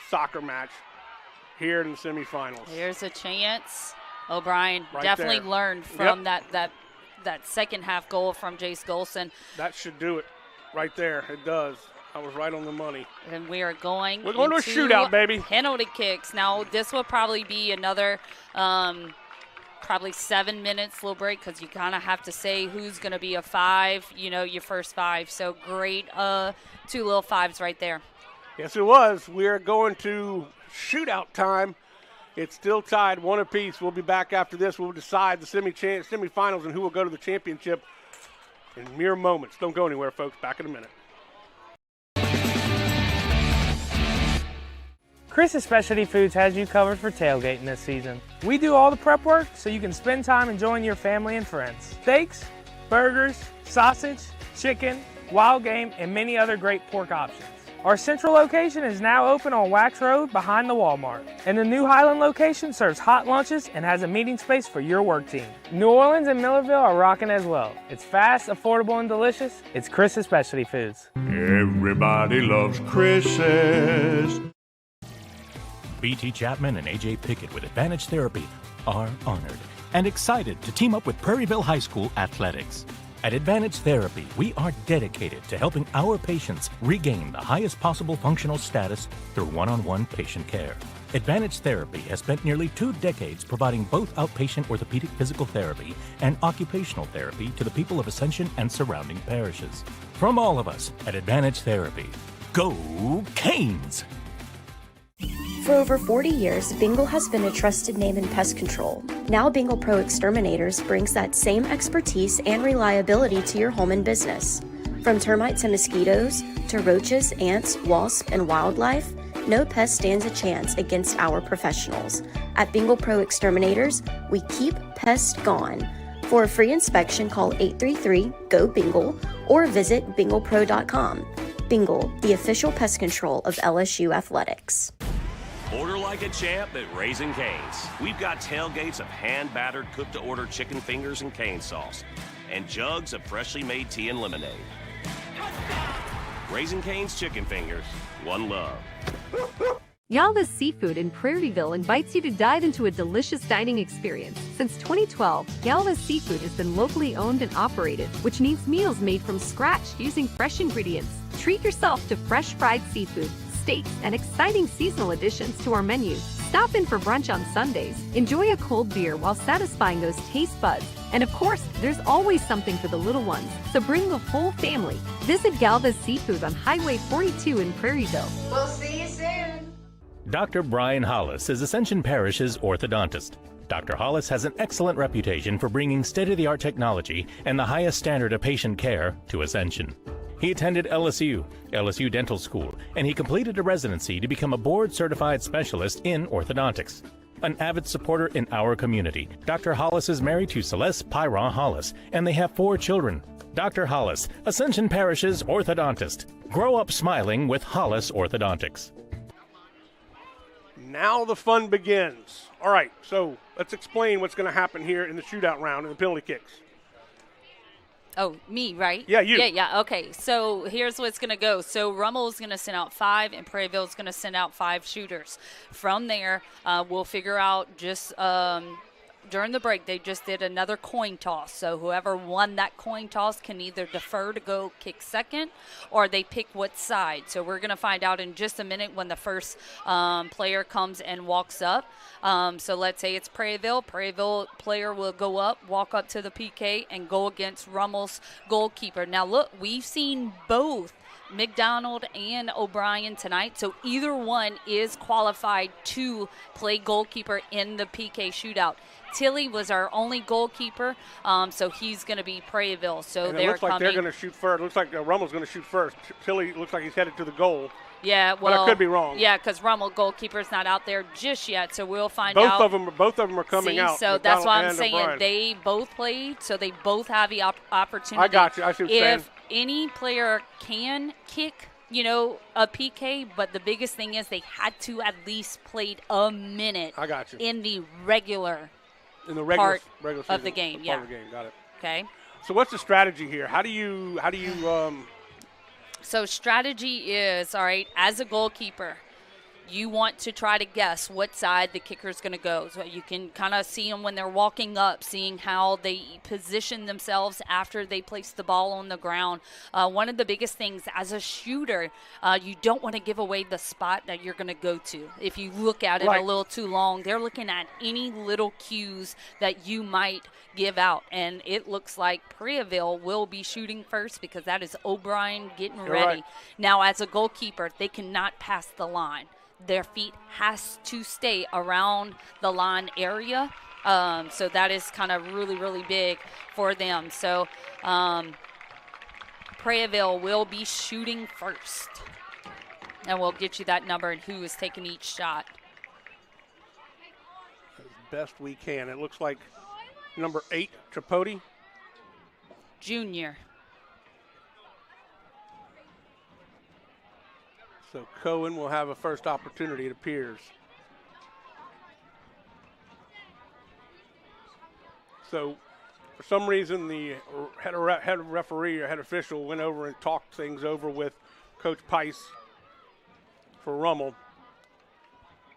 soccer match here in the semifinals. Here's a chance. O'Brien Right definitely there. learned from that second half goal from Jace Golson. That should do it right there. It does. I was right on the money. And we are going We're going to a into shootout, baby. Penalty kicks. Now, this will probably be another probably 7 minutes, little break, because you kind of have to say who's going to be a 5, your first 5. So great 2 little 5s right there. Yes, it was. We are going to shootout time. It's still tied 1 apiece. We'll be back after this. We'll decide the semifinals and who will go to the championship in mere moments. Don't go anywhere, folks. Back in a minute. Chris's Specialty Foods has you covered for tailgating this season. We do all the prep work so you can spend time enjoying your family and friends. Steaks, burgers, sausage, chicken, wild game, and many other great pork options. Our central location is now open on Wax Road behind the Walmart. And the new Highland location serves hot lunches and has a meeting space for your work team. New Orleans and Millerville are rocking as well. It's fast, affordable, and delicious. It's Chris's Specialty Foods. Everybody loves Chris's. BT Chapman and AJ Pickett with Advantage Therapy are honored and excited to team up with Prairieville High School Athletics. At Advantage Therapy, we are dedicated to helping our patients regain the highest possible functional status through one-on-one patient care. Advantage Therapy has spent nearly 2 decades providing both outpatient orthopedic physical therapy and occupational therapy to the people of Ascension and surrounding parishes. From all of us at Advantage Therapy, go Canes! For over 40 years, Bingle has been a trusted name in pest control. Now Bingle Pro Exterminators brings that same expertise and reliability to your home and business. From termites and mosquitoes to roaches, ants, wasps, and wildlife, no pest stands a chance against our professionals. At Bingle Pro Exterminators, we keep pests gone. For a free inspection, call 833-GO-BINGLE or visit binglepro.com. Bingle, the official pest control of LSU Athletics. Order like a champ at Raising Cane's. We've got tailgates of hand-battered, cooked-to-order chicken fingers and cane sauce, and jugs of freshly made tea and lemonade. Raising Cane's Chicken Fingers, one love. Yalva's Seafood in Prairieville invites you to dive into a delicious dining experience. Since 2012, Yalva's Seafood has been locally owned and operated, which means meals made from scratch using fresh ingredients. Treat yourself to fresh fried seafood, steaks, and exciting seasonal additions to our menu. Stop in for brunch on Sundays. Enjoy a cold beer while satisfying those taste buds. And of course, there's always something for the little ones, so bring the whole family. Visit Galva's Seafood on Highway 42 in Prairieville. We'll see you soon. Dr. Brian Hollis is Ascension Parish's orthodontist. Dr. Hollis has an excellent reputation for bringing state-of-the-art technology and the highest standard of patient care to Ascension. He attended LSU Dental School, and he completed a residency to become a board-certified specialist in orthodontics. An avid supporter in our community, Dr. Hollis is married to Celeste Pyron Hollis, and they have 4 children. Dr. Hollis, Ascension Parish's orthodontist. Grow up smiling with Hollis Orthodontics. Now the fun begins. All right, so let's explain what's going to happen here in the shootout round and the penalty kicks. Oh, me, right? Yeah, you. Yeah. Okay, so here's what's going to go. So Rummel is going to send out 5, and Prairieville is going to send out 5 shooters. From there, we'll figure out just during the break, they just did another coin toss. So whoever won that coin toss can either defer to go kick second, or they pick what side. So we're going to find out in just a minute when the first player comes and walks up. So let's say it's Prairieville. Prairieville player will go up, walk up to the PK, and go against Rummel's goalkeeper. Now look, we've seen both McDonald and O'Brien tonight, so either one is qualified to play goalkeeper in the PK shootout. Tilly was our only goalkeeper, so he's going to be Prairieville. So and they're it looks like coming. they're going to shoot first. It looks like Rummel's going to shoot first. Tilly looks like he's headed to the goal. Yeah, well, but I could be wrong. Yeah, because Rummel goalkeeper's not out there just yet, so we'll find both out. Both of them are coming out. So McDonald that's why I'm saying O'Brien. they both played, so they both have the opportunity. I got you. I see what you're saying. If any player can kick, a PK, but the biggest thing is they had to at least played a minute. I got you. In the regular part of season, the game. part Yeah. of the game. Got it. Okay. So what's the strategy here? How do you So strategy is, all right, as a goalkeeper, you want to try to guess what side the kicker is going to go. So you can kind of see them when they're walking up, seeing how they position themselves after they place the ball on the ground. One of the biggest things as a shooter, you don't want to give away the spot that you're going to go to. If you look at it a little too long, they're looking at any little cues that you might give out. And it looks like Prairieville will be shooting first because that is O'Brien getting ready. Right. Now, as a goalkeeper, they cannot pass the line. Their feet has to stay around the line area. So that is kind of really, really big for them. So Prairieville will be shooting first. And we'll get you that number and who is taking each shot. as best we can? It looks like number 8, Tripodi. Junior. So Cohen will have a first opportunity, it appears. So for some reason, the head referee or head official went over and talked things over with Coach Pice for Rummel.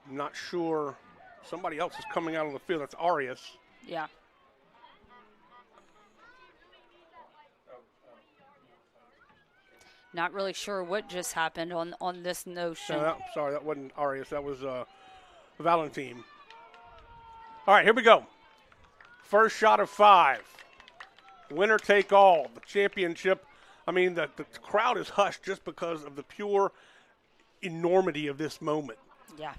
I'm not sure. Somebody else is coming out on the field. That's Arias. Yeah. Not really sure what just happened on this notion. No, sorry, that wasn't Arias. That was Valentine. All right, here we go. First shot of 5. Winner take all. The championship. I mean, the crowd is hushed just because of the pure enormity of this moment. Yeah.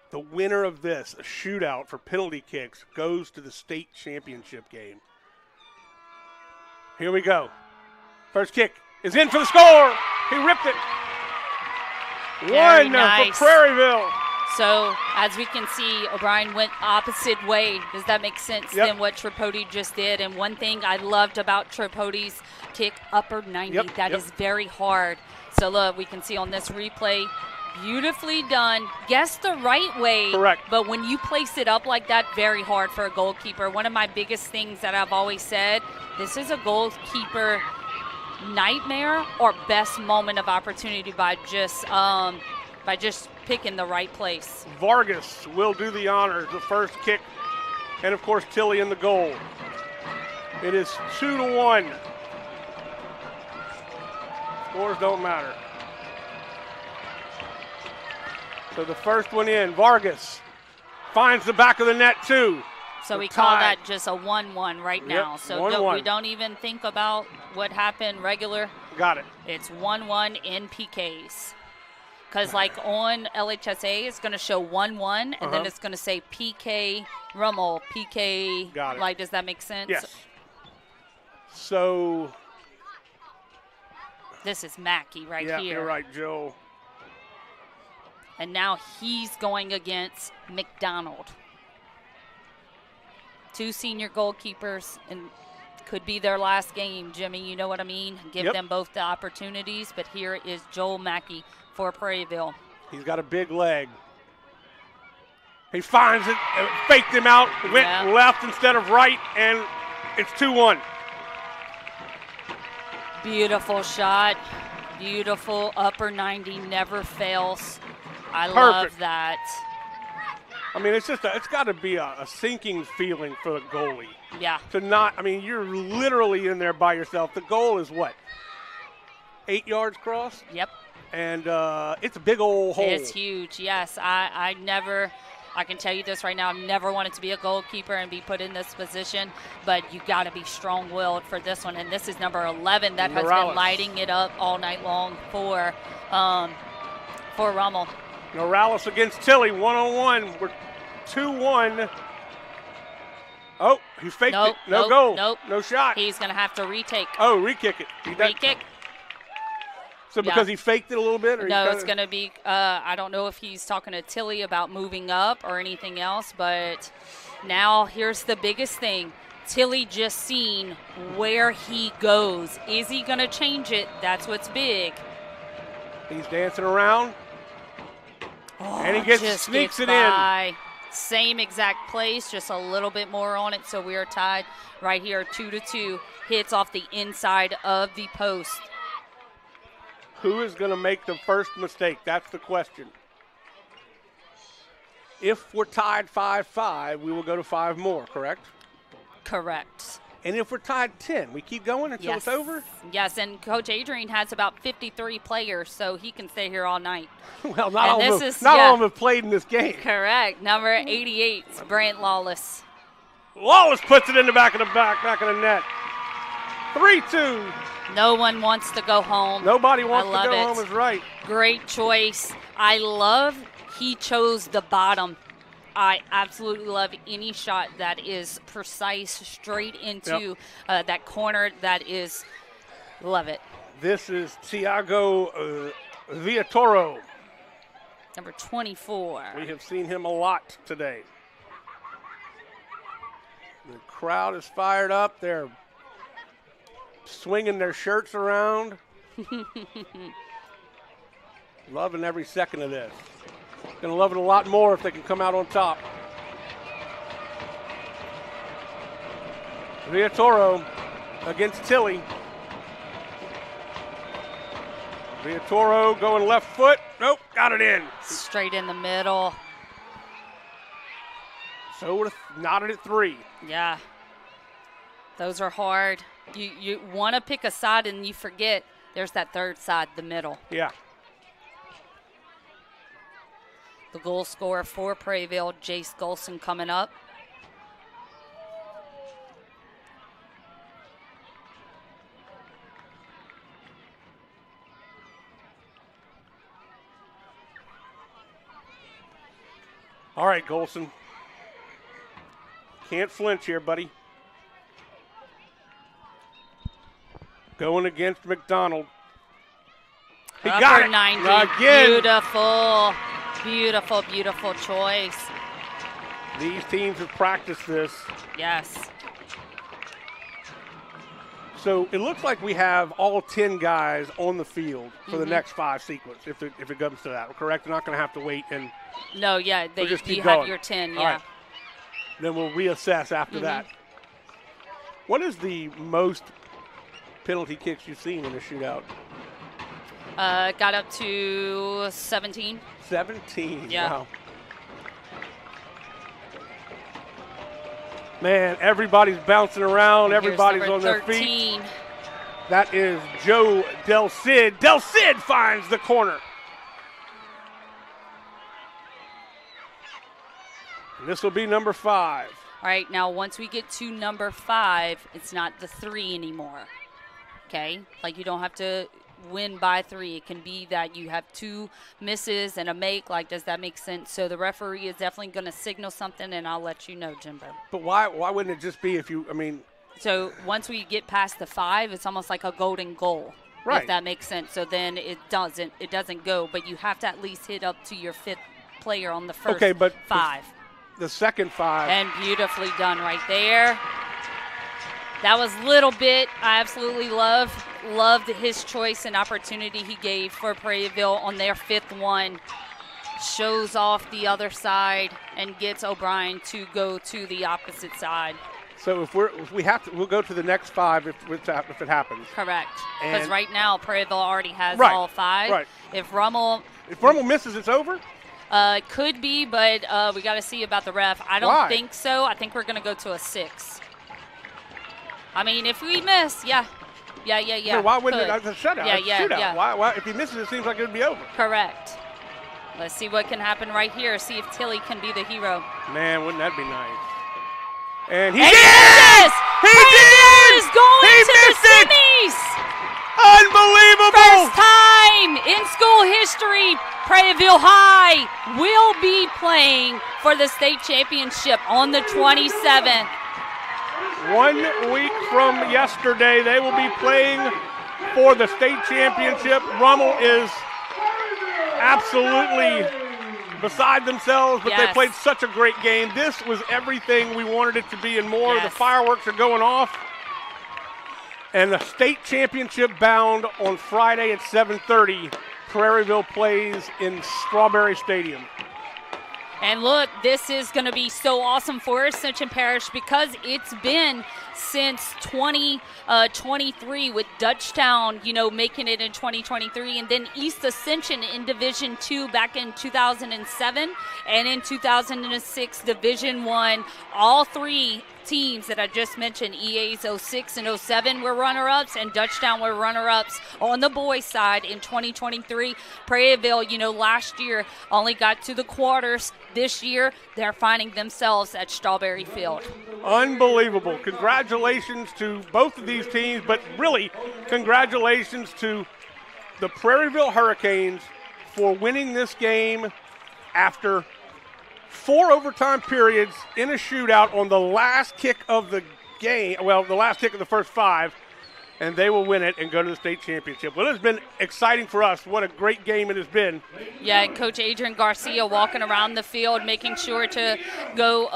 The winner of this, a shootout for penalty kicks, goes to the state championship game. Here we go. First kick is in for the score. He ripped it. Very One nice. for Prairieville. So, as we can see, O'Brien went opposite way. Does that make sense Yep. than what Tripodi just did? And one thing I loved about Tripodi's kick, upper 90, that is very hard. So, look, we can see on this replay, beautifully done. Guess the right way. Correct. But when you place it up like that, very hard for a goalkeeper. One of my biggest things that I've always said, this is a goalkeeper nightmare or best moment of opportunity by just picking the right place. Vargas will do the honors. The first kick, and of course Tilly in the goal. It is 2-1. Scores don't matter. So the first one in, Vargas finds the back of the net too. So we We're call tied. that just a 1-1 right now. So 1-1. we don't even think about what happened regular. Got it. It's 1-1 in PKs. Because like on LHSA, it's going to show 1-1, and then it's going to say PK Rummel, PK. Got it. Like, does that make sense? Yes. So. This is Mackey right here. Yeah, you're right, Joe. And now he's going against McDonald. 2 senior goalkeepers, and could be their last game, Jimmy. You know what I mean? Give them both the opportunities. But here is Joel Mackey for Prairieville. He's got a big leg. He finds it, faked him out, went left instead of right, and it's 2-1. Beautiful shot. Beautiful upper 90, never fails. I love that. I mean, it's got to be a sinking feeling for the goalie. Yeah. To not, I mean, you're literally in there by yourself. The goal is what? 8 yards cross? Yep. And it's a big old hole. It's huge, yes. I can tell you this right now, I've never wanted to be a goalkeeper and be put in this position, but you got to be strong-willed for this one. And this is number 11 that has been lighting it up all night long for Rummel. Morales against Tilly, 1-on-1. We're 2-1. Oh, he faked it. No goal. Nope. No shot. He's going to have to retake. Oh, re-kick it. Re-kick. So because he faked it a little bit? Or No, it's going to be I don't know if he's talking to Tilly about moving up or anything else, but now here's the biggest thing. Tilly just seen where he goes. Is he going to change it? That's what's big. He's dancing around. And he sneaks it in. Same exact place, just a little bit more on it, so we are tied right here, 2-2. Hits off the inside of the post. Who is going to make the first mistake? That's the question. If we're tied 5-5, we will go to 5 more, correct? Correct. And if we're tied 10, we keep going until it's over? Yes, and Coach Adrian has about 53 players, so he can stay here all night. Well, not all of them have played in this game. Correct. Number 88 is Brant Lawless. Lawless puts it in the back of the net. 3-2. No one wants to go home. Nobody wants to go home is right. Great choice. I love he chose the bottom. I absolutely love any shot that is precise, straight into that corner. That is, love it. This is Tiago Villatoro. Number 24. We have seen him a lot today. The crowd is fired up. They're swinging their shirts around. Loving every second of this. Going to love it a lot more if they can come out on top. Villatoro against Tilly. Villatoro going left foot. Nope, got it in. Straight in the middle. So would have knotted at 3. Yeah. Those are hard. You want to pick a side and you forget there's that third side, the middle. Yeah. The goal scorer for Prairieville, Jace Golson, coming up. All right, Golson. Can't flinch here, buddy. Going against McDonald. He got it. 90. Again. Beautiful. Beautiful, beautiful choice. These teams have practiced this. Yes. So it looks like we have all 10 guys on the field for the next 5 sequence, if it comes to that, correct? They're not going to have to wait and no, yeah, we'll just keep you going. have your 10, all yeah. Right. Then we'll reassess after that. What is the most penalty kicks you've seen in a shootout? Got up to 17. 17, yeah. Wow. Man, everybody's bouncing around. Everybody's on their 13. feet. That is Joe Del Cid. Del Cid finds the corner. And this will be number 5. All right, now once we get to number 5, it's not the 3 anymore. Okay? Like you don't have to win by 3. It can be that you have 2 misses and a make. Like, does that make sense? So the referee is definitely going to signal something, and I'll let you know, Jimbo. But why wouldn't it just be if you, I mean. So once we get past the 5, it's almost like a golden goal. Right. If that makes sense. So then it doesn't go, but you have to at least hit up to your 5th player on the first 5. The second 5. And beautifully done right there. That was little bit. I absolutely loved his choice and opportunity he gave for Prairieville on their 5th one. Shows off the other side and gets O'Brien to go to the opposite side. So we'll go to the next 5 if it happens. Correct. Because right now Prairieville already has right. all 5. Right. If Rummel misses, it's over. Could be, but we got to see about the ref. I don't think so. I think we're going to go to a 6. I mean, if we miss, yeah. No, why wouldn't it? It's a shutout. Yeah. Why? If he misses, it seems like it would be over. Correct. Let's see what can happen right here. See if Tilly can be the hero. Man, wouldn't that be nice? And he did! He did! Is going to the semis! Unbelievable! First time in school history, Prairieville High will be playing for the state championship on the 27th. 1 week from yesterday, they will be playing for the state championship. Rummel is absolutely beside themselves, but they played such a great game. This was everything we wanted it to be and more. The fireworks are going off. And the state championship bound on Friday at 7:30. Prairieville plays in Strawberry Stadium. And look, this is going to be so awesome for Ascension Parish because it's been since 2023 with Dutchtown, making it in 2023, and then East Ascension in Division II back in 2007, and in 2006 Division I. All three teams that I just mentioned, EA's 06 and 07 were runner-ups, and Dutchtown were runner-ups on the boys' side in 2023. Prairieville, last year only got to the quarters. This year, they're finding themselves at Strawberry Field. Unbelievable. Congratulations to both of these teams, but really congratulations to the Prairieville Hurricanes for winning this game after 4 overtime periods in a shootout on the last kick of the game, the last kick of the first 5, and they will win it and go to the state championship. Well, it's been exciting for us. What a great game it has been. Yeah, and Coach Adrian Garcia walking around the field, making sure to go,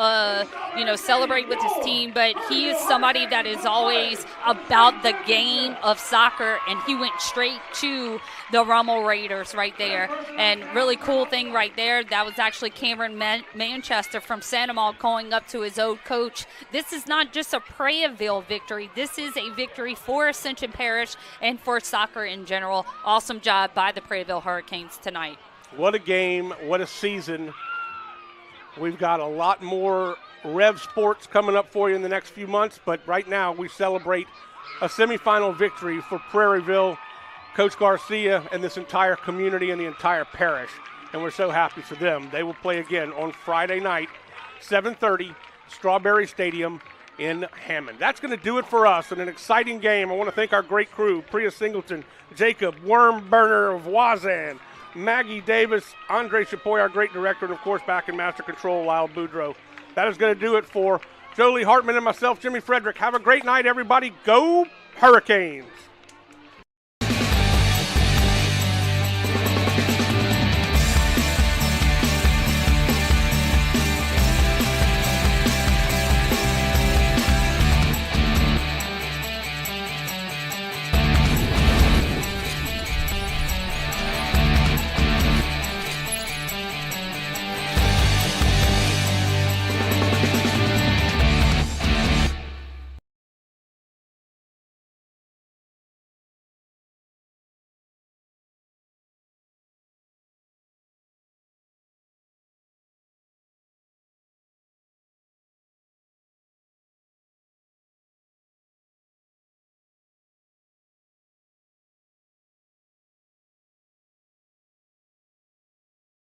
celebrate with his team. But he is somebody that is always about the game of soccer, and he went straight to the Rummel Raiders right there. And really cool thing right there, that was actually Cameron Manchester from Santa Maria going up to his old coach. This is not just a Prairieville victory. This is a victory for Ascension Parish and for soccer in general. Awesome job by the Prairieville Hurricanes tonight. What a game, what a season. We've got a lot more REV sports coming up for you in the next few months, but right now we celebrate a semifinal victory for Prairieville, Coach Garcia, and this entire community and the entire parish, and we're so happy for them. They will play again on Friday night, 7:30, Strawberry Stadium in Hammond. That's going to do it for us in an exciting game. I want to thank our great crew, Priya Singleton, Jacob Wormburner of Wazan, Maggie Davis, Andre Chapoy, our great director, and of course back in Master Control, Lyle Boudreau. That is going to do it for Jolie Hartman and myself, Jimmy Frederick. Have a great night, everybody. Go Hurricanes!